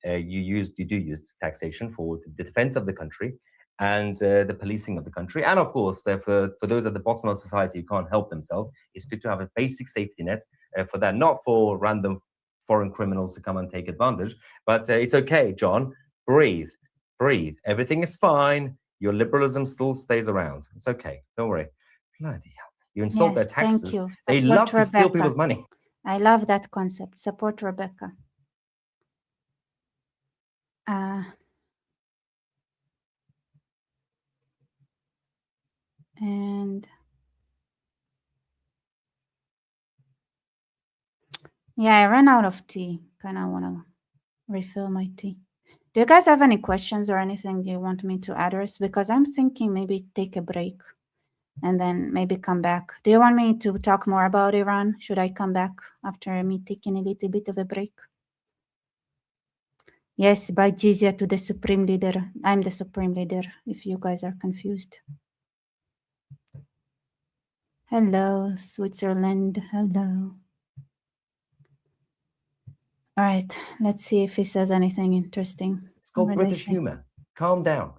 you do use taxation for the defense of the country and the policing of the country. And of course, for those at the bottom of society who can't help themselves, it's good to have a basic safety net for that, not for random foreign criminals to come and take advantage. But it's okay, John. Breathe. Everything is fine. Your liberalism still stays around. It's okay. Don't worry. Bloody hell. You insult their Yes, taxes. thank you. They Support love to steal Rebecca. people's money. I love that concept. Support Rebecca. And yeah, I ran out of tea. Kind of want to refill my tea. Do you guys have any questions or anything you want me to address? Because I'm thinking maybe take a break and then maybe come back. Do you want me to talk more about Iran? Should I come back after me taking a little bit of a break? Yes, by jizya to the supreme leader. I'm the supreme leader, if you guys are confused. Hello, Switzerland. Hello. All right, let's see if he says anything interesting. It's called British humor. Calm down.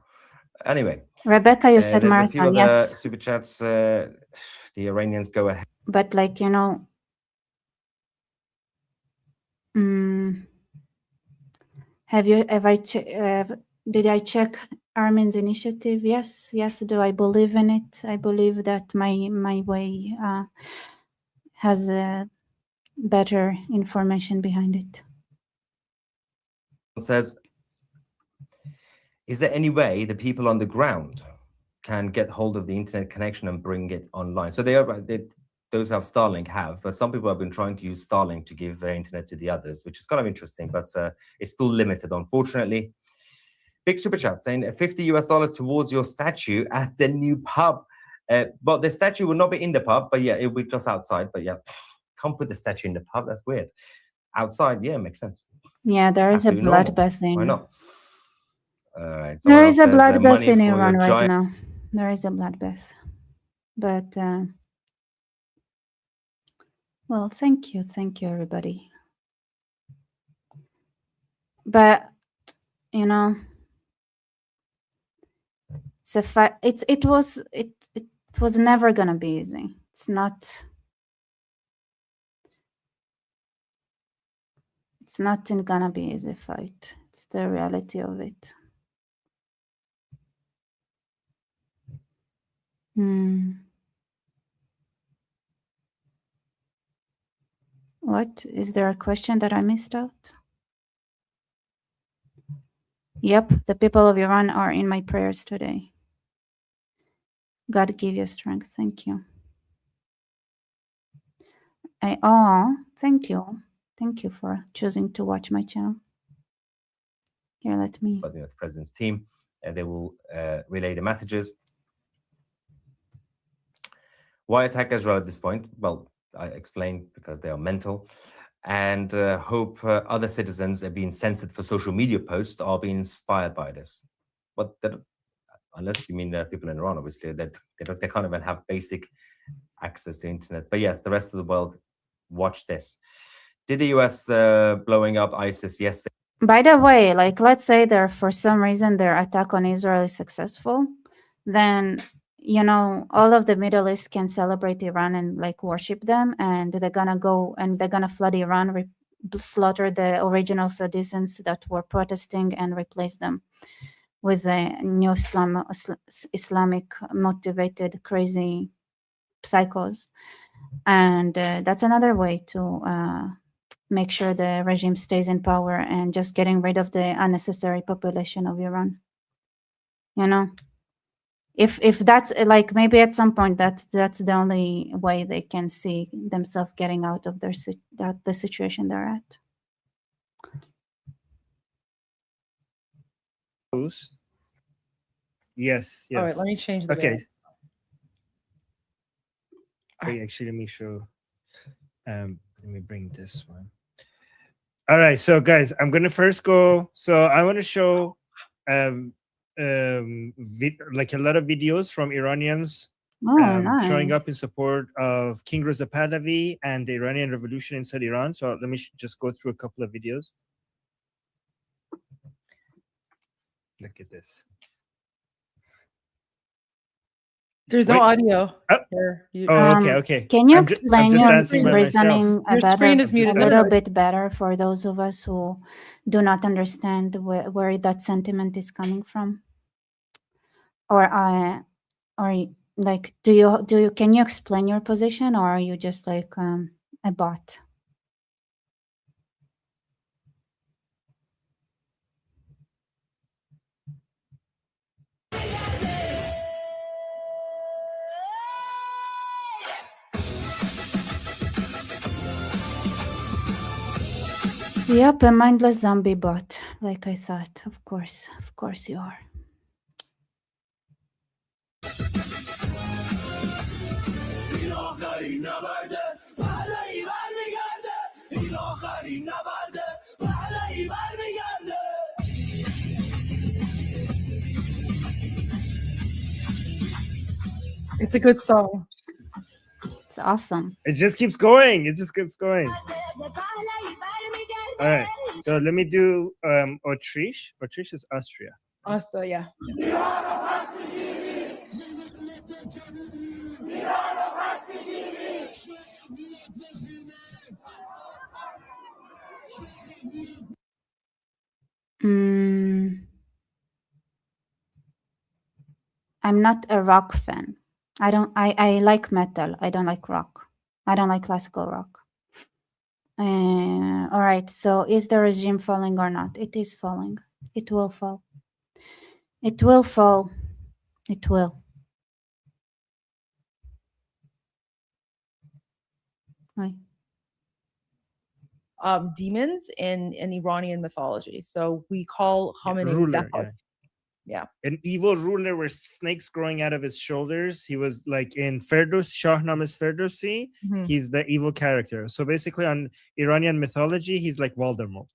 Anyway. Rebecca, you said there's marathon, a few other yes. super chats. The Iranians go ahead. But like, you know, did I check Armin's initiative? Yes. Do I believe in it? I believe that my way has better information behind it. Says, is there any way the people on the ground can get hold of the internet connection and bring it online? So those who have Starlink have, but some people have been trying to use Starlink to give internet to the others, which is kind of interesting, but it's still limited, unfortunately. Big super chat saying $50 towards your statue at the new pub. But the statue will not be in the pub, but yeah, it will be just outside. But yeah, can't put the statue in the pub. That's weird. Outside, yeah, makes sense. Yeah, there is a bloodbath in. Why not? All right. There is a bloodbath in Iran right now. There is a bloodbath. But, well, thank you, everybody. But, you know, it's a fact. It was never gonna be easy. It's not gonna be easy fight. It's the reality of it. What? Is there a question that I missed out? Yep, the people of Iran are in my prayers today. God give you strength. Thank you. Thank you. Thank you for choosing to watch my channel. Here, let me. But the president's team, they will relay the messages. Why attack Israel at this point? Well, I explained because they are mental, and hope other citizens are being censored for social media posts are being inspired by this. But unless you mean people in Iran, obviously, that they can't even have basic access to internet. But yes, the rest of the world, watch this. Did the US blowing up ISIS? Yes. By the way, like, let's say for some reason their attack on Israel is successful, then, you know, all of the Middle East can celebrate Iran and like worship them, and they're gonna go and they're gonna flood Iran slaughter the original citizens that were protesting and replace them with a new Islamic motivated crazy psychos. And that's another way to make sure the regime stays in power and just getting rid of the unnecessary population of Iran. You know, if that's like, maybe at some point that's the only way they can see themselves getting out of the situation they're at. Yes. All right, let me change the Okay. Wait, actually, let me show. Let me bring this one. All right, so guys, I'm gonna first go. So I want to show like a lot of videos from Iranians showing up in support of King Reza Pahlavi and the Iranian revolution inside Iran. So let me just go through a couple of videos. Look at this. There's no audio. Here. Okay. Can you explain your dancing by reasoning Your screen is muted. a little bit better for those of us who do not understand where that sentiment is coming from? Or like, do you can you explain your position, or are you just like a bot? Yep, a mindless zombie bot, like I thought. Of course you are. It's a good song. It's awesome. It just keeps going. All right, so let me do Autriche. Autriche is Austria. Austria, yeah. I'm not a rock fan. I like metal. I don't like rock. I don't like classical rock. All right, so is the regime falling or not? It is falling. It will fall. It will fall. It will. Right. Demons in Iranian mythology. So we call Khamenei ruler, Zahab. Yeah. An evil ruler with snakes growing out of his shoulders. He was like in Shahnameh's Ferdowsi. Mhm. He's the evil character. So basically, on Iranian mythology, he's like Voldemort.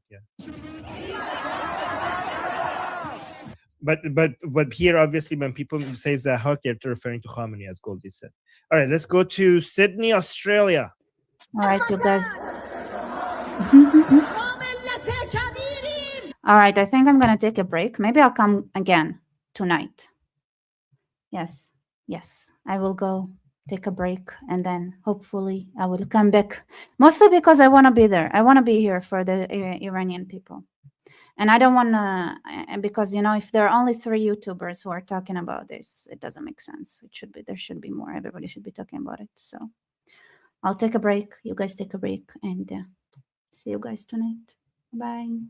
Yeah. But here, obviously, when people say Zahak, they're referring to Khamenei, as Goldie said. All right, let's go to Sydney, Australia. All right, you guys. All right, I think I'm gonna take a break. Maybe I'll come again tonight. Yes, I will go take a break, and then hopefully I will come back. Mostly because I want to be there. I want to be here for the Iranian people, and I don't want to. Because if there are only 3 YouTubers who are talking about this, it doesn't make sense. There should be more. Everybody should be talking about it. So I'll take a break. You guys take a break, and see you guys tonight. Bye.